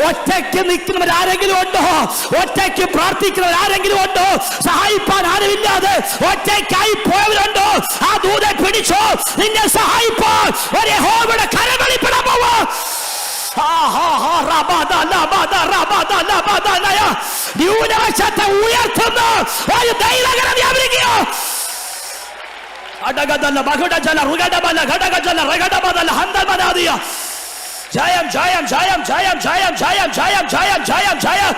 ഒറ്റയ്ക്ക് നിൽക്കുന്നവർ ആരെങ്കിലും ഉണ്ടോ? ഒറ്റയ്ക്ക് പ്രാർത്ഥിക്കുന്നവർ ആരെങ്കിലും ഉണ്ടോ? സഹായിപ്പാൻ ആരുമില്ലാതെ ഒറ്റയ്ക്കായി പോയവരുണ്ടോ? ആ ദൂതനെ പിടിച്ചോ. നിന്നെ സഹായിപ്പാൻ ഒരു യഹോവയുടെ കരം വെളിപ്പെടാൻ പോവാ. ന്യൂനപക്ഷത്തെ ഉയർത്തുന്ന ഒരു ദൈവകരം വ്യാപരിക്കുക. ജയം ജയം ജയം ജയം ജയം ജയം ജയം ജയം ജയം ജയം.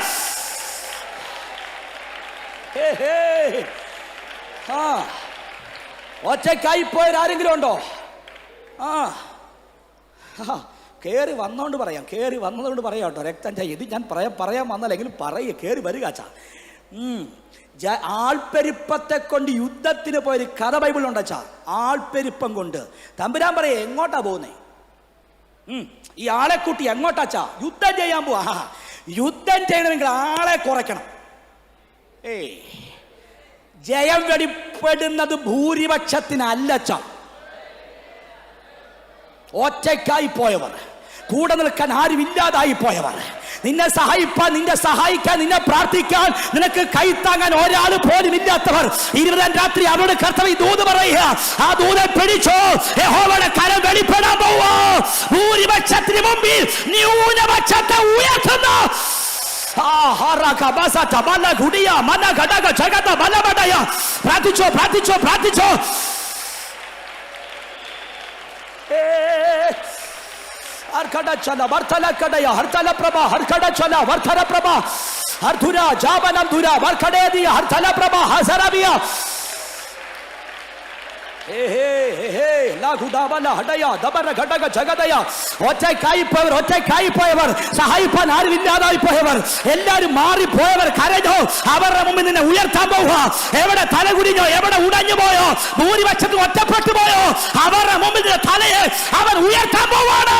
ഒറ്റയ്ക്കായി പോയവരാരെങ്കിലും ഉണ്ടോ? കയറി വന്നോണ്ട് പറയാം, കയറി വന്നതുകൊണ്ട് പറയാം കേട്ടോ. രക്തം ചായ ഇത് ഞാൻ പറയാൻ വന്നല്ലെങ്കിലും പറയ, കയറി വരിക ചാ. ആൾപ്പെരുപ്പത്തെ കൊണ്ട് യുദ്ധത്തിന് പോയൊരു കഥ ബൈബിളിലുണ്ടച്ചാ. ആൾപ്പെരുപ്പം കൊണ്ട് തമ്പുരാൻ പറയാ, എങ്ങോട്ടാ പോകുന്നേ? ഈ ആളെ കൂട്ടി എങ്ങോട്ടാച്ചാ? യുദ്ധം ചെയ്യാൻ പോവാ. യുദ്ധം ചെയ്യണമെങ്കിൽ ആളെ കുറയ്ക്കണം. ജയം വെളിപ്പെടുന്നത് ഭൂരിപക്ഷത്തിനല്ലച്ചാ. ഒറ്റയ്ക്കായി പോയവർ, കൂടെ നിൽക്കാൻ ആരും ഇല്ലാതായി പോയവർ, നിന്നെ സഹായിപ്പാൻ, നിന്നെ സഹായിക്കാൻ, നിന്നെ പ്രാർത്ഥിക്കാൻ, നിനക്ക് കൈത്താങ്ങാൻ ഒരാൾ പോലും ഇല്ലാത്തവർ 20 രാത്രി അവരോട് കർത്താവ് ദൂത് പറയുക. ആ ദൂതെ പിടിച്ചോ. യഹോവയുടെ കരം വെളിപ്പെടാൻ പോവോ. ഭൂരിപക്ഷത്തിന് മുമ്പിൽ ന്യൂനപക്ഷത്തെ ഉയർത്തുന്നു. പ്രാർത്ഥിച്ചോ പ്രാർത്ഥിച്ചോ പ്രാർത്ഥിച്ചോ. हरखड़ा चला वर्थला कड़या हरथला प्रभा हरखड़ा चला वर्थरा प्रभा हरधुरा जाबनम धुरा वर्खड़े दिया हरथला प्रभा हसराबिया ഒറ്റക്കായിപ്പോയവർ സഹായിപ്പാൻ ആരുമില്ലാതായി പോയവർ എല്ലാരും മാറിപ്പോയവർ കരഞ്ഞോ. അവരുടെ മുമ്പിൽ നിന്നെ ഉയർത്താൻ പോവുക. എവിടെ തലകുടിഞ്ഞോ, എവിടെ ഉടഞ്ഞു പോയോ, ഭൂരിപക്ഷത്തിൽ ഒറ്റപ്പെട്ടു പോയോ, അവരുടെ മുമ്പിൽ നിന്റെ തലയെ അവൻ ഉയർത്താൻ പോവാണ്.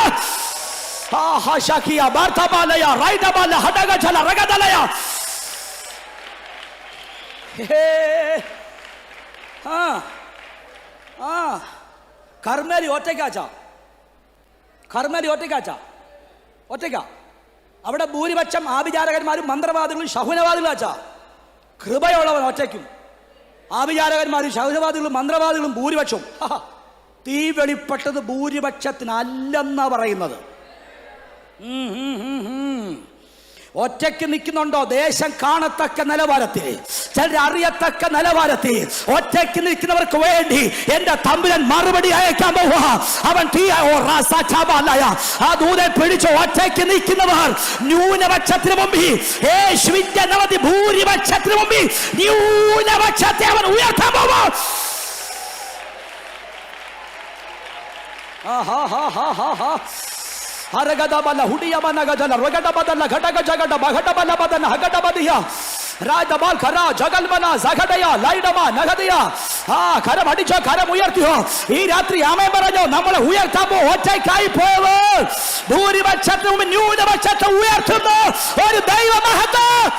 കർമ്മേലി ഒറ്റയ്ക്കാച്ചാ, കർമ്മേലി ഒറ്റയ്ക്ക. അവിടെ ഭൂരിപക്ഷം ആഭിചാരകന്മാരും മന്ത്രവാദികളും ശകുനവാദികളും ആച്ചാ. കൃപയുള്ളവൻ ഒറ്റയ്ക്കും, ആഭിചാരകന്മാരും ശകുനവാദികളും മന്ത്രവാദികളും ഭൂരിപക്ഷവും. തീ വെളിപ്പെട്ടത് ഭൂരിപക്ഷത്തിനല്ലെന്നാ പറയുന്നത്. ഒറ്റയ്ക്ക് നിൽക്കുന്നുണ്ടോ? ദേശം കാണത്തക്ക നിലവാരത്തിൽ, ചിലർ അറിയത്തക്ക നിലവാരത്തിൽ ഒറ്റയ്ക്ക് നിൽക്കുന്നവർക്ക് വേണ്ടി എന്റെ തമ്പുരാൻ മറുപടി അയക്കാൻ പോവുക. അവൻ ആ ദൂതൻ പിടിച്ചു. ഒറ്റയ്ക്ക് നിൽക്കുന്നവർ ന്യൂനപക്ഷത്തിന് മുമ്പിൽ, യേശുവിന്റെ നവതി ഭൂരിപക്ഷത്തിന് മുമ്പിൽ ന്യൂനപക്ഷത്തെ അവൻ ഉയർത്താൻ പോവും. ഹരഗദബല ഹുഡിയമനഗജല റഗഡബദല ഘടഗജഗഡ ബഘടബല ബദന ഹഗഡബദിയ രാജബാൽ ഖര ജഗൽബന സഗഡയ ലൈഡമ നഗദിയ. കരം അടിച്ചോ, കരം ഉയർത്തിയോ. ഈ രാത്രി ആമേൻ പറഞ്ഞോ. നമ്മളെ ഉയർത്താമോ? ഒറ്റയ്ക്കായി പോയവർ ഭൂരിപക്ഷത്തും ന്യൂനപക്ഷത്തെ ഉയർത്തുന്ന ഒരു ദൈവ മഹത്വം.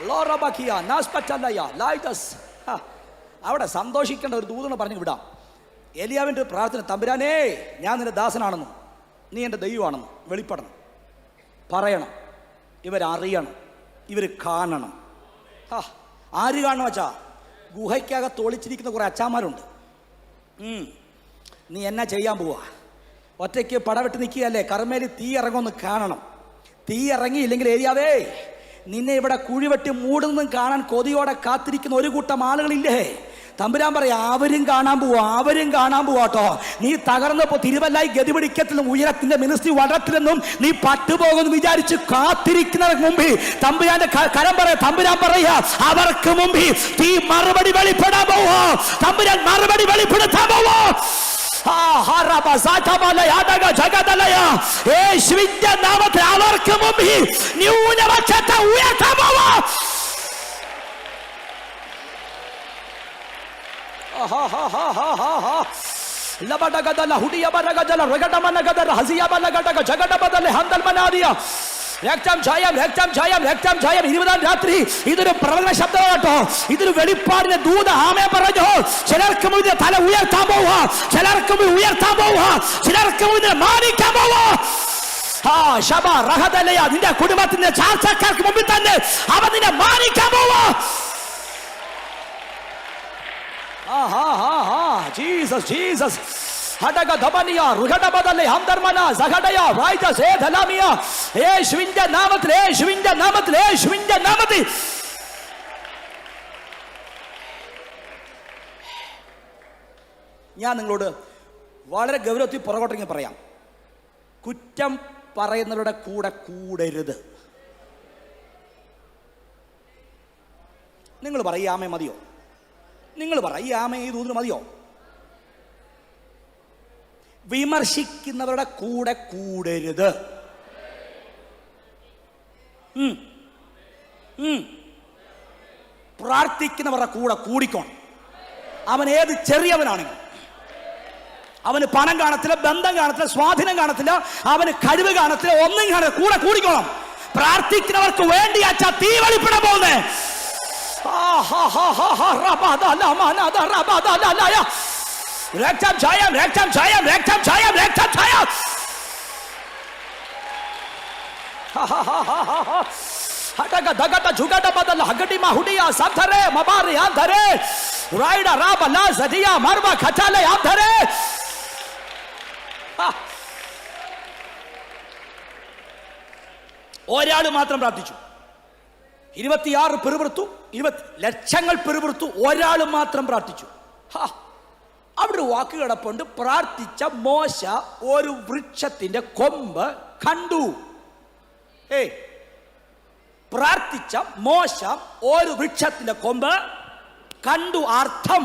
ലോറബകിയ നാസ്പറ്റലയ ലൈഡസ്. അവിടെ സന്തോഷിക്കേണ്ട ഒരു ദൂതനെ പറഞ്ഞു വിടാം. എലിയാവിൻ്റെ പ്രാർത്ഥന, തമ്പുരാനേ ഞാൻ നിന്റെ ദാസനാണെന്നും നീ എൻ്റെ ദൈവമാണെന്നും വെളിപ്പെടണം, പറയണം. ഇവരറിയണം, ഇവർ കാണണം. ആര് കാണണം വെച്ചാ? ഗുഹയ്ക്കകത്ത് ഒളിച്ചിരിക്കുന്ന കുറേ അച്ചാന്മാരുണ്ട്. നീ എന്നാ ചെയ്യാൻ പോവാ? ഒറ്റയ്ക്ക് പടവെട്ട് നിൽക്കുകയല്ലേ? കർമ്മേലി തീ ഇറങ്ങുമെന്ന് കാണണം. തീ ഇറങ്ങിയില്ലെങ്കിൽ എലിയാവേ നിന്നെ ഇവിടെ കുഴിവെട്ടി മൂടുന്നതും കാണാൻ കൊതിയോടെ കാത്തിരിക്കുന്ന ഒരു കൂട്ടം ആളുകളില്ലേ? തമ്പുരാൻ പറയാ, അവരും കാണാൻ പോവാ, അവരും കാണാൻ പോവാട്ടോ. നീ തകർന്നപ്പോ തിരുവല്ലായി ഗതിപിടിക്കത്തിലും ഉയരത്തിന്റെ മിനിസ്ട്രി വളരത്തിലെന്നും നീ പട്ടുപോകുമെന്ന് വിചാരിച്ച് കാത്തിരിക്കുന്നവർക്ക് മുമ്പിൽ തമ്പുരാന്റെ കരം പറയാ, തമ്പുരാൻ പറയാ, അവർക്ക് മുമ്പിൽ തീ മറുപടി വെളിപ്പെടാൻ പോവോ. തമ്പുരാൻ മറുപടി വെളിപ്പെടുത്താൻ പോവോ. യേശുവിന്റെ നാമത്തിൽ അവർക്ക് മുമ്പിൽ ന്യൂനപക്ഷത്തെ ഉയർത്താൻ പോവോ. രാത്രി ഇതൊരു പ്രവചന ശബ്ദം കേട്ടോ. ഇതൊരു വെളിപ്പാടിന്റെ ദൂത ആമേൻ പറഞ്ഞു. ചിലർക്ക് മുന്നിൽ തല ഉയർത്താൻ പോവുക, ചിലർക്ക് മുന്നിൽ ഉയർത്താൻ പോവുക, ചിലർക്ക് മുന്നിൽ മാനിക്കാൻ പോവുക. നിന്റെ കുടുംബത്തിന്റെ ചാർച്ചക്കാർക്ക് മുമ്പിൽ തന്നെ അവൻ നിന്നെ മാനിക്കാൻ പോവുക. Jesus, Jesus. ഹടക ദബനിയ റുഹടബദലെ ഹംദർമന സഹടയ വൈദ സേധലാമിയ. യേശുവിന്റെ നാമത്തിൽ, യേശുവിന്റെ നാമത്തിൽ, യേശുവിന്റെ നാമത്തിൽ. ഞാൻ നിങ്ങളോട് വളരെ ഗൗരവത്തിൽ പുറകോട്ടെങ്കിൽ പറയാം. കുറ്റം പറയുന്നവരുടെ കൂടെ കൂടരുത്. നിങ്ങൾ പറയാമേ മതിയോ? നിങ്ങൾ പറയാമേ ഈ ദൂതിന് മതിയോ? വിമർശിക്കുന്നവരുടെ കൂടെ കൂടരുത്. പ്രാർത്ഥിക്കുന്നവരുടെ കൂടെ കൂടിക്കോണം. അവൻ ഏത് ചെറിയവനാണെങ്കിലും, അവന് പണം കാണത്തില്ല, ബന്ധം കാണത്തില്ല, സ്വാധീനം കാണത്തില്ല, അവന് കഴിവ് കാണത്തില്ല, ഒന്നും കാണത്തില്ല, കൂടെ കൂടിക്കോണം. പ്രാർത്ഥിക്കുന്നവർക്ക് വേണ്ടി അച്ഛാ തീ വെളിപ്പെടാൻ പോകുന്നേ. രക്തം ജയം, രക്തം ജയം, രക്തം ജയം, രക്തം ജയം. ഹടക ദഗത ജുഗട ബദല ഹഗടി മഹുഡിയ സധരെ മബാരി ആധരെ റൈഡ റാബല സദിയ മർവ ഖചാലെ ആധരെ. ഒരാൾ മാത്രം പ്രാർത്ഥിച്ചു. 26 പെറുപുറത്തു, 20 ലക്ഷങ്ങൾ പെറുപുറത്തു. ഒരാൾ മാത്രം പ്രാർത്ഥിച്ചു. അവിടെ വാക്ക് കിടപ്പുണ്ട്. പ്രാർത്ഥിച്ച മോശ ഒരു വൃക്ഷത്തിന്റെ കൊമ്പ് കണ്ടു. പ്രാർത്ഥിച്ച മോശ ഒരു വൃക്ഷത്തിന്റെ കൊമ്പ് കണ്ടു. അർത്ഥം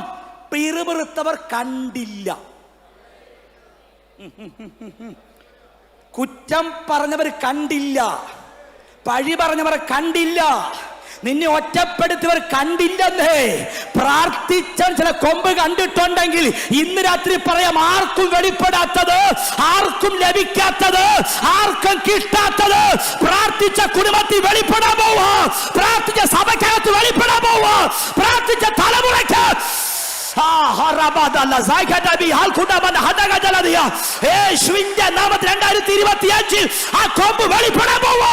പിറുപിറുത്തവർ കണ്ടില്ല. കുറ്റം പറഞ്ഞവർ കണ്ടില്ല, പഴി പറഞ്ഞവർ കണ്ടില്ല, നിന്നെ ഒറ്റപ്പെടുത്തിയവർ കണ്ടില്ലെന്നേ. പ്രാർത്ഥിച്ച ചില കൊമ്പ് കണ്ടിട്ടുണ്ടെങ്കിൽ ഇന്ന് രാത്രി പറയാം, ആർക്കും വെളിപ്പെടാത്തത്, ആർക്കും ലഭിക്കാത്തത്, ആർക്കും കിട്ടാത്തത് പ്രാർത്ഥിച്ച കുടുംബത്തിൽ വെളിപ്പെടാൻ പോവാ, പ്രാർത്ഥിച്ച സഭയ്ക്കകത്ത് വെളിപ്പെടാൻ പോവാ, പ്രാർത്ഥിച്ച തലമുറയ്ക്ക് യേശുവിന്റെ നാമത്തിൽ 2025 ആ കൊമ്പ് വെളിപ്പെടാൻ പോവാ.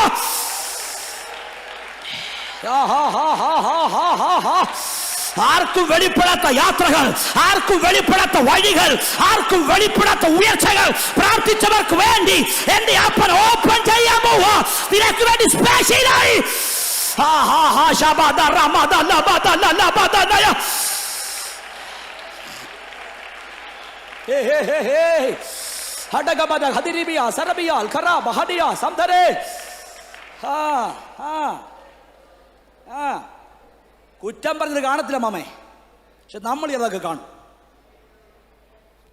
ആർക്കും വെളിപ്പെടാത്ത യാത്രകൾ, ആർക്കും വെളിപ്പെടാത്ത വഴികൾ, ആർക്കും വെളിപ്പെടാത്ത ഉയർച്ചകൾ പ്രാർത്ഥിച്ചവർക്ക് വേണ്ടി എന്റെ അപ്പൻ ഓപ്പൺ ചെയ്യാൻ പോവാ. നിനക്ക് വേണ്ടി സ്പെഷ്യലായി കുറ്റം പറഞ്ഞത് കാണത്തില്ല മാമേ, പക്ഷെ നമ്മൾ ഇതൊക്കെ കാണും.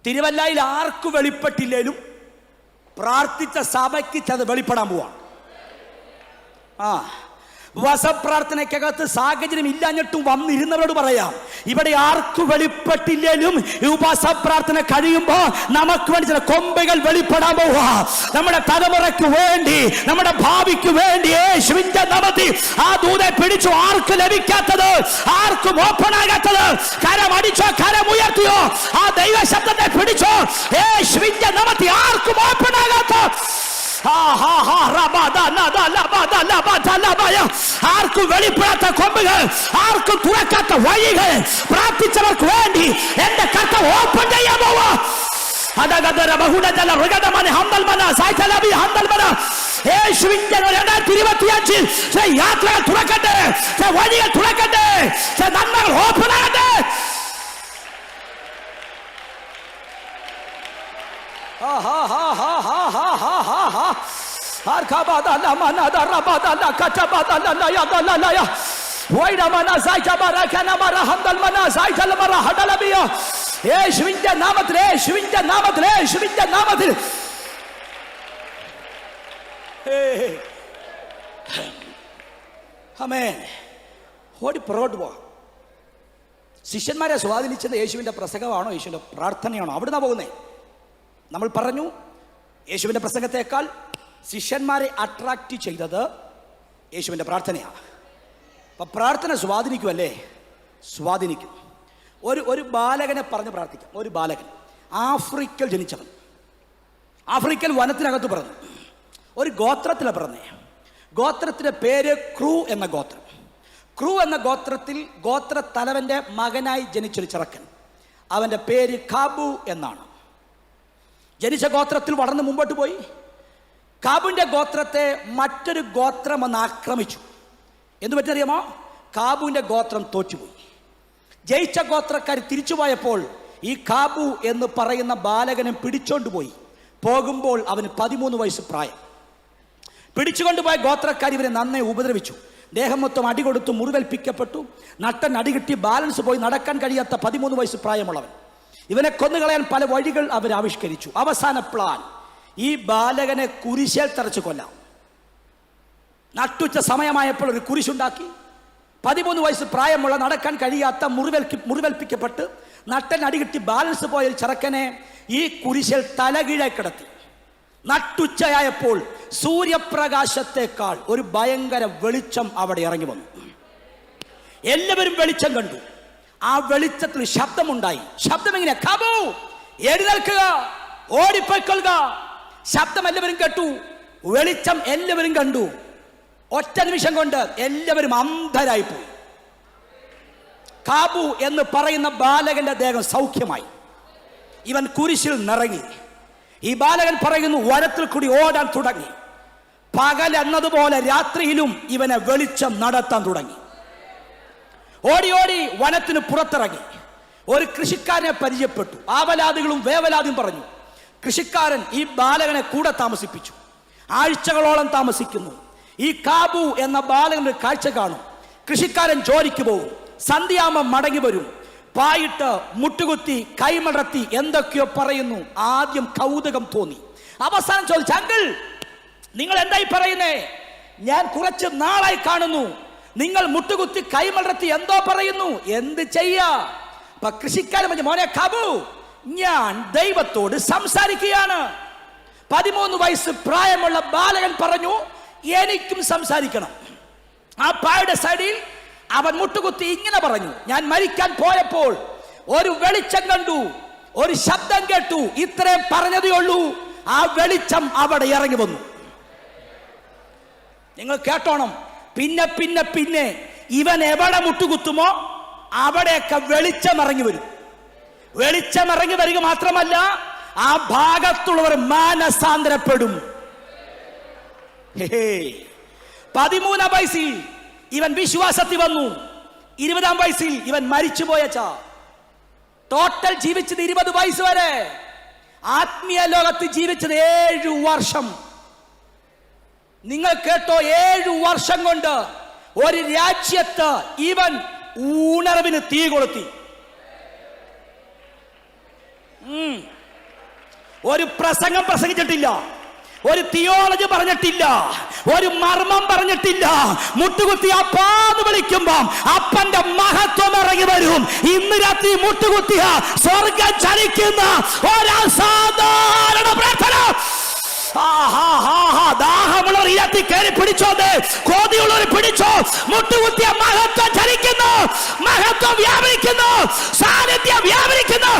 തിരുവല്ലയിൽ ആർക്കും വെളിപ്പെട്ടില്ലേലും പ്രാർത്ഥിച്ച സഭയ്ക്ക് അത് വെളിപ്പെടാൻ പോവാണ്. ഉപവാസപ്രാർത്ഥനയ്ക്കകത്ത് സാഹചര്യം ഇല്ലാഞ്ഞിട്ടും വന്നിരുന്നവരോട് പറയാം, ഇവിടെ ആർക്കും വെളിപ്പെട്ടില്ലേലും ഉപവാസപ്രാർത്ഥന കഴിയുമ്പോ നമുക്ക് വേണ്ടി ചില കൊമ്പുകൾ വെളിപ്പെടാൻ പോവാ. നമ്മുടെ തലമുറയ്ക്ക് വേണ്ടി, നമ്മുടെ ഭാവിക്ക് വേണ്ടി യേശുവിന്റെ നാമത്തിൽ ആ ദൂതനെ പിടിച്ചു. ആർക്കും ലഭിക്കാത്തത്, ആർക്കും ഓപ്പൺ ആകാത്തത്, കരം അടിച്ചോ, കരം ഉയർത്തിയോ, ആ ദൈവ ശബ്ദത്തെ പിടിച്ചോ. യേശുവിന്റെ നാമത്തിൽ ആർക്കും ഓപ്പൺ ആകാത്ത, ആർക്കും വെളിപ്പെടാത്ത കൊമ്പുകൾ, ആർക്കും തുറക്കാത്ത വഴികൾ പ്രാർത്ഥിച്ചവർക്ക് വേണ്ടി എന്റെ കർത്താവ് ഓപ്പൺ ചെയ്യാൻ പോവാ. യേശുവിന്റെ 2025 യാത്രകൾ തുറക്കട്ടെ, വഴികൾ തുറക്കട്ടെ, നന്മകൾ ഓപ്പൺ ആകട്ടെ. യേശുവിന്റെ നാമത്തിൽ, യേശുവിന്റെ നാമത്തിൽ, യേശുവിന്റെ നാമത്തിൽ ആമേൻ. ഓടി പുറകോട്ട് പോവാം. ശിഷ്യന്മാരെ സ്വാധീനിച്ചത് യേശുവിന്റെ പ്രസംഗമാണോ, യേശുവിന്റെ പ്രാർത്ഥനയാണോ? അവിടുന്ന് പോകുന്നേ. നമ്മൾ പറഞ്ഞു, യേശുവിന്റെ പ്രസംഗത്തെക്കാൾ ശിഷ്യന്മാരെ അട്രാക്റ്റ് ചെയ്തത് യേശുവിന്റെ പ്രാർത്ഥനയാണ്. അപ്പൊ പ്രാർത്ഥന സ്വാധീനിക്കുമല്ലേ? സ്വാധീനിക്കും. ഒരു ബാലകനെ പറഞ്ഞ് പ്രാർത്ഥിക്കാം. ഒരു ബാലകൻ ആഫ്രിക്കയിൽ ജനിച്ചവൻ, ആഫ്രിക്കൽ വനത്തിനകത്ത് പിറന്നു. ഒരു ഗോത്രത്തിലാണ് പിറന്നേ. ഗോത്രത്തിന്റെ പേര് ക്രൂ എന്ന ഗോത്രം. ക്രൂ എന്ന ഗോത്രത്തിൽ ഗോത്ര തലവന്റെ മകനായി ജനിച്ചൊരു ചെറുക്കൻ. അവന്റെ പേര് കാബു എന്നാണ്. ജനിച്ച ഗോത്രത്തിൽ വളർന്ന് മുമ്പോട്ട് പോയി. കാബുവിന്റെ ഗോത്രത്തെ മറ്റൊരു ഗോത്രം വന്ന് ആക്രമിച്ചു. എന്തു പറ്റിയറിയാമോ? കാബുവിന്റെ ഗോത്രം തോറ്റുപോയി. ജയിച്ച ഗോത്രക്കാർ തിരിച്ചു പോയപ്പോൾ ഈ കാബു എന്ന് പറയുന്ന ബാലകനെ പിടിച്ചോണ്ടുപോയി. പോകുമ്പോൾ അവന് 13 വയസ്സ് പ്രായം. പിടിച്ചുകൊണ്ടുപോയ ഗോത്രക്കാർ ഇവരെ നന്നായി ഉപദ്രവിച്ചു. ദേഹം മൊത്തം അടി കൊടുത്തു, മുറിവേൽപ്പിക്കപ്പെട്ടു. നട്ടൻ അടികിട്ടി ബാലൻസ് പോയി നടക്കാൻ കഴിയാത്ത 13 വയസ്സ് പ്രായമുള്ളവൻ. ഇവനെ കൊന്നുകളയാൻ പല വഴികൾ അവർ ആവിഷ്കരിച്ചു. അവസാന പ്ലാൻ, ഈ ബാലകനെ കുരിശേൽ തറച്ചു കൊല്ലാം. നട്ടുച്ച സമയമായപ്പോൾ ഒരു കുരിശുണ്ടാക്കി. 13 വയസ്സ് പ്രായമുള്ള, നടക്കാൻ കഴിയാത്ത, മുറിവേൽപ്പിക്കപ്പെട്ട് നട്ടൻ അടികിട്ടി ബാലൻസ് പോയ ചെറുക്കനെ ഈ കുരിശിൽ തലകീഴെ കിടത്തി. നട്ടുച്ചയായപ്പോൾ സൂര്യപ്രകാശത്തെക്കാൾ ഒരു ഭയങ്കര വെളിച്ചം അവിടെ ഇറങ്ങി വന്നു. എല്ലാവരും വെളിച്ചം കണ്ടു. ആ വെളിച്ചത്തിൽ ശബ്ദമുണ്ടായി. ശബ്ദം എങ്ങനെ? കാബു, എഴുന്നേൽക്കുക, ഓടിപ്പോയിക്കൊള്ളുക. ശബ്ദം എല്ലാവരും കേട്ടു, വെളിച്ചം എല്ലാവരും കണ്ടു. ഒറ്റ നിമിഷം കൊണ്ട് എല്ലാവരും അന്ധരായി പോയി. കാബു എന്ന് പറയുന്ന ബാലകന്റെ ദേഹം സൗഖ്യമായി. ഇവൻ കുരിശിൽ നിറങ്ങി. ഈ ബാലകൻ പറയുന്നു, വനത്തിൽ കൂടി ഓടാൻ തുടങ്ങി. പകൽ എന്നതുപോലെ രാത്രിയിലും ഇവനെ വെളിച്ചം നടത്താൻ തുടങ്ങി. ഓടി ഓടി വനത്തിന് പുറത്തിറങ്ങി. ഒരു കൃഷിക്കാരനെ പരിചയപ്പെട്ടു. ആവലാദികളും വേവലാദിയും പറഞ്ഞു. കൃഷിക്കാരൻ ഈ ബാലകനെ കൂടെ താമസിപ്പിച്ചു. ആഴ്ചകളോളം താമസിക്കുന്നു. ഈ കാബു എന്ന ബാലകന്റെ കാഴ്ച കാണും. കൃഷിക്കാരൻ ജോലിക്ക് പോകും. സന്ധ്യാമം മടങ്ങി വരും. പായിട്ട് മുട്ടുകുത്തി കൈമടർത്തി എന്തൊക്കെയോ പറയുന്നു. ആദ്യം കൗതുകം തോന്നി. അവസാനം ചോദിച്ചു, അങ്കിൾ, നിങ്ങൾ എന്തായി പറയുന്നേ? ഞാൻ കുറച്ച് നാളായി കാണുന്നു നിങ്ങൾ മുട്ടുകുത്തി കൈമലർത്തി എന്തോ പറയുന്നു. എന്ത് ചെയ്യാ? അപ്പൊ കൃഷിക്കാരൻ പറഞ്ഞു, മോനെ കബു, ഞാൻ ദൈവത്തോട് സംസാരിക്കുകയാണ്. 13 വയസ്സ് പ്രായമുള്ള ബാലകൻ പറഞ്ഞു, എനിക്കും സംസാരിക്കണം. ആ പായുടെ സൈഡിൽ അവൻ മുട്ടുകുത്തി ഇങ്ങനെ പറഞ്ഞു, ഞാൻ മരിക്കാൻ പോയപ്പോൾ ഒരു വെളിച്ചം കണ്ടു, ഒരു ശബ്ദം കേട്ടു, ഇത്രയും പറഞ്ഞതേ ഉള്ളൂ. ആ വെളിച്ചം അവിടെ ഇറങ്ങി വന്നു. നിങ്ങൾ കേട്ടോണം. പിന്നെ പിന്നെ പിന്നെ ഇവൻ എവിടെ മുട്ടുകുത്തുമോ അവിടെയൊക്കെ വെളിച്ചം ഇറങ്ങി വരും. വെളിച്ചം ഇറങ്ങി വരിക മാത്രമല്ല, ആ ഭാഗത്തുള്ളവർ മാനസാന്തരപ്പെടും. 13 വയസ്സിൽ ഇവൻ വിശ്വാസത്തിൽ വന്നു. 20 വയസ്സിൽ ഇവൻ മരിച്ചുപോയ. ടോട്ടൽ ജീവിച്ചത് 20 വയസ്സ് വരെ. ആത്മീയ ലോകത്ത് ജീവിച്ചത് 7 വർഷം. നിങ്ങൾ കേട്ടോ, 7 വർഷം കൊണ്ട് ഒരു രാജ്യത്ത് ഇവൻ ഉണർവിന് തീ കൊളുത്തി. ഒരു പ്രസംഗം പ്രസംഗിച്ചിട്ടില്ല, ഒരു തിയോളജി പറഞ്ഞിട്ടില്ല, ഒരു മർമ്മം പറഞ്ഞിട്ടില്ല. മുട്ടുകുത്തി അപ്പാന്ന് വിളിക്കുമ്പോ അപ്പന്റെ മഹത്വം ഇറങ്ങി വരും. ഇന്ന് രാത്രി മുട്ടുകുത്തിയ സ്വർഗം ചലിക്കുന്ന ഒരസാധാരണ പ്രാർത്ഥന. ദാഹമുള്ളവർ ഇരത്തി കയറി പിടിച്ചോന്ന്, കോതിയുള്ളവർ പിടിച്ചോ. മുട്ടുകുത്തിയ മഹത്വം ചലിക്കുന്നു, മഹത്വം വ്യാപരിക്കുന്നു, സാന്നിധ്യം വ്യാപരിക്കുന്നു.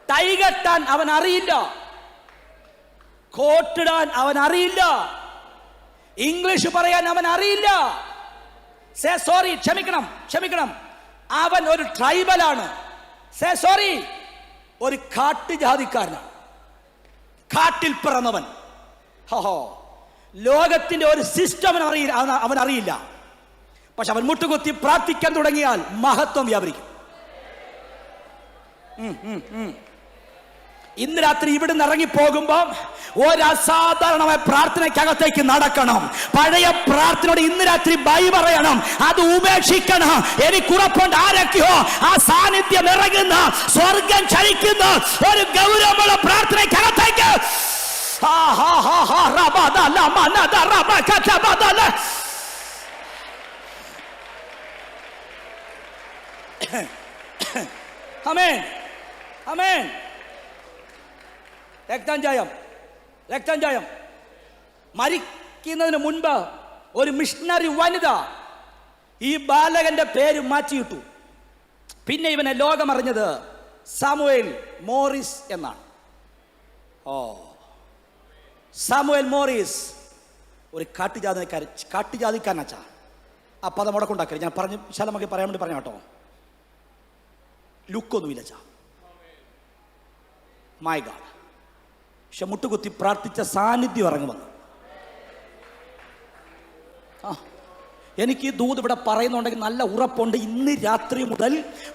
ടൈകെട്ടാൻ അവൻ അറിയില്ല, കോട്ടിടാൻ അവൻ അറിയില്ല, ഇംഗ്ലീഷ് പറയാൻ അവൻ അറിയില്ല. സോറി, ക്ഷമിക്കണം, അവൻ ഒരു ട്രൈബലാണ്. സോറി, ഒരു കാട്ടുജാതിക്കാരനാണ്, കാട്ടിൽ പിറന്നവൻ. ലോകത്തിന്റെ ഒരു സിസ്റ്റം അവൻ അറിയില്ല. പക്ഷെ അവൻ മുട്ടുകുത്തി പ്രാർത്ഥിക്കാൻ തുടങ്ങിയാൽ മഹത്വം വ്യാപരിക്കും. ഇന്ന് രാത്രി ഇവിടുന്ന് ഇറങ്ങി പോകുമ്പോ ഒരു അസാധാരണമായ പ്രാർത്ഥനയ്ക്കകത്തേക്ക് നടക്കണം. പഴയ പ്രാർത്ഥനയോട് ഇന്ന് രാത്രി ബൈ പറയണം, അത് ഉപേക്ഷിക്കണം. എനിക്കുറപ്പുണ്ട്, ആരൊക്കെയോ ആ സാന്നിധ്യം ഇറങ്ങുന്ന, സ്വർഗം ചലിക്കുന്ന ഒരു ഗൗരവമുള്ള പ്രാർത്ഥനയ്ക്കകത്തേക്ക് രക്തഞ്ചായം. മരിക്കുന്നതിന് മുൻപ് ഒരു മിഷണറി വനിത ഈ ബാലകന്റെ പേര് മാറ്റിയിട്ടു. പിന്നെ ഇവനെ ലോകമറിഞ്ഞത് സാമുവേൽ മോറിസ് എന്നാണ്. സാമുവേൽ മോറിസ് ഒരു കാട്ടുജാതിക്കാരനാച്ചാ. ആ പദം മുടക്കുണ്ടാക്കരുത്, ഞാൻ പറഞ്ഞു വിശാലമാക്കി പറയാൻ വേണ്ടി പറഞ്ഞ കേട്ടോ. ലുക്കൊന്നുമില്ല ചാ, മൈ ഗാഡ്. പക്ഷെ മുട്ടുകുത്തി പ്രാർത്ഥിച്ച സാന്നിധ്യം ഇറങ്ങി വന്നു. എനിക്ക് ഈ ദൂത് ഇവിടെ പറയുന്നുണ്ടെങ്കിൽ നല്ല ഉറപ്പുണ്ട്, ഇന്ന് രാത്രി മുതൽ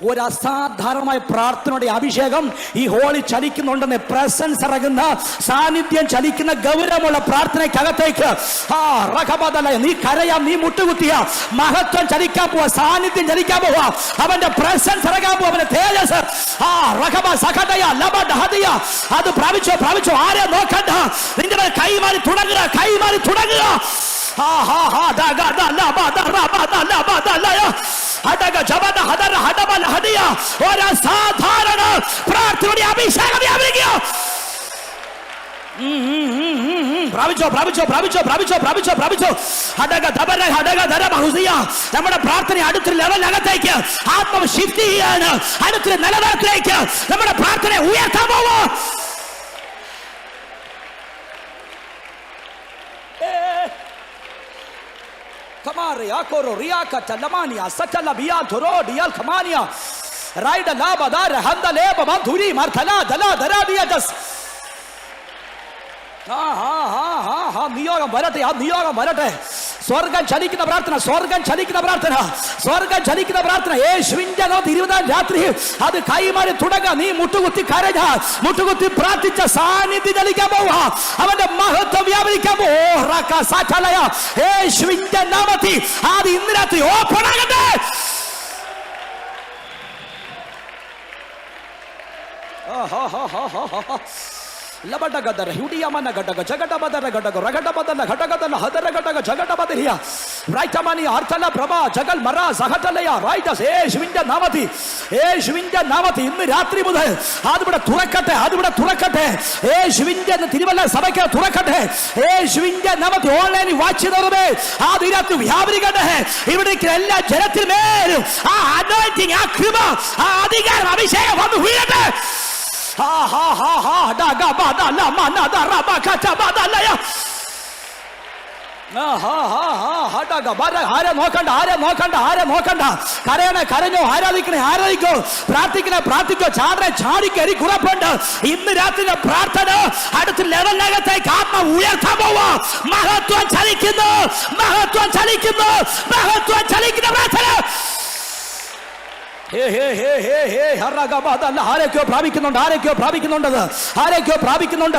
ഒരു അസാധാരണമായ പ്രാർത്ഥനയുടെ അഭിഷേകം ഈ ഹോളിൽ ചലിക്കുന്നുണ്ടെന്ന്. പ്രസൻസ് ഇറങ്ങുന്ന, സാന്നിധ്യം ചലിക്കുന്ന ഗൗരവമുള്ള പ്രാർത്ഥനയ്ക്കകത്തേക്ക് നീ കരയാം, നീ മുട്ടുകുത്തിയ മഹത്വം ചലിക്കാൻ പോവാ, സാന്നിധ്യം ചലിക്കാൻ പോവാ, അവന്റെ പ്രസൻസ് ഇറങ്ങാൻ പോവാ, അവന്റെ തേജസ്. അത് പ്രാപിച്ചോ. ആരെ നോക്കണ്ട, നിന്റെ കൈമാറി തുടങ്ങുക. സാധാരണ പ്രാർത്ഥനയുടെ അഭിഷേകം നമ്മുടെ പ്രാർത്ഥന അടുത്തൊരു ലെവലിനകത്തേക്ക് ആത്മാവ് ഷിഫ്റ്റ് ചെയ്യാണ്. അടുത്തൊരു നിലവാരത്തിലേക്ക് നമ്മുടെ പ്രാർത്ഥന ഉയർത്താൻ പോവോ. നിയോഗം വരട്ടെ. സ്വർഗം ചലിക്കുന്ന പ്രാർത്ഥന, സ്വർഗം ചലിക്കുന്ന പ്രാർത്ഥന, സ്വർഗം ചലിക്കുന്ന പ്രാർത്ഥന. യേശുവിന്റെ 20-ാം രാത്രി അത് കൈമാറി തുടങ്ങുക. നീ മുട്ടുകുത്തി കരഞ്ഞ, മുട്ടുകുത്തി പ്രാർത്ഥിച്ച സാന്നിധ്യം ചലിക്കാൻ പോവുക. അവന്റെ മഹത്വം വ്യാപരിക്കാൻ പോവുക. യേശുവിന്റെ നാമത്തിൽ അത് ഇന്ന് രാത്രി ഓപ്പൺ ആകട്ടെ. ലബഡഗദര ഹുഡിയമന ഗഡഗ ജഗഡബദര ഗഡഗ റഗഡബദല ഘടഗദല ഹദര ഗഡഗ ജഗഡബദരിയ റൈറ്റമനി അർത്ഥല പ്രഭ ജഗൽ മറ സഹടലയ റൈറ്റസ്. യേശുവിന്റെ നാമത്തിൽ, യേശുവിന്റെ നാമത്തിൽ ഇന്ന് രാത്രി മുതൽ അതിവിടെ തുറക്കട്ടെ, അതിവിടെ തുറക്കട്ടെ. യേശുവിന്റെ തിരുവല്ല സഭയ്ക്ക് തുറക്കട്ടെ. യേശുവിന്റെ നാമത്തിൽ ഓൺലൈനിൽ വാച്ച് ചെയ്തവരെ അതിനകത്ത് വ്യാപരിക്കട്ടെ. ഇവിടേക്ക് എല്ലാ ജനത്തിന്മേലും ആ അനോയിന്റിംഗ്, ആ കൃപ, ആ അധികാരം, അഭിഷേകം വന്ന് വീഴട്ടെ. ആരെ നോക്കണ്ട, ആരെ നോക്കണ്ട, ആരെ നോക്കണ്ട. കരയണേ കരഞ്ഞോ, ആരാധിക്കണേ ആരാധിക്കോ, പ്രാർത്ഥിക്കണേ പ്രാർത്ഥിക്കോ, ചാടനെ ചാടിക്കരി കുറപ്പുണ്ട്. ഇന്ന് രാത്രിയിലെ പ്രാർത്ഥന അടുത്ത ലെവലിനകത്തേക്ക് ആത്മ ഉയർത്താൻ പോവാ. മഹത്വം ചലിക്കുന്നു, മഹത്വം ചലിക്കുന്നു, മഹത്വം ചലിക്കുന്ന പ്രാർത്ഥന. ആരൊക്കെയോ പ്രാപിക്കുന്നുണ്ട്, ആരൊക്കെയോ പ്രാപിക്കുന്നുണ്ടത്, ആരൊക്കെയോ പ്രാപിക്കുന്നുണ്ട്.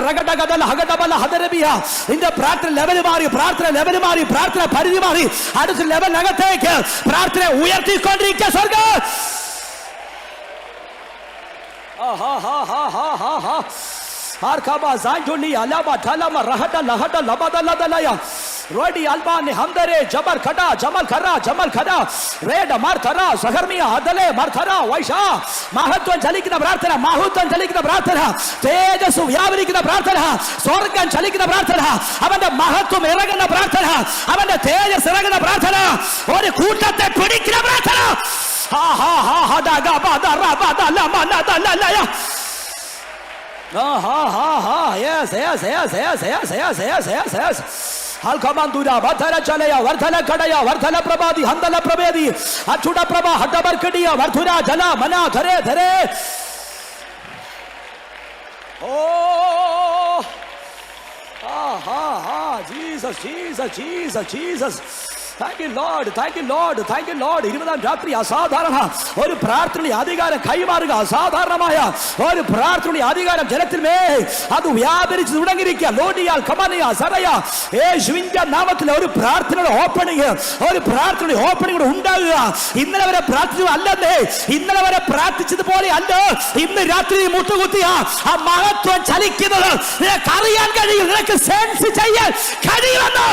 നിന്റെ പ്രാർത്ഥന ലെവൽ മാറി, പ്രാർത്ഥന ലെവൽ മാറി, പ്രാർത്ഥന പരിധി മാറി. അടുത്ത ലെവലിനകത്തേക്ക് പ്രാർത്ഥന ഉയർത്തിക്കൊണ്ടിരിക്കുക സ്വർഗ്ഗം. रोडी अल्बाने हमदरे जमल खड़ा जमल खरा जमल खड़ा रेड मार्थरा सहर्मिया हदले मार्थरा वैशा महत्व चलिकिन प्रार्थना महत्व चलिकिन प्रार्थना तेजस्सु व्यापरिकिन प्रार्थना स्वर्गം ചലിക്കുന്ന പ്രാർത്ഥന അവന്റെ മഹത്വം ഇറങ്ങുന്ന പ്രാർത്ഥന അവന്റെ തേജസ് ഇറങ്ങുന്ന പ്രാർത്ഥന ഒരു കൂട്ടത്തെ പിടിക്കുന്ന പ്രാർത്ഥന ഹാ ഹാ ഹാ ഹദഗ ബദറ ബദല മനദലലയ ഹാ ഹാ ഹാ yes yes yes yes yes yes yes yes yes हल्कमंदुरा वर्धल चलया वर्धल कड़या वर्धल प्रभादी हंदल प्रभेदी अचुड़ प्रभा हटबर कड़िया वर्धुरा जला मना धरे धरे ओ हा हा Jesus Jesus Jesus Jesus Thank you Lord, thank you Lord, thank you Lord. 20-ാം രാത്രി അസാധാരണ ഒരു പ്രാർത്ഥനയുടെ അധികാരം കൈമാറുക. അസാധാരണമായ ഒരു പ്രാർത്ഥനയുടെ അധികാരം ജനത്തിന്മേൽ അത് വ്യാപരിച്ചു തുടങ്ങിയിരിക്കുക. ലോഡിയാൽ കമനിയ സറയ യേശുവിന്റെ നാമത്തിൽ ഒരു പ്രാർത്ഥനയുടെ ഓപ്പണിംഗ്, ഒരു പ്രാർത്ഥനയുടെ ഓപ്പണിംഗ് ഉണ്ടാകുക. ഇന്നലെ വരെ പ്രാർത്ഥിച്ചത് അല്ലെന്നേ, ഇന്നലെ വരെ പ്രാർത്ഥിച്ചതുപോലെ അല്ല. ഇന്ന് രാത്രി മുട്ടുകുത്തിയ ആ മഹത്വം ചലിക്കുന്നത് നിനക്ക് അറിയാൻ കഴിയും, നിനക്ക് സെൻസ് ചെയ്യാൻ കഴിയുമെന്ന്.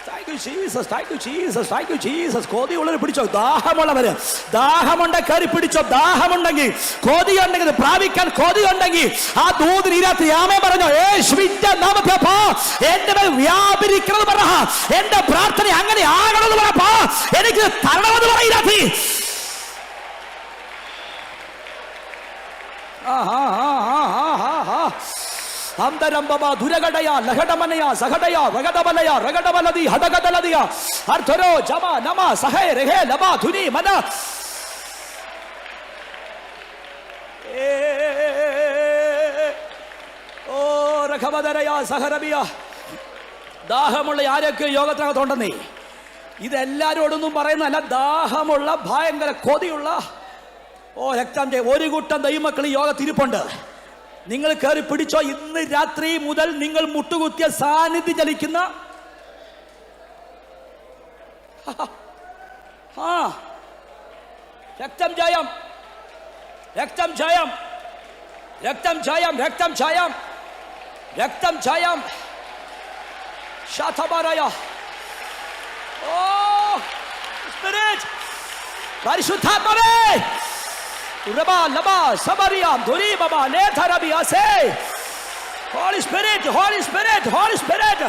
Thank you Jesus, thank you Jesus, thank you Jesus. കൊതിയുള്ളവർ പിടിച്ചോ, ദാഹമുള്ളവര് ദാഹമുണ്ട് കയറി പിടിച്ചോ. ദാഹമുണ്ടെങ്കിൽ കൊതിയുണ്ടെങ്കിൽ പ്രാപിക്കാൻ കൊതിയുണ്ടെങ്കിൽ ആ ദൂതൻ ഈ രാത്രി ആമേൻ പറഞ്ഞോ. യേശുവിന്റെ നാമത്തിൽ എന്റെ മേൽ വ്യാപരിക്കണം പറ, എന്റെ പ്രാർത്ഥന അങ്ങനെ ആകണമെന്ന് പറ, എനിക്ക് തരണമെന്ന് പറ ഈ രാത്രി. Amdarambaba Duragadaya Lagadamania Zagadaya Ragadabalaya Ragadabaladi Hadagadadia Arthuro Jama Nama Sahe Rehe Laba Thuni Mana Oh Rakabadaraya Saharabia ദാഹമുള്ള ആരൊക്കെ യോഗത്തിനകത്തുണ്ടെന്നേ. ഇതെല്ലാരോടൊന്നും പറയുന്നതല്ല. ദാഹമുള്ള ഭയങ്കര കൊതിയുള്ള രക്തം ഒരു കൂട്ടം ദൈവമക്കൾ ഈ യോഗത്തിരിപ്പുണ്ട്. നിങ്ങൾ കയറി പിടിച്ചോ. ഇന്ന് രാത്രി മുതൽ നിങ്ങൾ മുട്ടുകുത്തിയ സാന്നിധ്യം ചലിക്കുന്ന രക്തം ജയം, രക്തം ജയം, രക്തം ജയം, രക്തം ജയം, രക്തം ജയം. ശതബാരയ ഓ സ്പിരിറ്റ് പരിശുദ്ധാത്മാവേ Raba laba sabaria dhuri baba le tharabia se Holy Spirit, Holy Spirit, Holy Spirit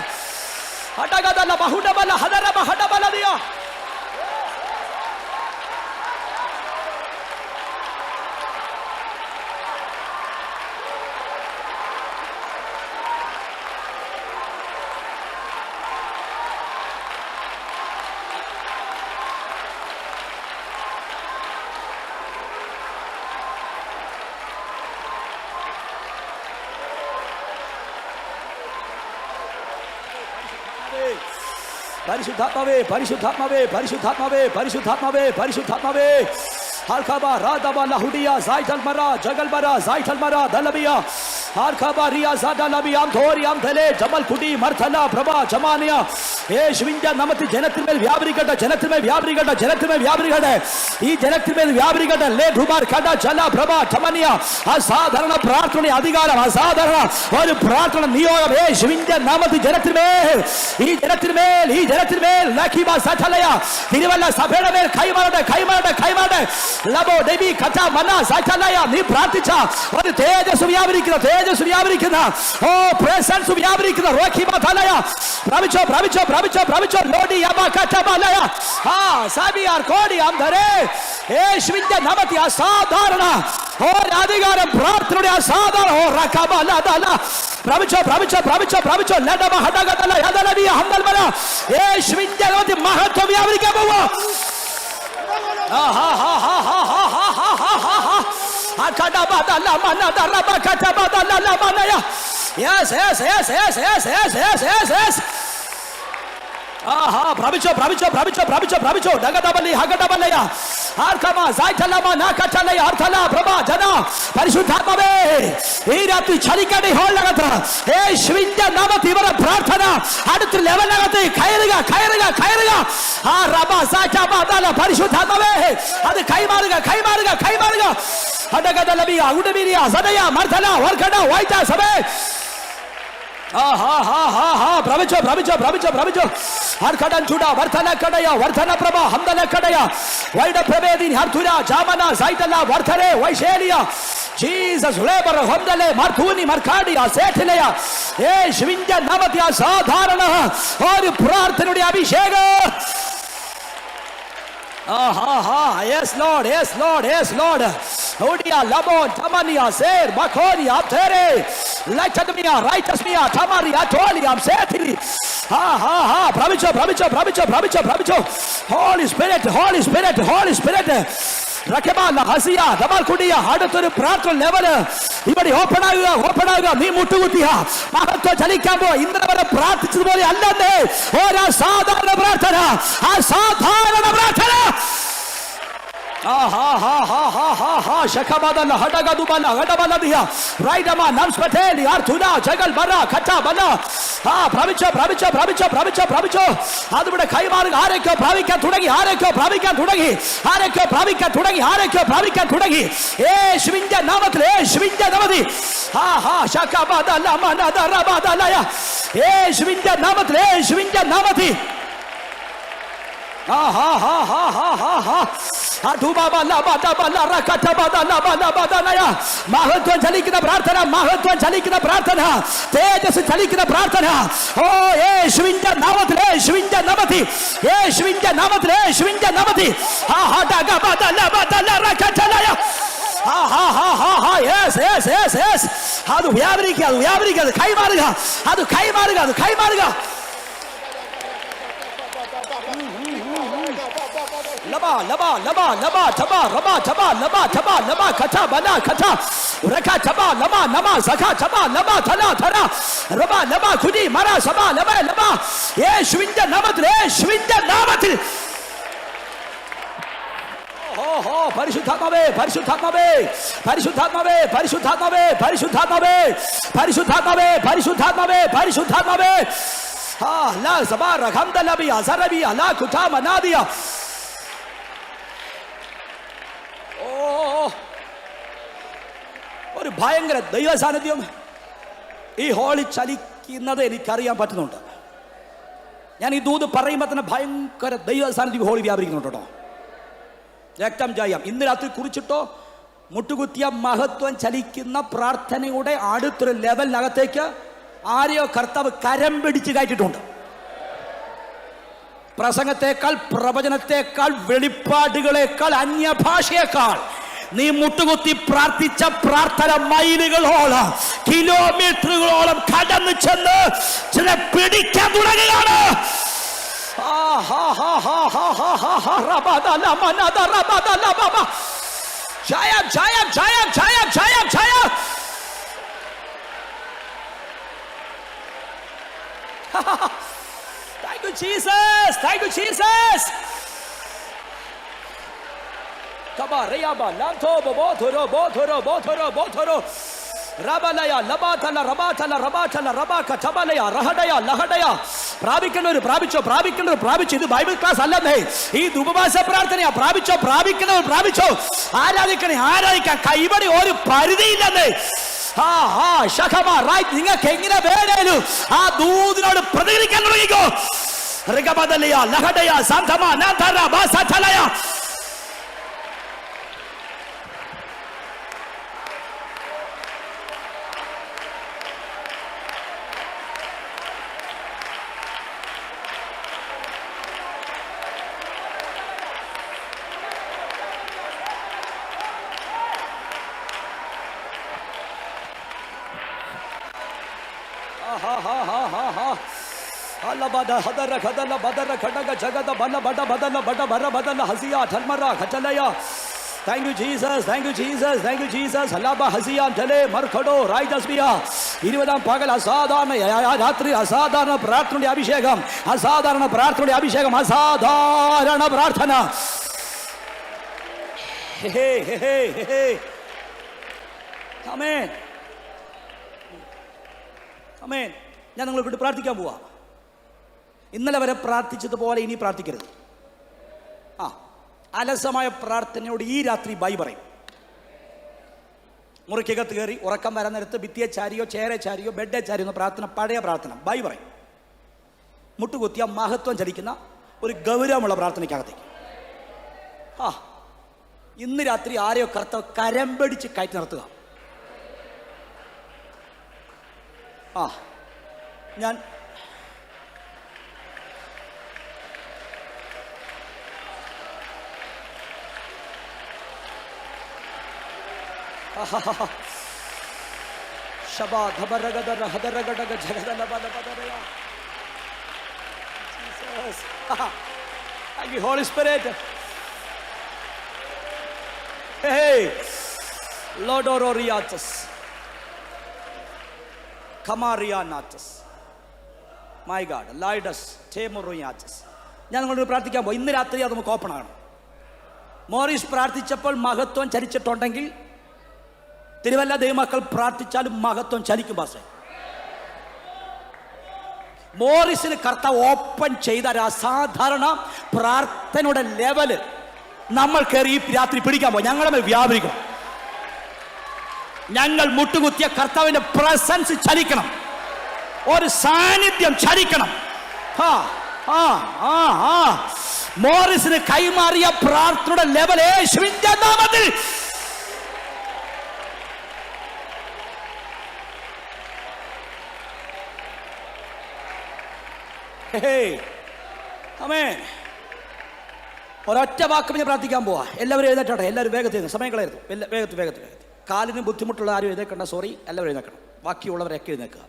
hatagada la bahuda bala hadara bahada bala dia പരിശുദ്ധാത്മാവേ പരിശുദ്ധാത്മാവേ പരിശുദ്ധാത്മാവേ പരിശുദ്ധാത്മാവേ പരിശുദ്ധാത്മാവേ Harkaba radaba lahudia zaital mara jagal mara zaital mara dalabia Harkaba ria zadalabiam thoriam thale jamal kudi marthala prabha jamania യേശുവിന്റെ നാമത്തിൽ ജനത്തിന്മേൽ വ്യാപരിക്കട്ടെ ജനത്തിന്മേൽ വ്യാപരിക്കട്ടെ ജനത്തിന്മേൽ വ്യാപരിക്കട്ടെ ഈ ജനത്തിന്മേൽ വ്യാപരിക്കട്ടെ ലേഖുമാർ കട ജല പ്രഭ ചമനിയ അസാധാരണ പ്രാർത്ഥന അധികാരം അസാധാരണ ഒരു പ്രാർത്ഥന നിയോഗം യേശുവിന്റെ നാമത്തിൽ ജനത്തിന്മേൽ ഈ ജനത്തിന്മേൽ ലഖിബ സഥലയ തിരുവല്ല സഭയുടെ മേൽ കൈമാറട്ടെ കൈമാറട്ടെ കൈമാറട്ടെ ലബോ ദേവി കഥ മന സഥലയ നീ പ്രാർത്ഥിച്ച ഒരു തേജസ് വ്യാപരിക്കുന്ന ഓ പ്രസൻസ് വ്യാപരിക്കുന്ന റോഖിബ ഥലയ പ്രാപിച്ചോ പ്രാപിച്ചോ പ്രാപിച്ചോ പ്രാപിച്ചോ ലോഡി യബ കതബലയ സാബിയാർ കോടി അംധരേ യേശുവിന്റെ നാമത്തിൽ അസാധാരണ ഒരു അധികാരം പ്രാർത്ഥനയുടെ അസാധാരണ ഓ റകബലദല പ്രാപിച്ചോ പ്രാപിച്ചോ പ്രാപിച്ചോ പ്രാപിച്ചോ ലഡബ ഹഡഗദല യദലബി ഹംദൽമല യേശുവിന്റെ നാമത്തിൽ മഹത്വം വ്യാപരിക്കാൻ പോവാ കടബദല മനദറബ കതബദല മനയ yes yes yes yes yes yes yes yes yes പ്രാപിച്ചോ ഡഗദബലി ഹഗദബലയ ആർക്കമ സൈതലമ നാകചലയ അർത്ഥല പ്രഭ ജന പരിശുദ്ധാത്മാവേ ഈ രാത്രി ചലിക്കട്ടെ ഹോളിനകത്ത് യേശുവിന്റെ നാമത്തിൽ ഇവരുടെ പ്രാർത്ഥന അടുത്ത ലെവലിനകത്ത് കയറുക ആ റബ സൈതബദല പരിശുദ്ധാത്മാവേ അത് കൈമാറുക ഹഡഗദലബിയ ഉഡബിരിയ സദയ മർഥല വർഖഡ വൈത സബേ പ്രാപിച്ചോ ഹർഖഡൻ ചുട വർധന കടയ വർധന പ്രഭ ഹംദല കടയ വൈഡ പ്രഭേദി ഹർതുര ജാമന സൈതല വർധരെ വൈശേലിയ ജീസസ് ലേബർ ഹംദലെ മർധൂനി മർഖാഡിയ സേഠിലയ യേശുവിന്റെ നാമത്തിൽ അസാധാരണ ഒരു പ്രാർത്ഥനയുടെ അഭിഷേകം yes lord Odia Labon Tamania Ser Makonia Tere Laitadmia Raitasmia Tamaria Toliam Setili Pravicho Holy Spirit Rakebala Hasia Damal Kudia Hadatur Prato level Ibadi Opanaga Me Mututia Mahato Jalikamo Indra Praticaboli Allande Ora Sadana Bratana Asadana Bratana Shakabadala Hadagadubala Hadabaladia Raidama Namspateli Artuna Jagal Bara Kata Bala Pravicho Adubada Kaimarga Hareko Pravika Tudagi Shvinja Namati Shakabadala Manada Rabadalaya Shvinja Namati Adubaba Labada Rakatabada Labada Mahatwan Jalikina Pratana Tejas Jalikina Pratana Oh Shvinja Namati Hadagabada Labada Rakatalaya yes Adu Yabrika Kaimarga Laba kata bana kata raka taba lama zaka taba laba thala laba kudi mara saba laba Yeshwinda namatil Parishuthatmave la zabara hamdalabi azarabi ala kutama nadia ഒരു ഭയങ്കര ദൈവ സാന്നിധ്യം ഈ ഹോളിൽ ചലിക്കുന്നത് എനിക്കറിയാൻ പറ്റുന്നുണ്ട്. ഞാൻ ഈ ദൂത് പറയുമ്പോൾ തന്നെ ഭയങ്കര ദൈവ സാന്നിധ്യം ഹോളി വ്യാപരിക്കുന്നുണ്ട് കേട്ടോ. രക്തം ജയം ഇന്ന് രാത്രി കുറിച്ചിട്ടോ മുട്ടുകുത്തിയ മഹത്വം ചലിക്കുന്ന പ്രാർത്ഥനയുടെ അടുത്തൊരു ലെവലിനകത്തേക്ക് ആരെയോ കർത്താവ് കരം പിടിച്ച് കയറ്റിട്ടുണ്ട്. പ്രസംഗത്തെക്കാൾ, പ്രവചനത്തെക്കാൾ, വെളിപ്പാടുകളെക്കാൾ, അന്യഭാഷയേക്കാൾ നീ മുട്ടുകുത്തി പ്രാർത്ഥിച്ച പ്രാർത്ഥന മൈലുകളോളം, കിലോമീറ്ററുകളോളം കടന്നു ചെന്ന് ചില പിടിക്കാൻ തുടങ്ങുകയാണ്. ജയം ജയം ജയം ജയം ജയം ജയം. Thank you, Jesus. Thank you, Jesus. Tabarayaba, Lantobo, Bothoro. Rabalaya, Labatala, Rabaka, Tabalaya, Lahadaya. പ്രാപിച്ചു. ഇത് ബൈബിൾ ക്ലാസ് അല്ലെന്നേ, ഈ ഉപവാസ പ്രാർത്ഥനയാ. പ്രാപിച്ചോ. ആരാധിക്കാൻ കൈവടി ഒരു പരിധിയില്ലെന്നേ. നിങ്ങൾക്ക് എങ്ങനെ വേണേലും ആ ദൂതിനോട് പ്രതികരിക്കാൻ തുടങ്ങിക്കോ. ലഹഡയ സാന്തമ നാഥര ബാസതലയ. Thank you, Jesus. Halaba Hasiyan Tele Markado Raidasbiya. 20 പകൽ അസാധാരണ രാത്രി അസാധാരണ പ്രാർത്ഥനയുടെ അഭിഷേകം. അസാധാരണ പ്രാർത്ഥന. ആമേൻ. ഞാൻ നിങ്ങളെ വിട്ട് പ്രാർത്ഥിക്കാൻ പോവാ. ഇന്നലെ വരെ പ്രാർത്ഥിച്ചതുപോലെ ഇനി പ്രാർത്ഥിക്കരുത്. അലസമായ പ്രാർത്ഥനയോട് ഈ രാത്രി ബൈ പറയും. മുറിക്കകത്ത് കയറി ഉറക്കം വരാൻ നേരത്ത് ഭിത്തിയെ ചാരിയോ ചേരെ ചാരിയോ ബെഡെ ചാരിയോ എന്ന പ്രാർത്ഥന, പഴയ പ്രാർത്ഥന ബൈ പറയും. മുട്ടുകുത്തിയ മഹത്വം ചലിക്കുന്ന ഒരു ഗൗരവമുള്ള പ്രാർത്ഥനയ്ക്കകത്തേക്ക്. ഇന്ന് രാത്രി ആരെയോ കർത്താവ് കരം പിടിച്ച് കയറ്റി നിർത്തുക. ഞാൻ Holy Spirit. Hey, Lord Oriatus. Kamarianatus. My God, Lidus, Temoriatus. ഞാൻ നിങ്ങളോട് പ്രാർത്ഥിക്കാൻ പോകും. ഇന്ന് രാത്രി അത് നമുക്ക് ഓപ്പൺ ആണ്. മോറിസ് പ്രാർത്ഥിച്ചപ്പോൾ മഹത്വം ചലിച്ചിട്ടുണ്ടെങ്കിൽ തിരുവല്ല ദൈവമക്കൾ പ്രാർത്ഥിച്ചാലും മഹത്വം ചലിക്കും. പാസ്റ്റർ, മോറിസിന് കർത്താവ് ഓപ്പൺ ചെയ്ത ഒരു അസാധാരണ പ്രാർത്ഥനയുടെ ലെവല് നമ്മൾ കയറി ഈ രാത്രി പിടിക്കാൻ പോകും. ഞങ്ങളെ വ്യാപരിക്കും. ഞങ്ങൾ മുട്ടുകുത്തിയ കർത്താവിന്റെ പ്രസൻസ് ചലിക്കണം, ഒരു സാന്നിധ്യം ചലിക്കണം. മോറിസിന് കൈമാറിയ പ്രാർത്ഥനയുടെ ലെവൽ യേശുവിന്റെ നാമത്തിൽ ഒരൊറ്റ വാക്ക് ഞാൻ പ്രാർത്ഥിക്കാൻ പോവാ. എല്ലാവരും എഴുന്നേറ്റോട്ടെ. എല്ലാവരും വേഗത്തിൽ സമയം കളയരുത്. വേഗത്തിൽ. കാലിന് ബുദ്ധിമുട്ടുള്ള ആരും എഴുന്നേക്കണ്ട. സോറി, എല്ലാവരും എഴുന്നേക്കണം. ബാക്കിയുള്ളവരൊക്കെ എഴുന്നേക്കുക.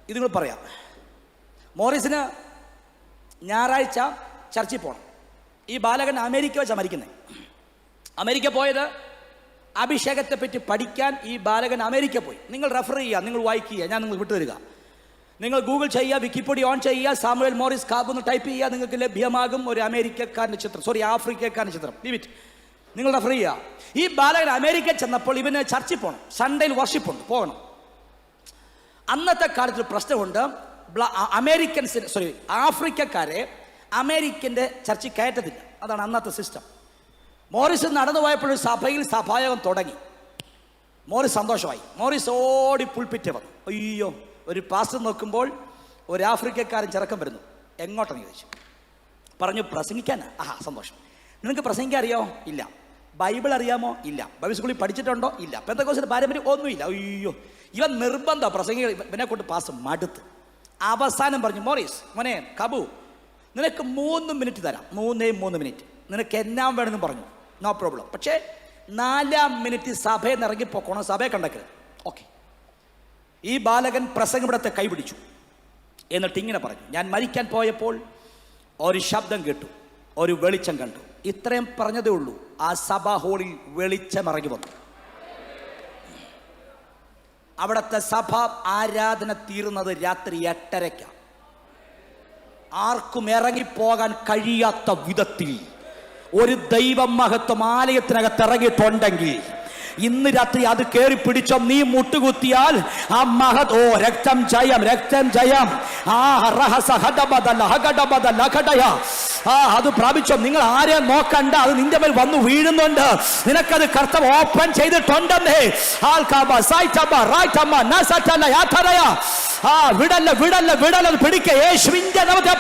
ഇത് നിങ്ങൾ പറയാം. മോറിസിന് ഞായറാഴ്ച ചർച്ചിൽ പോകണം. ഈ ബാലകൻ അമേരിക്ക വെച്ചാണ് മരിക്കുന്നത്. അമേരിക്ക പോയത് അഭിഷേകത്തെ പറ്റി പഠിക്കാൻ ഈ ബാലകൻ അമേരിക്ക പോയി. നിങ്ങൾ റെഫർ ചെയ്യുക, നിങ്ങൾ വായിക്കുക, ഞാൻ നിങ്ങൾ വിട്ടുതരിക. നിങ്ങൾ ഗൂഗിൾ ചെയ്യുക, വിക്കിപീഡിയ ഓൺ ചെയ്യുക, സാമുവൽ മോറിസ് കാബ് എന്ന് ടൈപ്പ് ചെയ്യുക. നിങ്ങൾക്ക് ലഭ്യമാകും ഒരു അമേരിക്കക്കാരൻ്റെ ചിത്രം, ആഫ്രിക്കക്കാരൻ്റെ ചിത്രം. ലിമിറ്റ് നിങ്ങൾ റെഫർ ചെയ്യുക. ഈ ബാലകൻ അമേരിക്ക ചെന്നപ്പോൾ ഇവന് ചർച്ചിൽ പോകണം. സൺഡേയിൽ വർഷിപ്പ് ഉണ്ട്, പോകണം. അന്നത്തെ കാലത്തൊരു പ്രശ്നമുണ്ട്. ആഫ്രിക്കക്കാരെ അമേരിക്കൻ്റെ ചർച്ചിൽ കയറ്റത്തില്ല. അതാണ് അന്നത്തെ സിസ്റ്റം. മോറിസ് നടന്നു പോയപ്പോഴും സഭയിൽ സഭായോഗം തുടങ്ങി. മോറിസ് സന്തോഷമായി. മോറിസ് ഓടി പുൽപ്പിറ്റ് വന്നു. അയ്യോ, ഒരു പാസ്റ്റർ നോക്കുമ്പോൾ ഒരു ആഫ്രിക്കക്കാരൻ ചെറുക്കം വരുന്നു. എങ്ങോട്ടെന്ന് ചോദിച്ചു. പറഞ്ഞു പ്രസംഗിക്കാനാ. സന്തോഷം. നിനക്ക് പ്രസംഗിക്കാൻ അറിയോ? ഇല്ല. ബൈബിൾ അറിയാമോ? ഇല്ല. ബൈബിൾ സ്കൂളിൽ പഠിച്ചിട്ടുണ്ടോ? ഇല്ല. പെന്തക്കോസ്തിന്റെ പാരമ്പര്യം ഒന്നുമില്ല. അയ്യോ, ഇവൻ നിർബന്ധം പ്രസംഗികൾ. ഇവനെ കൊണ്ട് പാസ്റ്റർ മടുത്ത് അവസാനം പറഞ്ഞു, മോറിസ് മോനെ കബു, നിനക്ക് 3 മിനിറ്റ് തരാം. 3 മിനിറ്റ് നിനക്ക് എന്നാൻ വേണമെന്ന് പറഞ്ഞു. No problem. പക്ഷേ 4-ാം മിനിറ്റ് സഭയിൽ നിന്ന് ഇറങ്ങിപ്പോക്കണം, സഭയെ കണ്ടക്കരുത്. ഓക്കെ. ഈ ബാലകൻ പ്രസംഗിടത്തെ കൈപിടിച്ചു. എന്നിട്ട് ഇങ്ങനെ പറഞ്ഞു, ഞാൻ മരിക്കാൻ പോയപ്പോൾ ഒരു ശബ്ദം കേട്ടു, ഒരു വെളിച്ചം കണ്ടു. ഇത്രയും പറഞ്ഞതേ ഉള്ളൂ. ആ സഭാ ഹോളിൽ വെളിച്ചം ഇറങ്ങി വന്നു. അവിടുത്തെ സഭ ആരാധന തീർന്നത് രാത്രി 8:30. ആർക്കും ഇറങ്ങിപ്പോകാൻ കഴിയാത്ത വിധത്തിൽ ഒരു ദൈവ മഹത്വം ആലയത്തിനകത്ത് ഇറങ്ങിയിട്ടുണ്ടെങ്കിൽ ഇന്ന് രാത്രി അത് കയറി പിടിച്ചോ. നീ മുട്ടുകുത്തിയാൽ ആ രക്തം ജയം, രക്തം ജയം. അത് പ്രാപിച്ചോ. നിങ്ങൾ ആരെയും നോക്കണ്ട, അത് നിന്റെ മേൽ വന്നു വീഴുന്നുണ്ട്. നിനക്കത് കർത്താവ് ഓപ്പൺ ചെയ്തിട്ടുണ്ടെന്നേ. വിടല്ല വിടല്ല വിടല്ല, പിടിക്ക യേശുവിന്റെ നാമത്തിൽ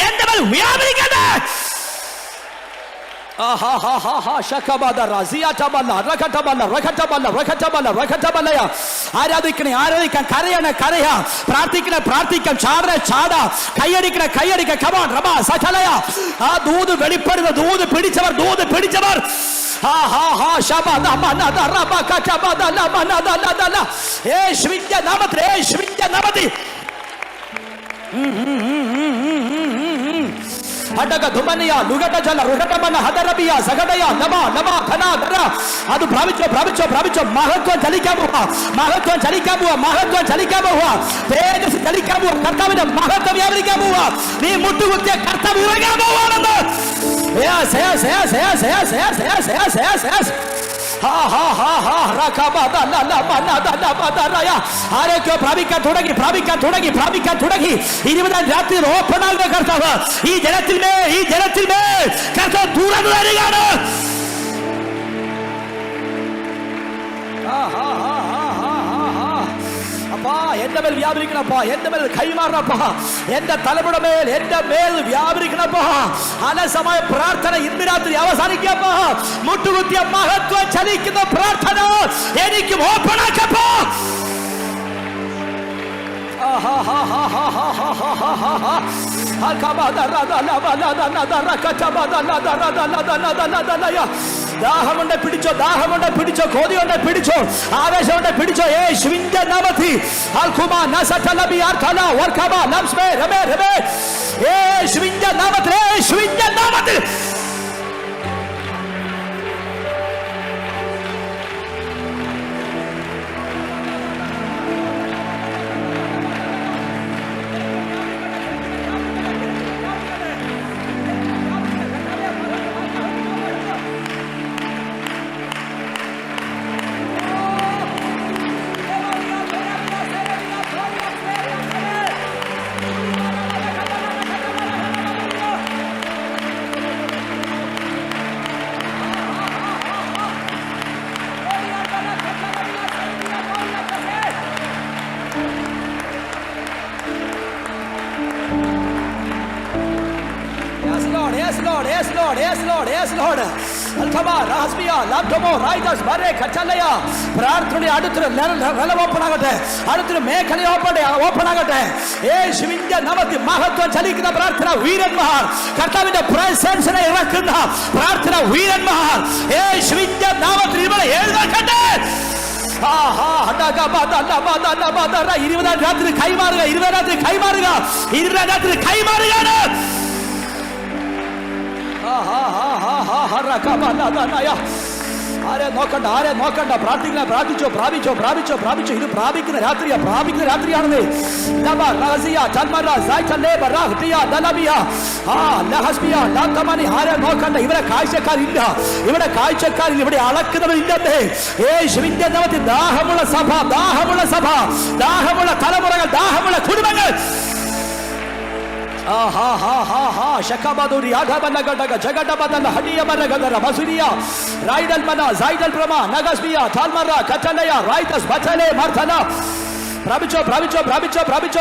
എന്റെ മേൽ വ്യാപരിക്കട്ടെ. ആരാധിക്കാൻ കരയാ, പ്രാർത്ഥിക്കണം, ചാട, കയ്യടിക്കണ ആ ദൂത് വെളിപ്പെടുന്ന ദൂത് പിടിച്ചവർ യേശുവിന്റെ നാമത്തിൽ അത് പ്രാപിച്ചോ. മഹത്വം ചലിക്കാൻ പോവാ, തേജസ് ചലിക്കാൻ പോവാ, കർത്താവിന്റെ മഹത്വം വ്യാപരിക്കാൻ പോവാ. നീ മുട്ടുകുത്തിയ കർത്താവ് ഇറങ്ങാൻ പോവാണെന്ന്. ആരൊക്കെ പ്രാപിക്കാൻ തുടങ്ങി. 20-ാം രാത്രി ഓപ്പൺ ആകുന്ന കർത്താവ് ഈ ജനത്തിൽ കർത്താവ് തുറന്നു തരികയാണ്. അപ്പാ എന്റെ മേൽ വ്യാപരിക്കണപ്പാ, എന്റെ മേൽ കൈമാറണപ്പാ, എന്റെ തലമുറ മേൽ എന്റെ മേൽ വ്യാപരിക്കണപ്പാ. അലസമായ പ്രാർത്ഥന ഇന്ന് രാത്രി അവസാനിക്കപ്പാ. മുട്ടുകുത്തിയ മഹത്വം ചലിക്കുന്ന പ്രാർത്ഥന എനിക്കും ഓപ്പൺ ആക്കപ്പാ. ദാഹമുണ്ട് പിടിച്ചോ, കൊതിയുണ്ട് പിടിച്ചോ, ആവേശമുണ്ട് പിടിച്ചോ. യേശുവിന്റെ നാമത്തിൽ യേശുവിന്റെ നാമത്തിൽ പ്രാർത്ഥന അടുത്തൊരു അടുത്തൊരു മേഖല ഓപ്പൺ ആകട്ടെ. യേശുവിന്റെ നാമത്തിൽ മഹത്വം ചലിക്കുന്ന പ്രാർത്ഥന വീരന്മാർ, കർത്താവിന്റെ പ്രസൻസിനെ ഇറക്കുന്ന പ്രാർത്ഥന വീരന്മാർ യേശുവിന്റെ നാമത്തിൽ ഇവിടെ എഴുന്നേൽക്കട്ടെ. 20-ാം രാത്രി കൈമാറുകയാണ്. ആരെ നോക്കണ്ട, പ്രാർത്ഥിച്ചോ. ഇത് പ്രാപിക്കുന്ന രാത്രിയാണെന്നേ. ആരെ നോക്കണ്ട, ഇവിടെ കാഴ്ചക്കാരില്ല, ഇവിടെ അളക്കുന്നവരില്ലെന്നേ. യേശുവിന്റെ നാമത്തിൽ ദാഹമുള്ള സഭ, ദാഹമുള്ള തലമുറകൾ, ദാഹമുള്ള കുടുംബങ്ങൾ. പ്രാപിച്ചോ.